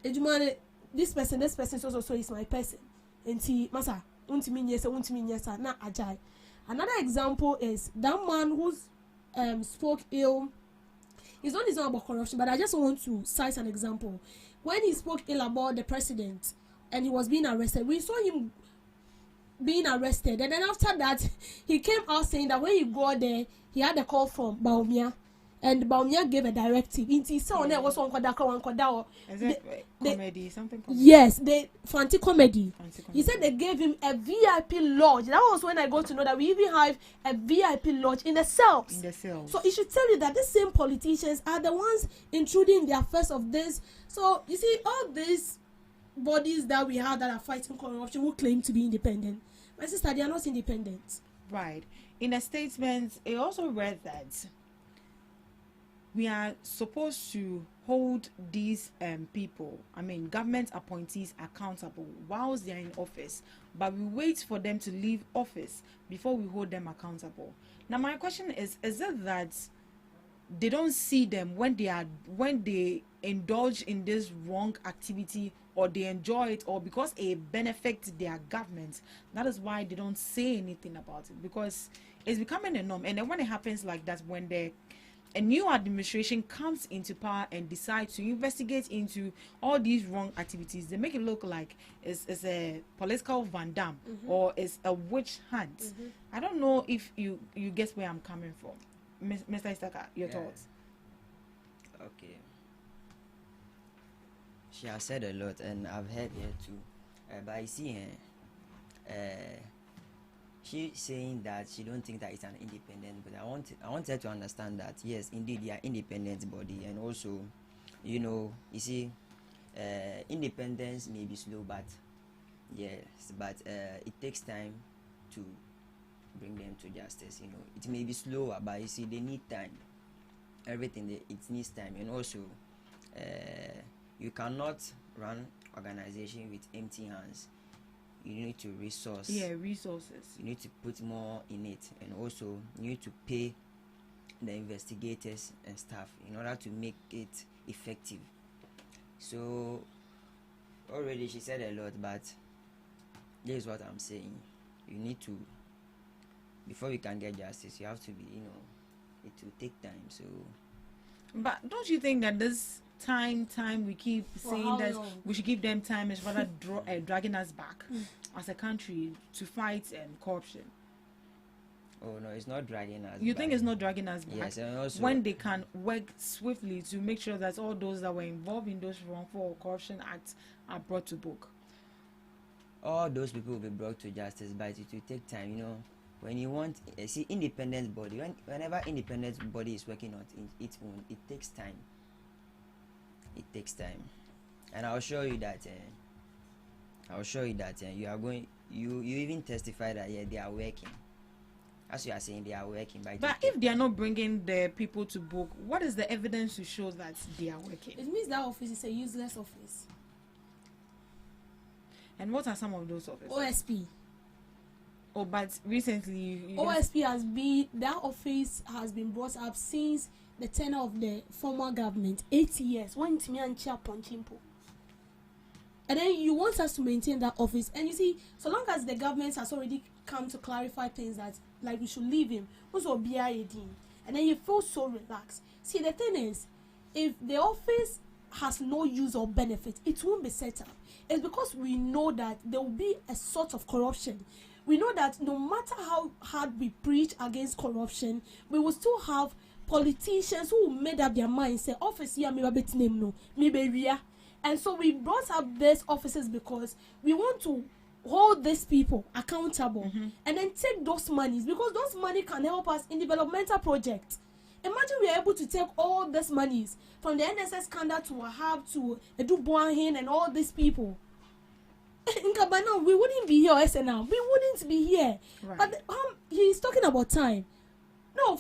This person so is my person. And see, Masa, na ajay. Another example is that man who spoke ill. It's not about corruption, but I just want to cite an example. When he spoke ill about the president and he was being arrested, we saw him being arrested, and then after that, he came out saying that when he got there, he had a call from Baumia. And Baumia gave a directive. He said, "On there was one comedy, something. Comedy. Yes, the Fanti comedy. He said they gave him a VIP lodge. That was when I got to know that we even have a VIP lodge in the cells. So it should tell you that the same politicians are the ones intruding the affairs of this. So you see, all these bodies that we have that are fighting corruption who claim to be independent, my sister, they are not independent. Right. In a statement, it also read that we are supposed to hold these people, I mean government appointees, accountable whilst they are in office, but we wait for them to leave office before we hold them accountable. Now my question is it that they don't see them when they indulge in this wrong activity, or they enjoy it, or because it benefits their government? That is why they don't say anything about it, because it's becoming a norm. And then when it happens like that, when a new administration comes into power and decides to investigate into all these wrong activities, they make it look like it's a political Van Damme, or it's a witch hunt. I don't know if you guess where I'm coming from. Mr. Istaka, your thoughts? Okay. She has said a lot, and I've heard here too. But I see, she saying that she don't think that it's an independent, but I want her to understand that yes, indeed, they are independent body, and also, you see, independence may be slow, but it takes time to bring them to justice. It may be slower, but you see, they need time. Everything it needs time, and also, you cannot run organization with empty hands. You need to resources. You need to put more in it, and also you need to pay the investigators and staff in order to make it effective. So already she said a lot, but this is what I'm saying. You need to, before we can get justice, you have to be, it will take time. So, but don't you think that this time we keep saying that we should give them time is rather dragging us back as a country to fight corruption? Oh no, it's not dragging us. You think it's not dragging us back? Yes, and also when they can work swiftly to make sure that all those that were involved in those wrongful corruption acts are brought to book. All those people will be brought to justice, but it will take time. When you want, see, independent body. Whenever independent body is working on its own, it takes time. It takes time, and I'll show you that. You are going. You even testify that they are working. As you are saying, they are working. But if they are not bringing the people to book, what is the evidence to show that they are working? It means that office is a useless office. And what are some of those offices? OSP. Oh, but recently OSP that office has been brought up since the tenure of the former government, 8 years. And then you want us to maintain that office, and you see, so long as the government has already come to clarify things that like we should leave him, also be and then you feel so relaxed. See, the thing is, if the office has no use or benefit, it won't be set up. It's because we know that there will be a sort of corruption. We know that no matter how hard we preach against corruption, we will still have politicians who made up their mind, say, office here, and so we brought up these offices because we want to hold these people accountable and then take those monies, because those money can help us in developmental projects. Imagine we are able to take all these monies from the NSS scandal to Wahab to Edu Boahin and all these people. In Kabana, we wouldn't be here, SNL. We wouldn't be here. Right. But he's talking about time. No,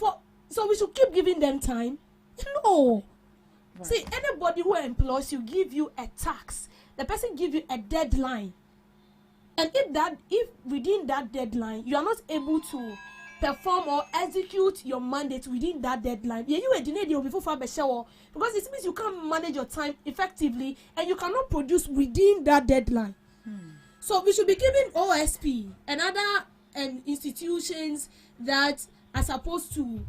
so we should keep giving them time. No. Right. See, anybody who employs you give you a tax. The person give you a deadline. And if within that deadline you are not able to perform or execute your mandate within that deadline, you are delayed before because it means you can't manage your time effectively and you cannot produce within that deadline. So we should be giving OSP and other institutions that are supposed to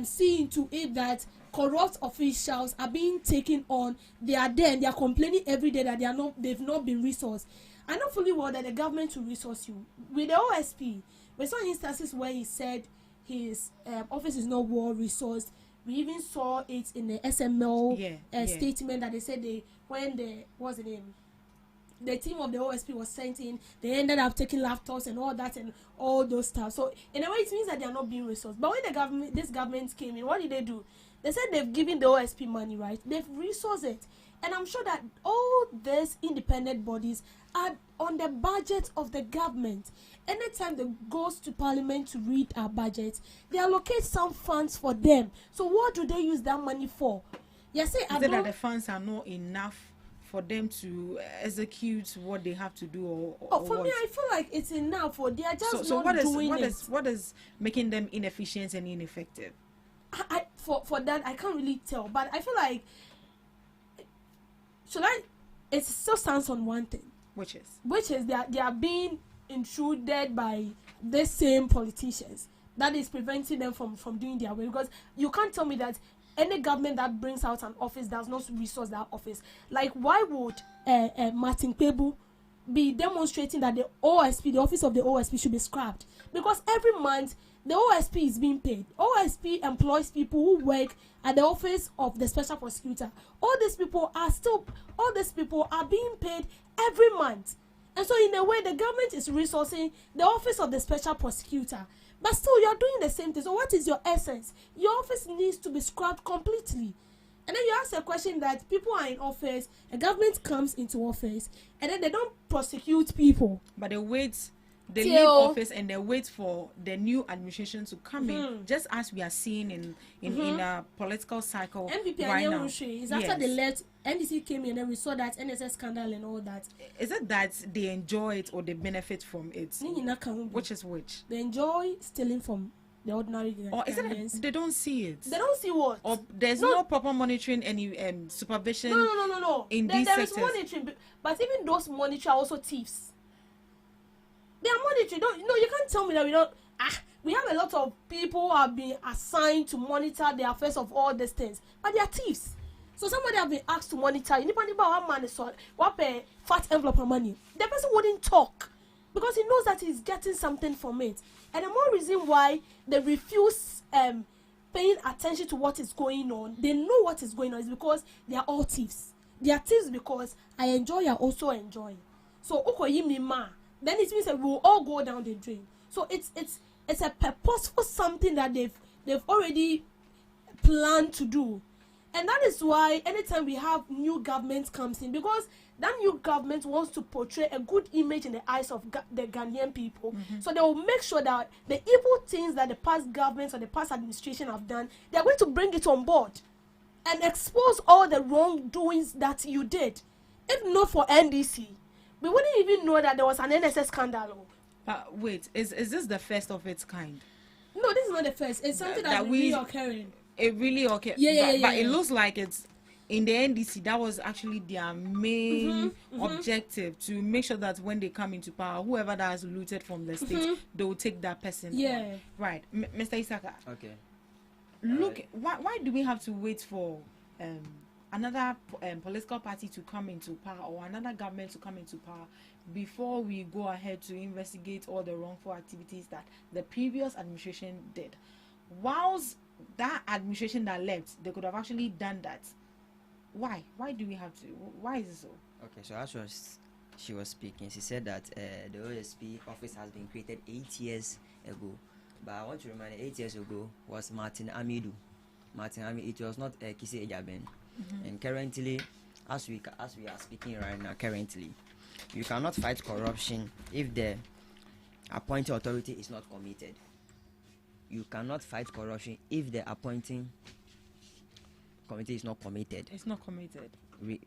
see into it that corrupt officials are being taken on. They are there and they are complaining every day that they've not been resourced. I know fully well that the government will resource you. With the OSP, we saw instances where he said his office is not well resourced. We even saw it in the SML statement that they said what's the name? The team of the OSP was sent in, they ended up taking laptops and all that and all those stuff. So in a way it means that they are not being resourced. But when this government came in, what did they do? They said they've given the OSP money, right? They've resourced it. And I'm sure that all these independent bodies are on the budget of the government. Anytime they goes to parliament to read our budget, they allocate some funds for them. So what do they use that money for? Yes, that the funds are not enough for them to execute what they have to do, for me, I feel like it's enough. For they are just not doing it. What is making them inefficient and ineffective? For that I can't really tell, but I feel like it still stands on one thing, which is they are being intruded by the same politicians that is preventing them from doing their way. Because you can't tell me that any government that brings out an office does not resource that office. Like, why would Martin Pebu be demonstrating that the office of the OSP should be scrapped? Because every month the OSP is being paid. OSP employs people who work at the office of the special prosecutor. All these people are being paid every month. And so in a way, the government is resourcing the office of the special prosecutor. But still, you are doing the same thing. So what is your essence? Your office needs to be scrapped completely. And then you ask a question that people are in office, a government comes into office, and then they don't prosecute people. But they leave office and they wait for the new administration to come in, just as we are seeing in a political cycle right now. It's after they left, NDC came in, and then we saw that NSS scandal and all that. Is it that they enjoy it or they benefit from it? Which is which? They enjoy stealing from the ordinary. Or is it they don't see it? They don't see what? Or there's no proper monitoring, any supervision? No. There is monitoring, but even those monitors are also thieves. They are monitoring. You can't tell me that we don't. We have a lot of people who have been assigned to monitor the affairs of all these things, but they are thieves. So somebody have been asked to monitor. One man is what pay fat envelope of money. The person wouldn't talk because he knows that he's getting something from it. And the more reason why they refuse paying attention to what is going on, they know what is going on, is because they are all thieves. They are thieves because I enjoy, I also enjoy. So then it means that we will all go down the drain. So it's a purposeful something that they've already planned to do. And that is why anytime we have new government comes in, because that new government wants to portray a good image in the eyes of the Ghanaian people. Mm-hmm. So they will make sure that the evil things that the past governments or the past administration have done, they are going to bring it on board and expose all the wrongdoings that you did. If not for NDC, we wouldn't even know that there was an NSS scandal. But wait, is this the first of its kind? No, this is not the first. It's something that's really occurring. It really occurred. But it looks like it's in the NDC. That was actually their main objective, to make sure that when they come into power, whoever that has looted from the state, they will take that person. Yeah. Right, Mr. Isaka. Okay. Look, why do we have to wait for another political party to come into power or another government to come into power before we go ahead to investigate all the wrongful activities that the previous administration did? Whilst that administration that left, they could have actually done that. Why do we have to? Why is it so? Okay, so as she was speaking, she said that the OSP office has been created 8 years ago. But I want to remind you, 8 years ago was Martin Amidu. It was not Kisi Ejaben. And currently, as we are speaking right now, you cannot fight corruption if the appointing authority is not committed. You cannot fight corruption if the appointing committee is not committed. It's not committed.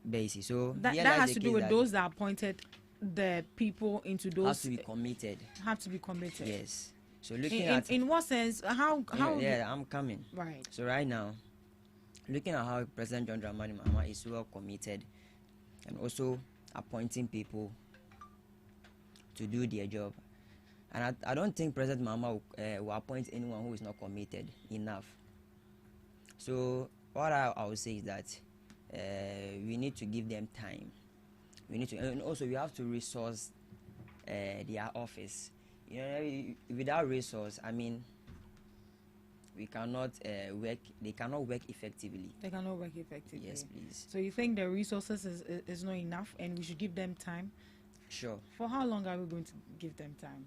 Basis. So that has to do with those that appointed the people into those. Have to be committed. Have to be committed. Yes. So looking at in what sense? How? Yeah, I'm coming. Right. So right now, looking at how President John Dramani Mahama is well committed, and also appointing people to do their job. And I don't think President Mahama will appoint anyone who is not committed enough. So what I would say is that we need to give them time. And also we have to resource their office. Without resource, we cannot work. They cannot work effectively. They cannot work effectively. Yes, please. So you think the resources is not enough, and we should give them time? Sure. For how long are we going to give them time?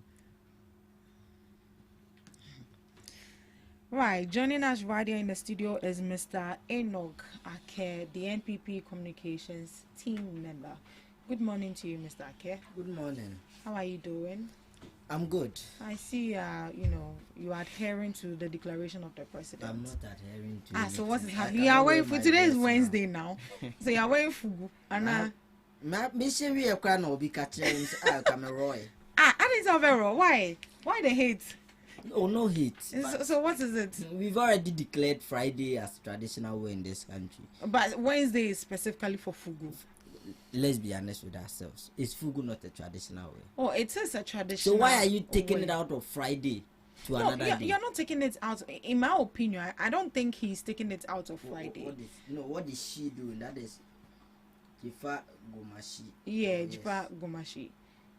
Right, joining us right here in the studio is Mr. Enoch Ake, the NPP Communications team member. Good morning to you, Mr. Ake. Good morning. How are you doing? I'm good. I see, you are adhering to the declaration of the president. I'm not adhering to so what is happening? You are waiting for today is Wednesday now. So you are waiting for Anna. I didn't tell Vero. Why the hate? Oh, no hate. So what is it? We've already declared Friday as traditional way in this country. But Wednesday is specifically for Fugu. Let's be honest with ourselves. Is Fugu not a traditional way? Oh, it is a traditional. So why are you taking it out of Friday to another day? You're not taking it out. In my opinion, I don't think he's taking it out of Friday. What is she doing? That is Jifa Gomashi. Yeah, yes. Jifa Gomashi.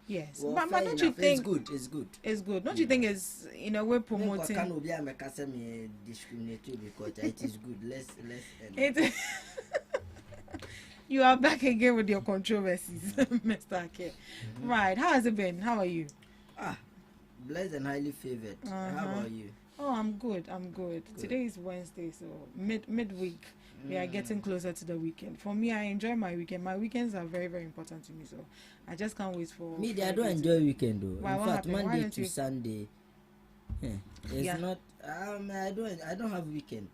Yes, well, but don't you think it's good? It's good. Don't you think it's we're promoting? I discriminatory because it is good. Let's end. You are back again with your controversies, Mr. Ake. Right. How has it been? How are you? Blessed and highly favored. How about you? Oh, I'm good. Today is Wednesday, so midweek. We are getting closer to the weekend. For me, I enjoy my weekend. My weekends are very, very important to me, so I just can't wait for. Me, I don't enjoy weekend though. Why, in fact, happened? Monday to Sunday, it's not. I don't have weekend.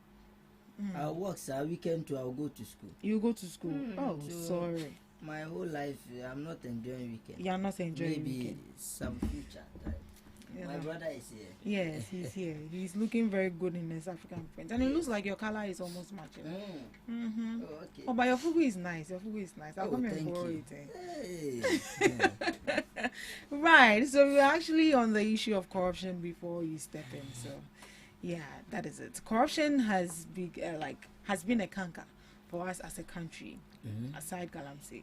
I'll work, so weekend too. I'll go to school. You go to school? Oh, so sorry. My whole life, I'm not enjoying weekend. You are not enjoying Maybe weekend. some future time. Yeah. My brother is here. Yes, he's here. He's looking very good in his African print. And it looks like your color is almost matching. Oh, okay. Oh, but your fugu is nice. I'll come and borrow it. Hey. Right. So we're actually on the issue of corruption before you step in. So, yeah, that is it. Corruption has been a canker for us as a country. Aside Galamsey,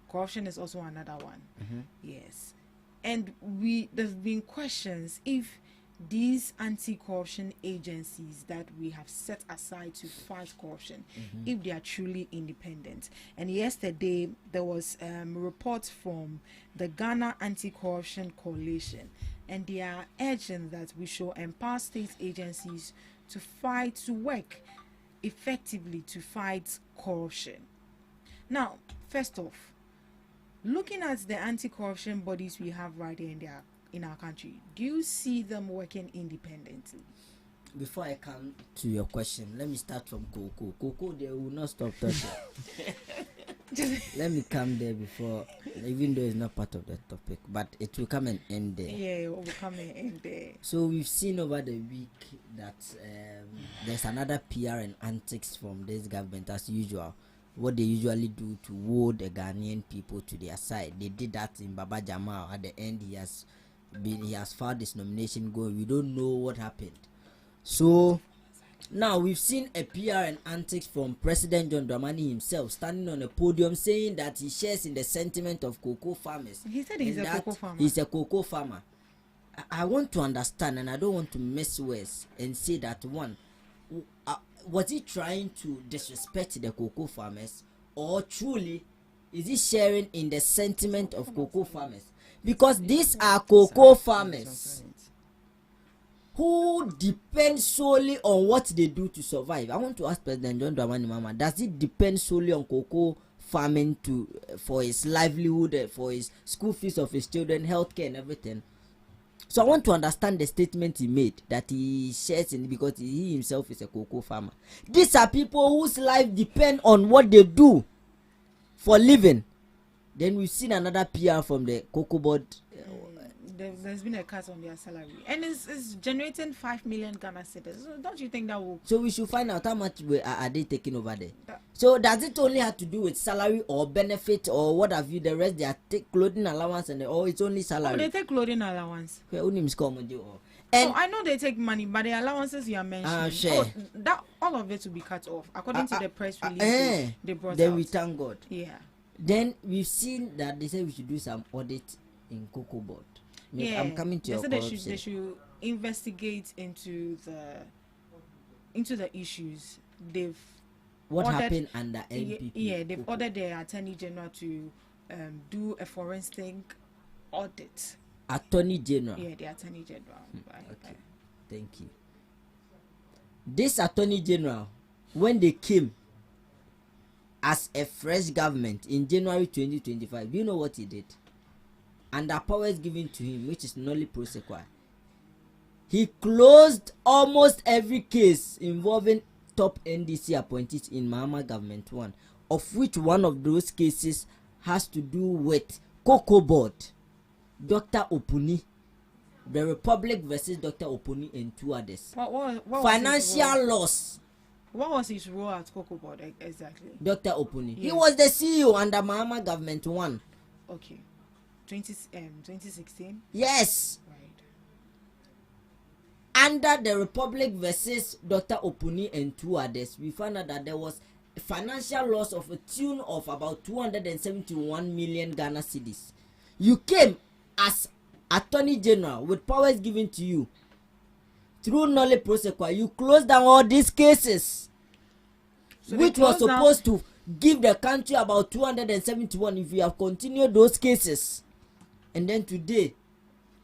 corruption is also another one. Yes. And there's been questions if these anti-corruption agencies that we have set aside to fight corruption, if they are truly independent. And yesterday there was a report from the Ghana Anti-Corruption Coalition, and they are urging that we should empower state agencies to work effectively to fight corruption. Now, first off, looking at the anti-corruption bodies we have right here in our country, do you see them working independently? Before I come to your question, let me start from Cocoa. Cocoa, they will not stop talking. Let me come there before, even though it's not part of the topic, but it will come and end there. Yeah, it will come and end there. So we've seen over the week that there's another PR and antics from this government as usual. What they usually do to woo the Ghanaian people to their side. They did that in Baba Jamal. At the end, he has filed his nomination going. We don't know what happened. So now we've seen a PR and antics from President John Dramani himself standing on a podium saying that he shares in the sentiment of cocoa farmers. He said he's a cocoa farmer. He's a cocoa farmer. I want to understand, and I don't want to mess words and say that one. Was he trying to disrespect the cocoa farmers, or truly is he sharing in the sentiment of cocoa farmers? Because these are cocoa farmers who depend solely on what they do to survive. I want to ask President John Dramani Mahama, does it depend solely on cocoa farming for his livelihood, for his school fees of his children, healthcare and everything? So I want to understand the statement he made that he shares in because he himself is a cocoa farmer. These are people whose life depend on what they do for living. Then we've seen another PR from the cocoa board. There's been a cut on their salary, and it's generating 5 million Ghana cedis. So don't you think that will? So we should find out how much are they taking over there. So does it only have to do with salary or benefit or what have you? The rest they are take clothing allowance or it's only salary. Oh, they take clothing allowance. And I know they take money, but the allowances you are mentioning, that all of it will be cut off according to the press release they brought then out. We thank God. Yeah. Then we've seen that they said we should do some audit in cocoa board. Yeah, I'm coming to your corruption. They should investigate into the issues. What happened under NPP? Yeah, they've ordered the Attorney General to do a forensic audit. Attorney General? Yeah, the Attorney General. Okay, thank you. This Attorney General, when they came as a fresh government in January 2025, do you know what he did? Under powers given to him, which is nulli pro sequa, he closed almost every case involving top NDC appointees in Mahama government one, of which one of those cases has to do with Cocoa Board, Dr. Opuni, the Republic versus Dr. Opuni and two others. What financial loss. What was his role at Cocoa Board exactly? Dr. Opuni. Yes. He was the CEO under Mahama government one. Okay. 2016? Yes. Right. Under the Republic versus Dr. Opuni and two others, we found out that there was a financial loss of a tune of about 271 million Ghana cedis. You came as Attorney General with powers given to you through nulli pro sequa. You closed down all these cases, so which was supposed to give the country about 271 if we have continued those cases. And then today,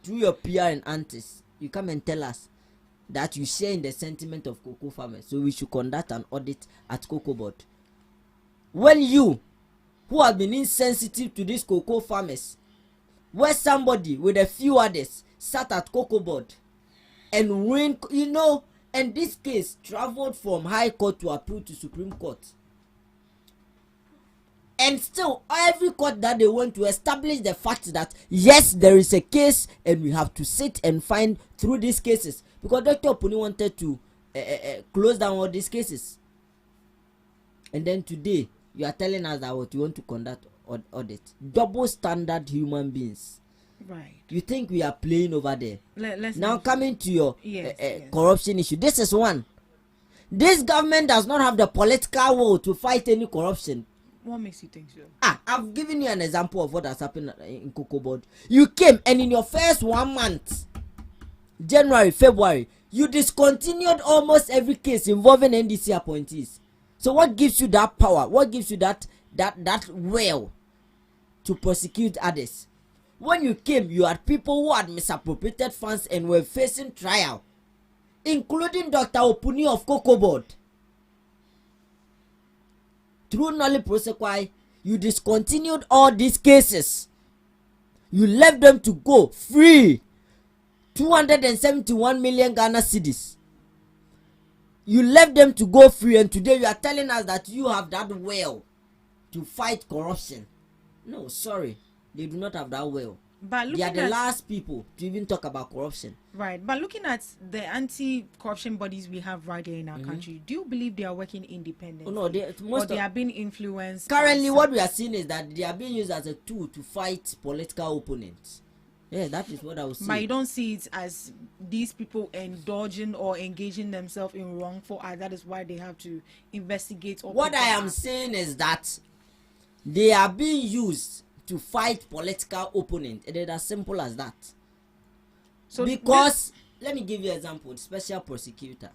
through your PR and aunties, you come and tell us that you share in the sentiment of cocoa farmers, so we should conduct an audit at Cocoa Board. When you, who have been insensitive to these cocoa farmers, where somebody with a few others sat at Cocoa Board and win, and this case traveled from High Court to appeal to Supreme Court. And still, every court that they want to establish the fact that yes, there is a case and we have to sit and find through these cases. Because Dr. Opuni wanted to close down all these cases. And then today, you are telling us that what you want to conduct audit. Double standard human beings. Right. You think we are playing over there? Now coming to your yes. corruption issue. This is one. This government does not have the political will to fight any corruption. What makes you think so? I've given you an example of what has happened in Cocoa Board. You came and in your first 1 month, January, February, you discontinued almost every case involving NDC appointees. So what gives you that power? What gives you that will to prosecute others? When you came, you had people who had misappropriated funds and were facing trial, including Dr. Opuni of Cocoa Board. Through Nolly Prosequai, you discontinued all these cases. You left them to go free. 271 million Ghana cedis. You left them to go free, and today you are telling us that you have that will to fight corruption. No, sorry. They do not have that will. But they are the last people to even talk about corruption. Right. But looking at the anti-corruption bodies we have right here in our country, do you believe they are working independently? Oh, no, they are being influenced? Currently, what we are seeing is that they are being used as a tool to fight political opponents. Yeah, that is what I was saying. But you don't see it as these people indulging or engaging themselves in wrongful acts. That is why they have to investigate. What I am saying is that they are being used to fight political opponents. It is as simple as that. So because let me give you an example. The special prosecutor,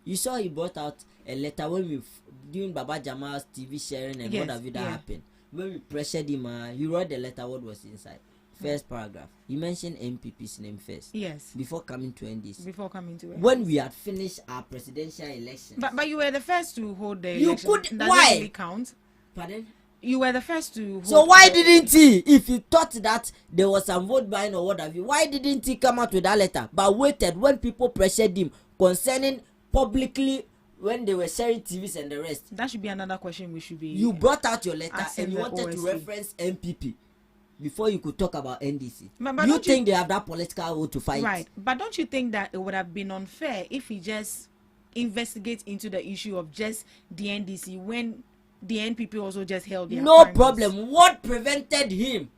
you saw he brought out a letter when we doing Baba Jamal's TV sharing and what have you that happened. When we pressured him, he wrote the letter. What was inside? First paragraph. He mentioned MPP's name first. Yes. Before coming to NDC. Before coming to NDC. When we had finished our presidential election. But you were the first to hold the election. You could. Does why? It really count? Pardon? You were the first to hold. So why didn't he? If you thought that there was some vote buying or what have you, why didn't he come out with that letter? But waited when people pressured him concerning publicly when they were sharing TVs and the rest. That should be another question we should be. You brought out your letter and you wanted to reference MPP before you could talk about NDC. But you think they have that political will to fight? Right. But don't you think that it would have been unfair if he just investigates into the issue of just the NDC when the NPP also just held their no problem. What prevented him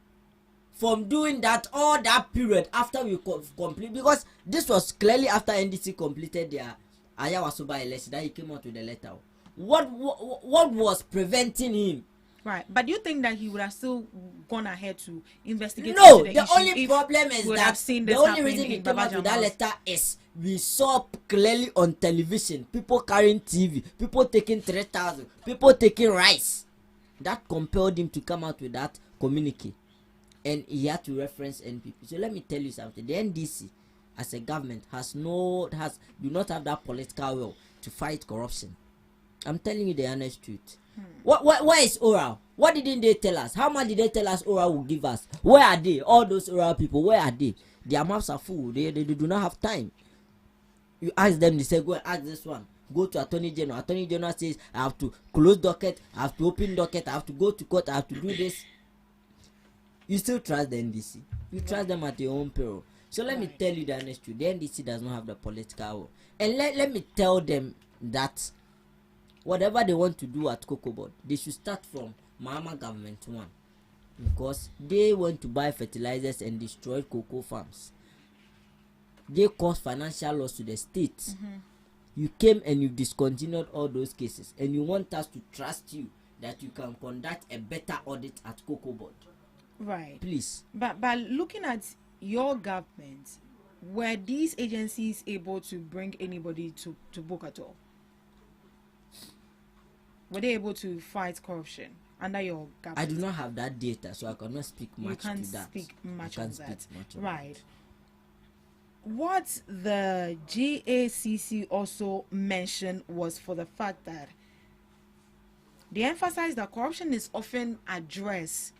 from doing that all that period after we complete? Because this was clearly after NDC completed their Ayawasuba election that he came out with the letter. What was preventing him? Right, but do you think that he would have still gone ahead to investigate? No, the only problem is that the only reason he came out with that letter is we saw clearly on television people carrying TV, people taking 3,000, people taking rice. That compelled him to come out with that communique, and he had to reference NPP. So let me tell you something: the NDC, as a government, do not have that political will to fight corruption. I'm telling you the honest truth. Where is Oral? What didn't they tell us? How much did they tell us Oral will give us? Where are they? All those Oral people, where are they? Their mouths are full. They do not have time. You ask them, they say, go and ask this one. Go to Attorney General. Attorney General says, I have to close docket, I have to open docket, I have to go to court, I have to do this. You still trust the NDC. You trust them at your own peril. So let me tell you the honest truth. The NDC does not have the political will. And let me tell them that whatever they want to do at Cocoa Board, they should start from Mahama government one, because they went to buy fertilizers and destroy cocoa farms. They caused financial loss to the state. You came and you discontinued all those cases, and you want us to trust you that you can conduct a better audit at Cocoa Board. Right. Please. But looking at your government, were these agencies able to bring anybody to book at all? Were they able to fight corruption under your government? I do not have that data, so I cannot speak much to that. You can't speak much on that. Right. What the GACC also mentioned was for the fact that they emphasized that corruption is often addressed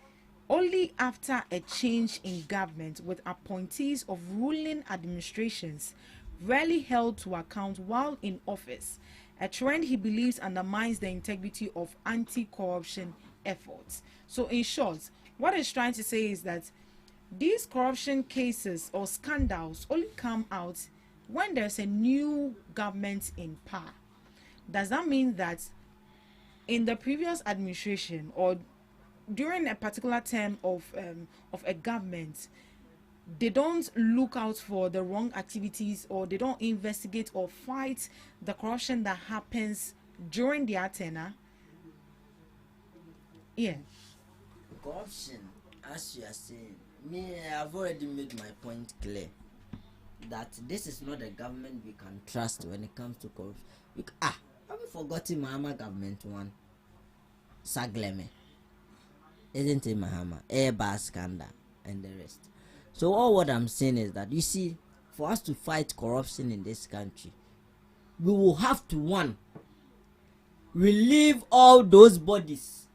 only after a change in government, with appointees of ruling administrations rarely held to account while in office, a trend he believes undermines the integrity of anti-corruption efforts. So in short, what it's trying to say is that these corruption cases or scandals only come out when there's a new government in power. Does that mean that in the previous administration or during a particular term of a government, they don't look out for the wrong activities, or they don't investigate or fight the corruption that happens during their tenure? Yeah. Corruption, as you are saying, I've already made my point clear that this is not a government we can trust when it comes to corruption. Have you forgotten Mahama government one? Sagleme. Isn't it Mahama? Airbus scandal and the rest. So all what I'm saying is that, you see, for us to fight corruption in this country, we will have to, one, relieve all those bodies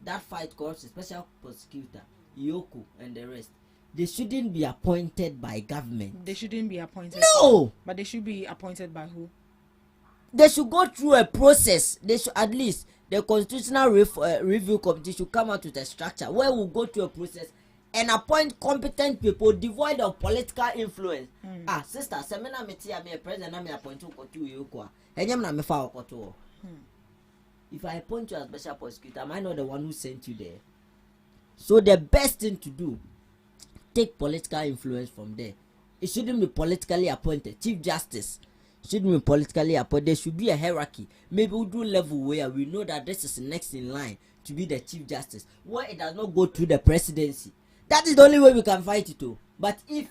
that fight corruption, special prosecutor, Yoko and the rest. They shouldn't be appointed by government. They shouldn't be appointed. No! But they should be appointed by who? They should go through a process. They should, at least the constitutional review committee should come out with a structure where we'll go through a process and appoint competent people devoid of political influence. Sister, semina metia me president me appoint you to Yoko. Enyam na me fa okoto. If I appoint you as special prosecutor, am I not the one who sent you there? So the best thing to do, take political influence from there. It shouldn't be politically appointed. Chief Justice shouldn't be politically appointed. There should be a hierarchy. Maybe we'll do level where we know that this is next in line to be the Chief Justice, where it does not go through the presidency. That is the only way we can fight it too. But if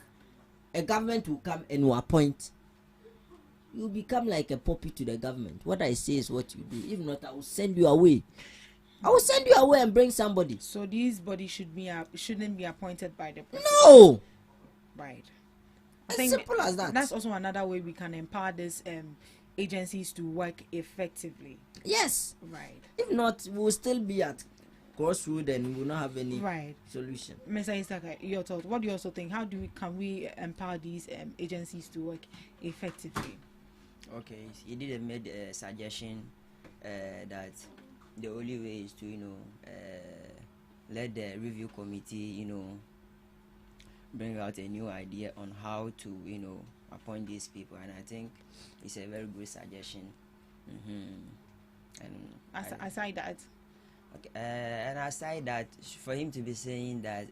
a government will come and will appoint, you become like a puppy to the government. What I say is what you do. If not, I will send you away. I will send you away and bring somebody. So these bodies shouldn't be appointed by the president. No. Right. As simple as that. That's also another way we can empower these agencies to work effectively. Yes. Right. If not, we will still be at crossroad and we will not have any solution. Mr. Isaka, your thoughts. What do you also think? How can we empower these agencies to work effectively? Okay, he did made a suggestion that the only way is to let the review committee bring out a new idea on how to appoint these people, and I think it's a very good suggestion. And aside that, okay, and aside that, for him to be saying that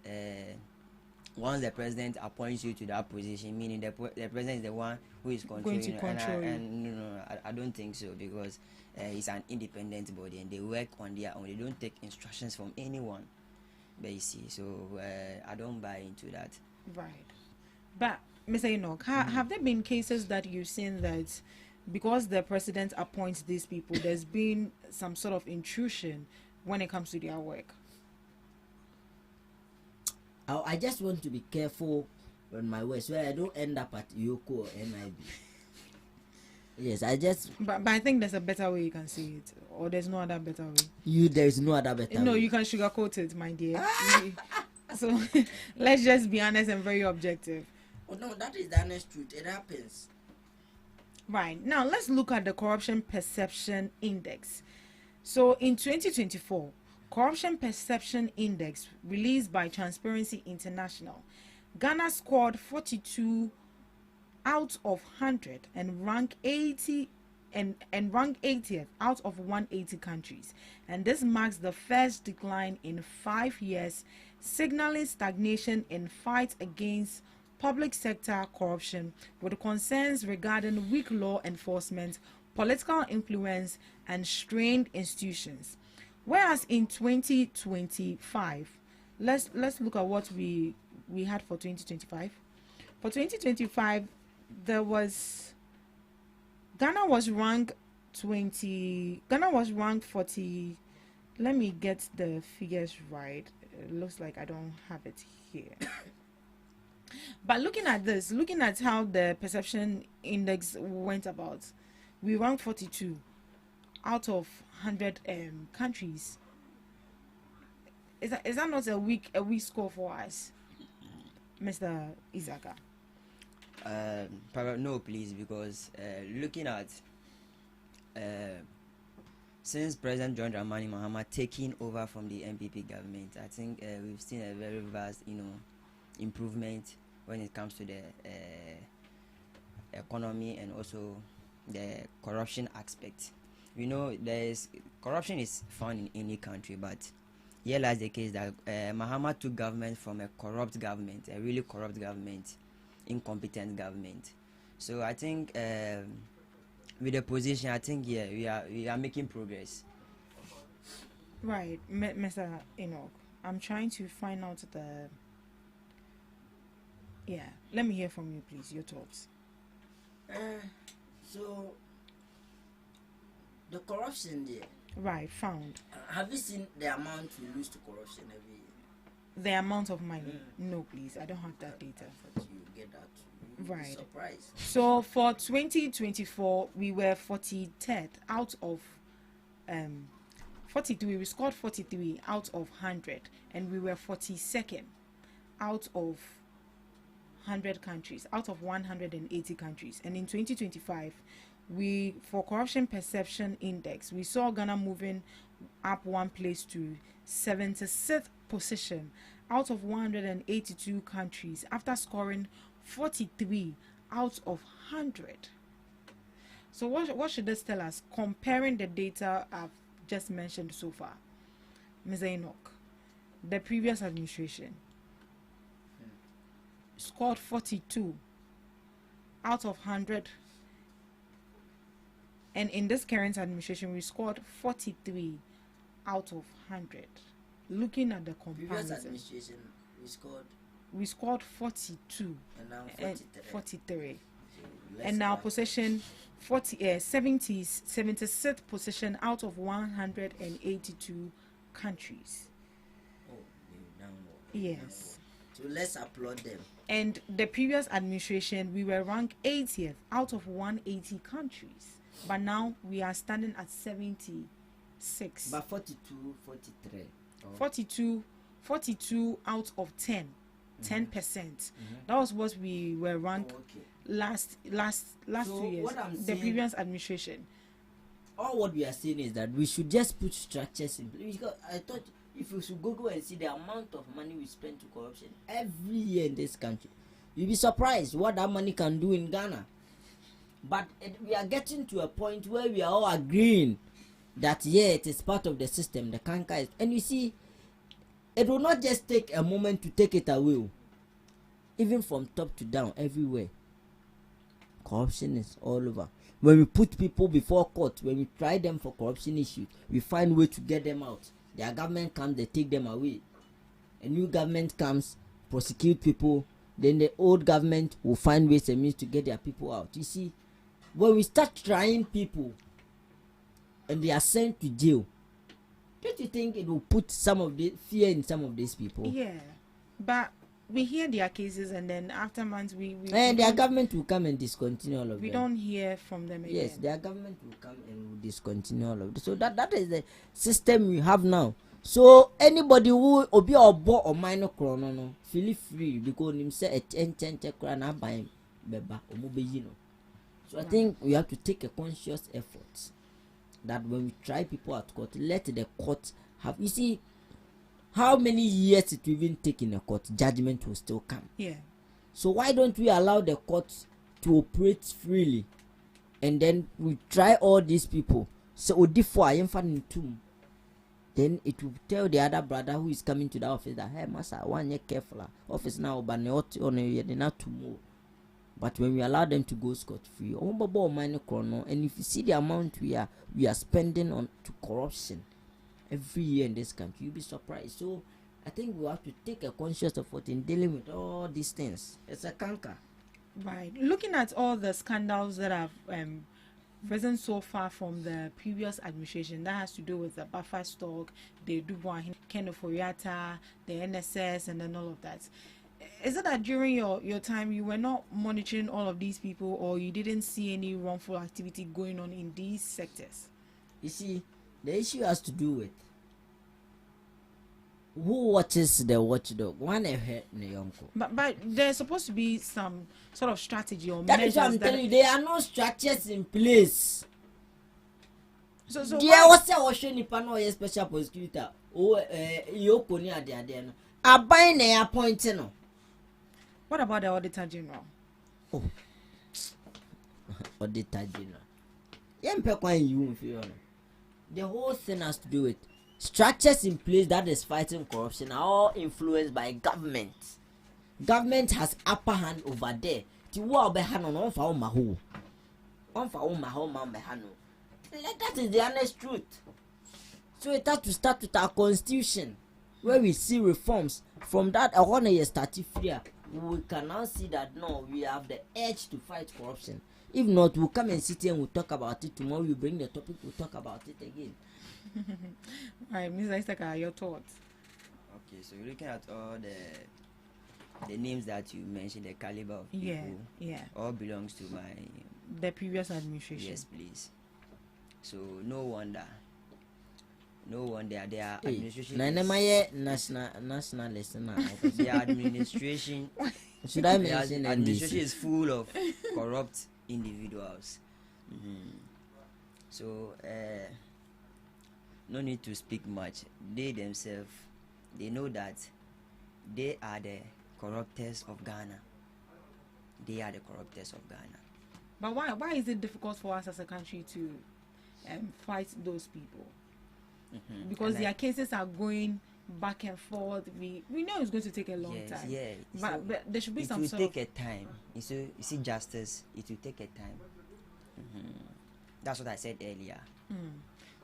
once the president appoints you to that position, meaning the president is the one who is controlling, I don't think so, because it's an independent body and they work on their own. They don't take instructions from anyone, basically. So I don't buy into that. Right. But Mr. Enoch, have there been cases that you've seen that because the president appoints these people, there's been some sort of intrusion when it comes to their work? I just want to be careful on my words so I don't end up at Yoko or NIB. Yes, I just. But I think there's a better way you can see it, or there's no other better way. There is no other better way. No, you can sugarcoat it, my dear. So let's just be honest and very objective. Oh no, that is the honest truth. It happens. Right. Now let's look at the Corruption Perception Index. So in 2024, Corruption Perception Index released by Transparency International, Ghana scored 42 out of 100 and ranked 80 and ranked 80th out of 180 countries. And this marks the first decline in 5 years, signaling stagnation in fight against public sector corruption, with concerns regarding weak law enforcement, political influence, and strained institutions. Whereas in 2025, let's look at what we had for 2025. For 2025, Ghana was ranked Ghana was ranked 40. Let me get the figures right. It looks like I don't have it here. But looking at how the perception index went about, we ranked 42 out of 100 countries. Is that not a weak score for us, Mr. Isaka? No, please, because looking at since President John Dramani Mahama taking over from the MPP government, I think we've seen a very vast, improvement when it comes to the economy and also the corruption aspect. Corruption is found in any country, but here lies the case that Mahama took government from a corrupt government, a really corrupt government, incompetent government. So I think with the position, I think we are making progress. Right, Mr. Enoch. I'm trying to find out the. Yeah, let me hear from you, please. Your thoughts. So the corruption there. Right, found. Have you seen the amount we lose to corruption every year? The amount of money? No, please. I don't have that data. But you get that. Right. Surprised. So for 2024, we were 43rd out of 43. We scored 43 out of 100, and we were 42nd out of 100 countries, out of 180 countries. And in 2025, for corruption perception index, we saw Ghana moving up one place to 76th position out of 182 countries after scoring 43 out of 100. So what should this tell us, comparing the data I've just mentioned so far? Ms. Enoch, the previous administration scored 42 out of 100, and in this current administration we scored 43 out of 100. Looking at the comparison, previous administration we scored 42 and now 43. So and now position 76th position out of 182 countries. Yes. So let's applaud them. And the previous administration, we were ranked 80th out of 180 countries. But now we are standing at 76. But 42, 43. Oh. 42 out of 10. 10%. That was what we were ranked last So 2 years. The previous administration. All what we are saying is that we should just put structures in place. Because I thought if you should go and see the amount of money we spend to corruption every year in this country, you'll be surprised what that money can do in Ghana. But we are getting to a point where we are all agreeing that it is part of the system, the canker is, and you see, it will not just take a moment to take it away. Even from top to down, everywhere, corruption is all over. When we put people before court, when we try them for corruption issues, we find way to get them out. Their government comes, they take them away. A new government comes, prosecute people, then the old government will find ways and means to get their people out. You see, when we start trying people and they are sent to jail, don't you think it will put some of the fear in some of these people? Yeah, but we hear their cases, and then after months and their government will come and discontinue all of them. We don't hear from them again. Yes, their government will come and will discontinue all of them. So that is the system we have now. So anybody who obi or bo or minor chrono no feel free because him say a 10 krana by beba omubeyi no. So I think we have to take a conscious effort that when we try people at court, let the court have. You see, how many years it will even take in a court, judgment will still come. Yeah. So why don't we allow the court to operate freely, and then we try all these people. So then it will tell the other brother who is coming to the office that, hey, master, one year careful. Office now, but not tomorrow. But when we allow them to go scot-free, and if you see the amount we are spending on to corruption every year in this country, you'll be surprised. So I think we have to take a conscious effort in dealing with all these things. It's a canker. Right. Looking at all the scandals that have wasn't so far from the previous administration. That has to do with the buffer stock, the Dubois, Ken of Oriata, the NSS, and then all of that. Is it that during your time you were not monitoring all of these people, or you didn't see any wrongful activity going on in these sectors? You see, the issue has to do with who watches the watchdog. One But there's supposed to be some sort of strategy or that measures. Is what I'm telling you, there are no structures in place. So there was a special prosecutor. You Abai na appointed no. What about the Auditor General? Oh, Auditor General. The whole thing has to do with structures in place that is fighting corruption are all influenced by government. Government has upper hand over there. That is the honest truth. So it has to start with our constitution, where we see reforms. From that, I want to start free. We can now see that no, we have the edge to fight corruption. If not, we'll come and sit here and we'll talk about it. Tomorrow we bring the topic, we'll talk about it again. Alright, Mr. Isaka, your thoughts? Okay, so looking at all the names that you mentioned, the caliber of people, all belongs to the previous administration. Yes, please. So no wonder their administration their administration should I mention administration is full of corrupt individuals. So no need to speak much. They themselves, they know that they are the corruptors of Ghana. They are the corruptors of Ghana. But why is it difficult for us as a country to fight those people? Because their cases are going back and forth. We know it's going to take a long time. Yeah. But there should be some sort of... It will take a time. You see justice, it will take a time. That's what I said earlier.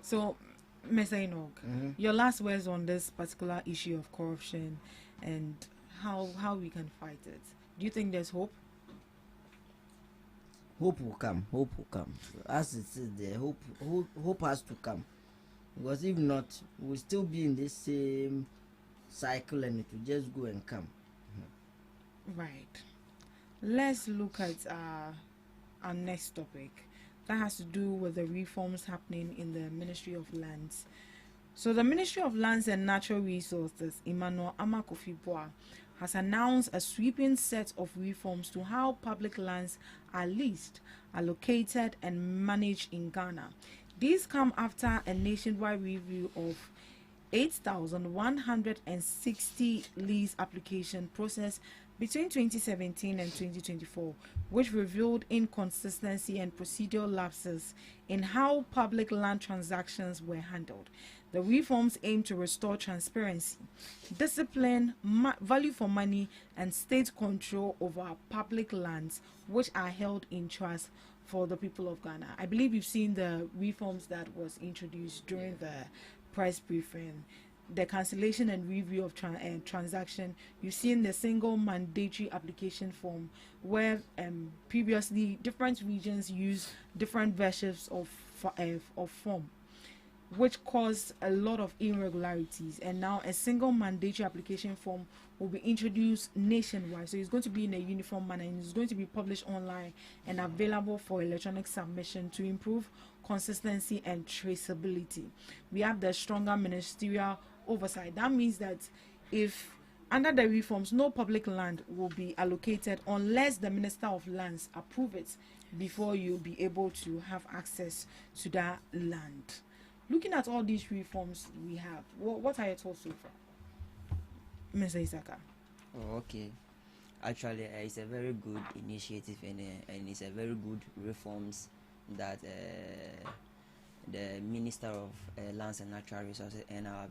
So, Mr. Enoch, your last words on this particular issue of corruption and how we can fight it. Do you think there's hope? Hope will come. As it is there, hope has to come. Because if not, we'll still be in this same cycle and it will just go and come. Right. Let's look at our next topic. That has to do with the reforms happening in the Ministry of Lands. So the Ministry of Lands and Natural Resources, Emmanuel Amakofi-Boa, has announced a sweeping set of reforms to how public lands are leased, allocated, and managed in Ghana. These come after a nationwide review of 8,160 lease application process between 2017 and 2024, which revealed inconsistency and procedural lapses in how public land transactions were handled. The reforms aim to restore transparency, discipline, value for money, and state control over public lands, which are held in trust for the people of Ghana. I believe you've seen the reforms that was introduced during the press briefing. The cancellation and review of transaction. You've seen the single mandatory application form, where previously different regions use different versions of form, which caused a lot of irregularities. And now a single mandatory application form will be introduced nationwide. So it's going to be in a uniform manner, and it's going to be published online and available for electronic submission to improve consistency and traceability. We have the stronger ministerial oversight. That means that if under the reforms, no public land will be allocated unless the Minister of Lands approve it before you'll be able to have access to that land. Looking at all these reforms we have, what are your thoughts so far, Mr. Isaka? Oh, okay. Actually, it's a very good initiative and it's a very good reforms that the Minister of Lands and Natural Resources and our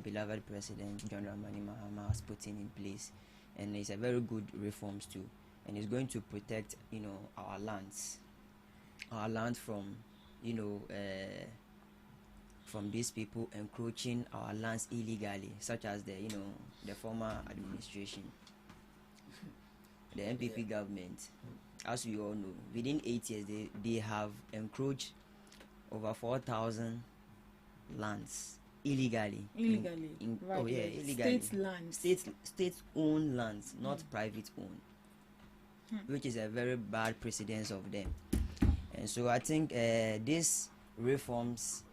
beloved President John Dramani Mahama has put in place, and it's a very good reforms too, and it's going to protect our lands from from these people encroaching our lands illegally, such as the former administration, the MPP government. as we all know, within 8 years, they have encroached over 4,000 lands illegally. Illegally. Right. Oh yeah, illegally. State lands. State-owned lands, not private-owned, which is a very bad precedence of them. And so I think these reforms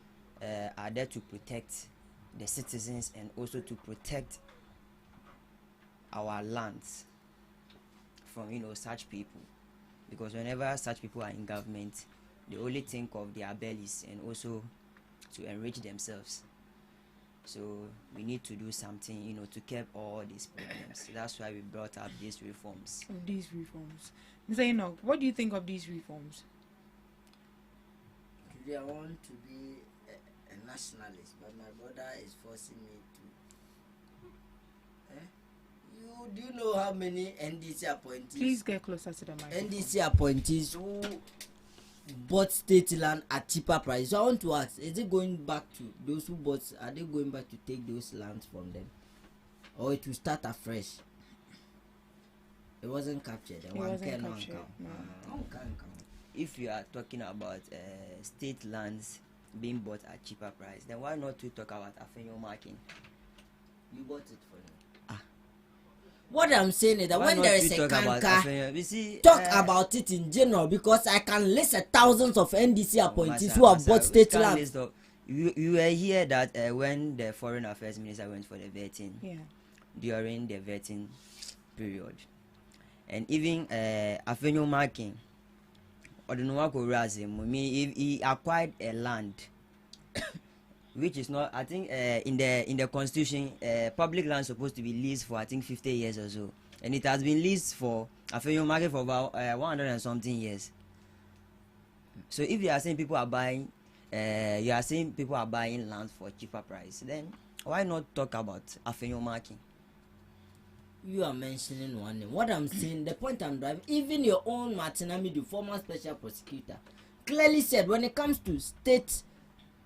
are there to protect the citizens and also to protect our lands from such people, because whenever such people are in government, they only think of their bellies and also to enrich themselves. So we need to do something to curb all these problems. That's why we brought up these reforms. Mr. Enoch, what do you think of these reforms? I want to be a nationalist, but my brother is forcing me to. Do you know how many NDC appointees? Please get closer to the microphone. NDC appointees who bought state land at cheaper price. So I want to ask: is it going back to those who bought? Are they going back to take those lands from them, or it will start afresh? It wasn't captured. If you are talking about state lands being bought at cheaper price, then why not to talk about Afenyo marking? You bought it for me. What I'm saying is that when there is a canker, talk about it in general, because I can list thousands of NDC appointees who have bought state land. You were here that when the foreign affairs minister went for the vetting, during the vetting period, and even Afenyo marking, he acquired a land which is not, I think in the constitution, public land is supposed to be leased for I think 50 years or so, and it has been leased for Afenyo market for about 100 and something years. So if you are saying people are buying land for cheaper price, then why not talk about Afenyo marking? You are mentioning one name. What I'm saying, the point I'm driving, even your own Martinami, the former special prosecutor, clearly said when it comes to state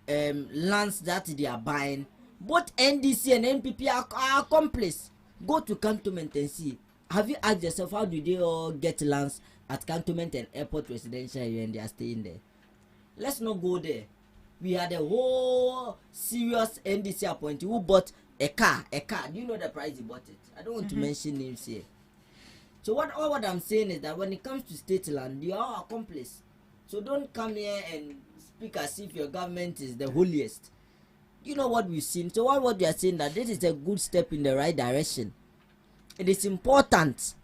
lands that they are buying, both NDC and NPP are accomplices. Go to cantonment and see. Have you asked yourself how do they all get lands at cantonment and airport residential area and they are staying there? Let's not go there. We had a whole serious NDC appointee who bought a car. Do you know the price he bought it? I don't want to mention names here. So what I'm saying is that when it comes to state land, you are accomplice. So don't come here and speak as if your government is the holiest. You know what we've seen. So what we are saying, that this is a good step in the right direction. It is important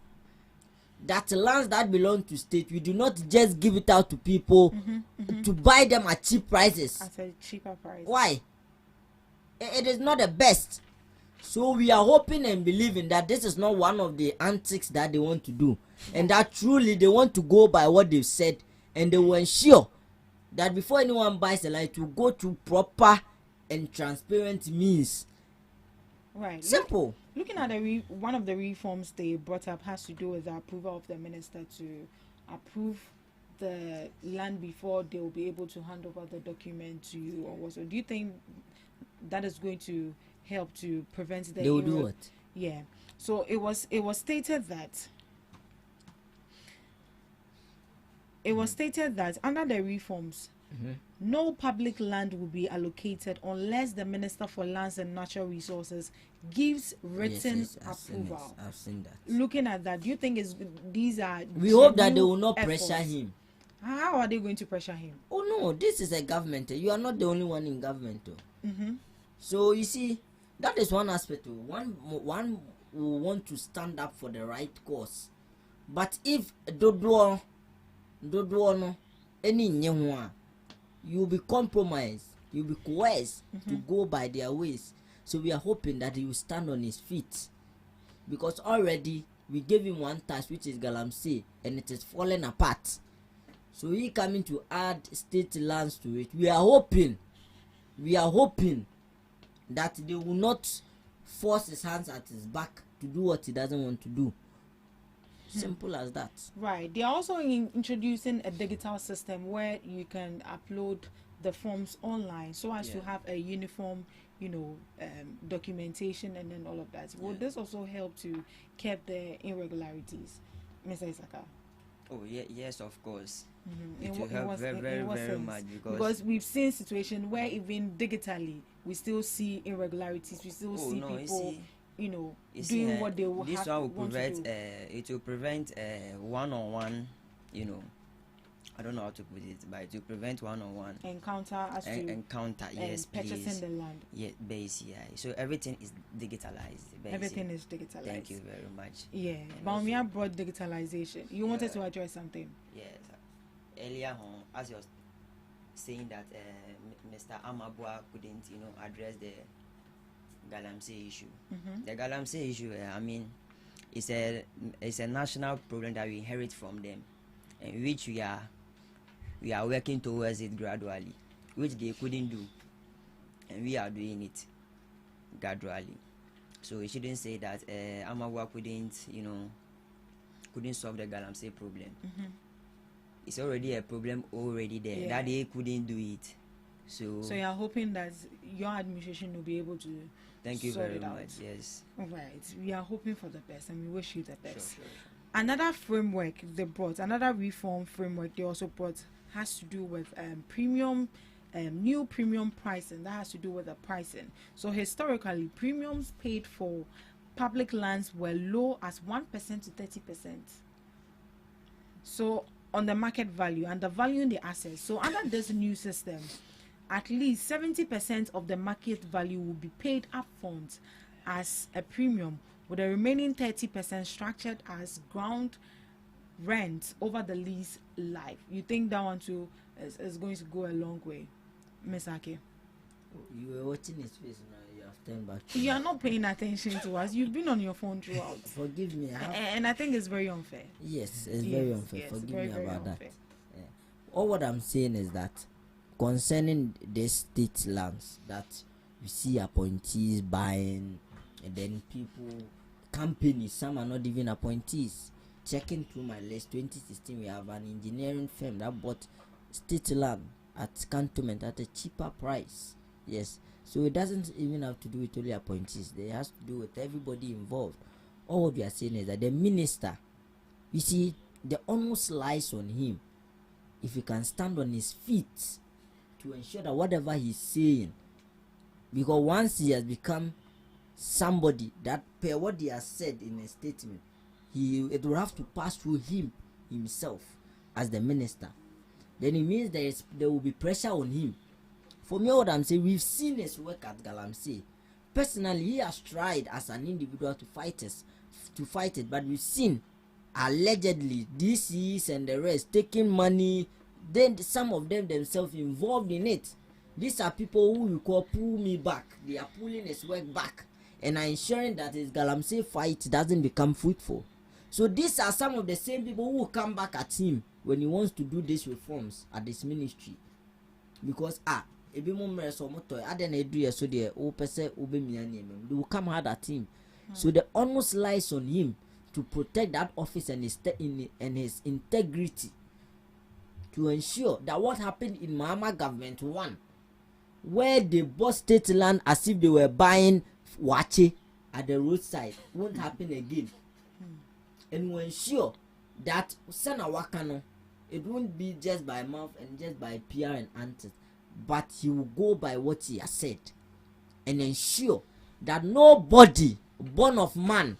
that lands that belong to state, we do not just give it out to people to buy them at cheap prices. At a cheaper price. Why? It is not the best. So we are hoping and believing that this is not one of the antics that they want to do, and that truly they want to go by what they've said, and they will ensure that before anyone buys a land, it will go to proper and transparent means. Right. Simple. Looking at one of the reforms they brought up has to do with the approval of the minister to approve the land before they will be able to hand over the document to you or what. So do you think that is going to help to prevent the... They will do what? Yeah. So it was stated that under the reforms, no public land will be allocated unless the Minister for Lands and Natural Resources gives written approval. I've seen that. Looking at that, do you think these are... We hope that they will not pressure him. How are they going to pressure him? Oh no, this is a government. You are not the only one in government. So you see, that is one aspect. One will want to stand up for the right cause. But if Dodo no any nyehwa, you'll be compromised, you'll be coerced to go by their ways. So we are hoping that he will stand on his feet, because already we gave him one task, which is Galamsey, and it is falling apart. So he coming to add state lands to it. We are hoping that they will not force his hands at his back to do what he doesn't want to do. Simple as that. Right. They are also introducing a digital system where you can upload the forms online so as to have a uniform, documentation and then all of that. Will this also help to curb the irregularities, Mr. Isaka? Oh yeah, yes, of course. Mm-hmm. It will help very much because we've seen situations where even digitally we still see irregularities. We still see people, doing what they will this have one will want prevent, to do. It will prevent one-on-one, I don't know how to put it, but it will prevent one-on-one encounter as to encounter. Yes, purchasing please. the land. Yeah, base. Yeah. So everything is digitalized. Everything is digitalized. Thank you very much. Yeah, Baumia brought digitalization. You wanted to address something. Yes. Earlier on, as you were saying that Mr. Amabua couldn't, address the Galamsey issue. Mm-hmm. The Galamsey issue, I mean, it's a national problem that we inherit from them, and which we are working towards it gradually, which they couldn't do, and we are doing it gradually. So we shouldn't say that Amabua couldn't solve the Galamsey problem. Mm-hmm. It's already a problem already there that they couldn't do it. So you're hoping that your administration will be able to thank you sort very it out. much. Yes. All right. We are hoping for the best and we wish you the best. Sure. Another framework they brought, another reform framework they also brought has to do with new premium pricing. That has to do with the pricing. So historically, premiums paid for public lands were low as 1% to 30%. So on the market value and the value in the assets. So under this new system, at least 70% of the market value will be paid upfront as a premium, with the remaining 30% structured as ground rent over the lease life. You think that one too is going to go a long way, Ms. Ake? You were watching his face now. You have turned back. You are not paying attention to us. You've been on your phone throughout. Forgive me. And I think it's very unfair. Yes, it's very unfair. Yes, Forgive very, me very about unfair. that. Yeah. All what I'm saying is that concerning the state lands that you see appointees buying, and then people, companies, some are not even appointees. Checking through my list, 2016 we have an engineering firm that bought state land at cantonment at a cheaper price. Yes, so it doesn't even have to do with only appointees. It has to do with everybody involved. All what we are saying is that the minister, you see, the onus lies on him if he can stand on his feet to ensure that whatever he's saying, because once he has become somebody that per what he has said in a statement, it will have to pass through him himself as the minister. Then it means there will be pressure on him. For me, what I'm saying, we've seen his work at Galamsey. Personally, he has tried as an individual to fight it, but we've seen allegedly DCs and the rest taking money, then some of them themselves involved in it. These are people who we call pull me back. They are pulling his work back and are ensuring that his Galamsey fight doesn't become fruitful. So these are some of the same people who will come back at him when he wants to do these reforms at this ministry. Because they will come hard at him. So the onus lies on him to protect that office and his integrity, to ensure that what happened in Mahama government 1, where they bought state land as if they were buying wache at the roadside, won't happen again. And we ensure that it won't be just by mouth and just by PR and answers, but he will go by what he has said and ensure that nobody born of man,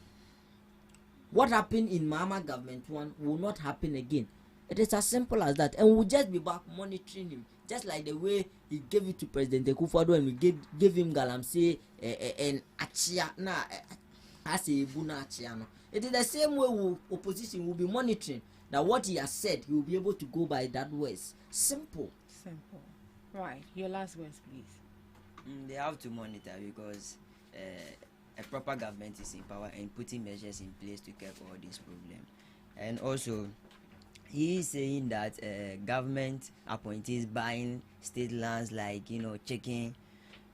what happened in Mahama government 1 will not happen again. It is as simple as that, and we'll just be back monitoring him, just like the way he gave it to President Akufo-Addo, and we gave him Galamsey and Achia as a Buna Achiano. It is the same way opposition will be monitoring that what he has said, he will be able to go by that words. Simple. Right. Your last words, please. They have to monitor because a proper government is in power and putting measures in place to curb all this problem. And also, he is saying that government appointees buying state lands, like checking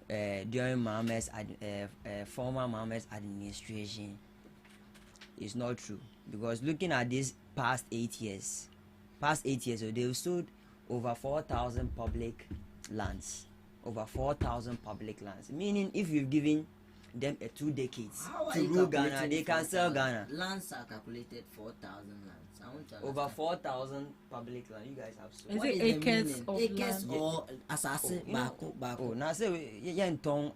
during former Mahama's administration. Is not true, because looking at this past 8 years, so they've sold over 4,000 public lands. Meaning, if you've given them 2 decades How to rule Ghana. They can sell Ghana. Lands are calculated 4,000 lands. I want to Over 4,000 public land. You guys have sold. Is what it is acres the of meaning? Acres land? or assassin? Oh, now say yen ton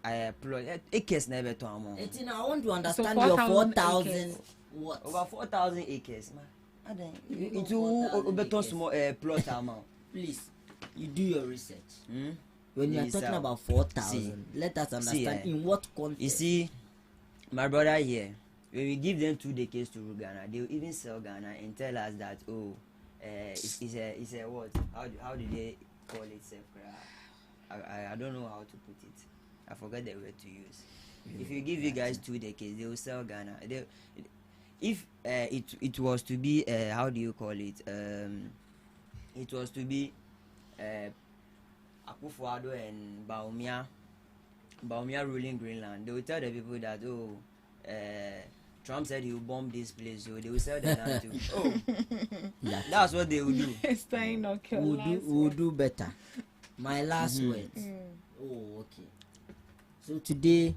acres never to amount. I want to understand 4,000 your 4,000 acres. what? Over 4,000 acres, man. Into 4,000 beton small plot amount. Please, you do your research. Hmm? When you are Yes, talking sir. about 4,000, let us understand in what context. You see, my brother here, when we give them 2 decades to rule Ghana, they will even sell Ghana and tell us that it's a what? How do they call it? I don't know how to put it. I forgot the word to use. If you give you guys 2 decades, they will sell Ghana. If it was to be how do you call it? It was to be Akufo-Addo and Bawumia ruling Greenland. They will tell the people that Trump said he will bomb this place, so they will sell the land too. That's what they will do. We'll do better. My last words. Oh, okay. So today,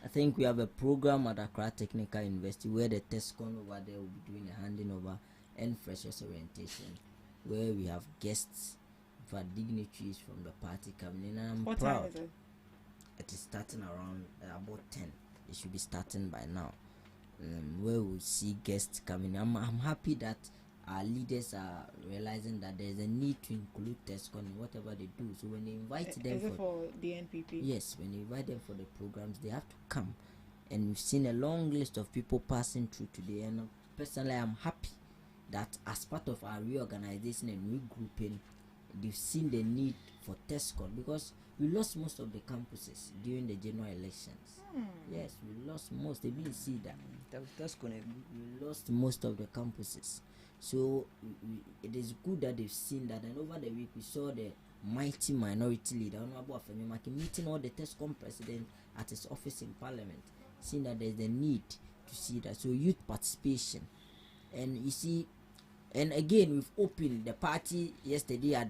I think we have a program at Accra Technical University where the TESCON over there will be doing a handing over and freshers orientation, where we have guests for dignitaries from the party coming in. And I'm What proud. time is it? It is starting around about 10. It should be starting by now. Where we'll see guests coming. I'm happy that our leaders are realizing that there's a need to include TESCON in whatever they do. So when they invite them Is it for the NPP? Yes, when they invite them for the programs, they have to come. And we've seen a long list of people passing through today. And personally, I'm happy that as part of our reorganization and regrouping, they've seen the need for TESCON, because we lost most of the campuses during the general elections. Yes, we lost most. They didn't see that. We lost most of the campuses. So it is good that they've seen that. And over the week, we saw the mighty minority leader, Honorable Afemimaki, meeting all the TESCON president at his office in Parliament, seeing that there's a need to see that. So youth participation. And you see, and again, we've opened the party yesterday at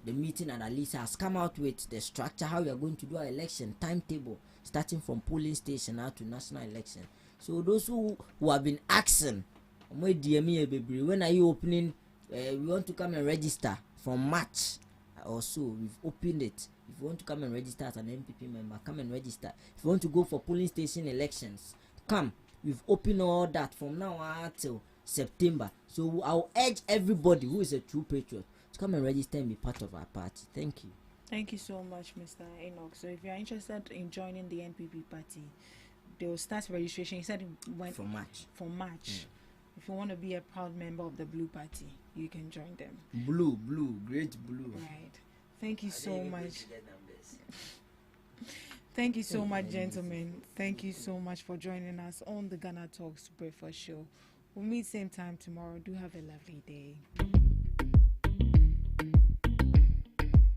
the meeting, and Alisa has come out with the structure, how we are going to do our election, timetable, starting from polling station out to national election. So those who have been asking, when are you opening? We want to come and register from March or so. We've opened it. If you want to come and register as an MPP member, come and register. If you want to go for polling station elections, come. We've opened all that from now until September. So I'll urge everybody who is a true patriot to come and register and be part of our party. Thank you. Thank you so much, Mr. Enoch. So if you're interested in joining the NPP party, they will start registration. He said when for March. For March. If you want to be a proud member of the Blue Party, you can join them. Blue, great blue. Right. Thank you so much. Thank you so much, gentlemen. Thank you so much for joining us on the Ghana Talks Breakfast Show. We'll meet same time tomorrow. Do have a lovely day.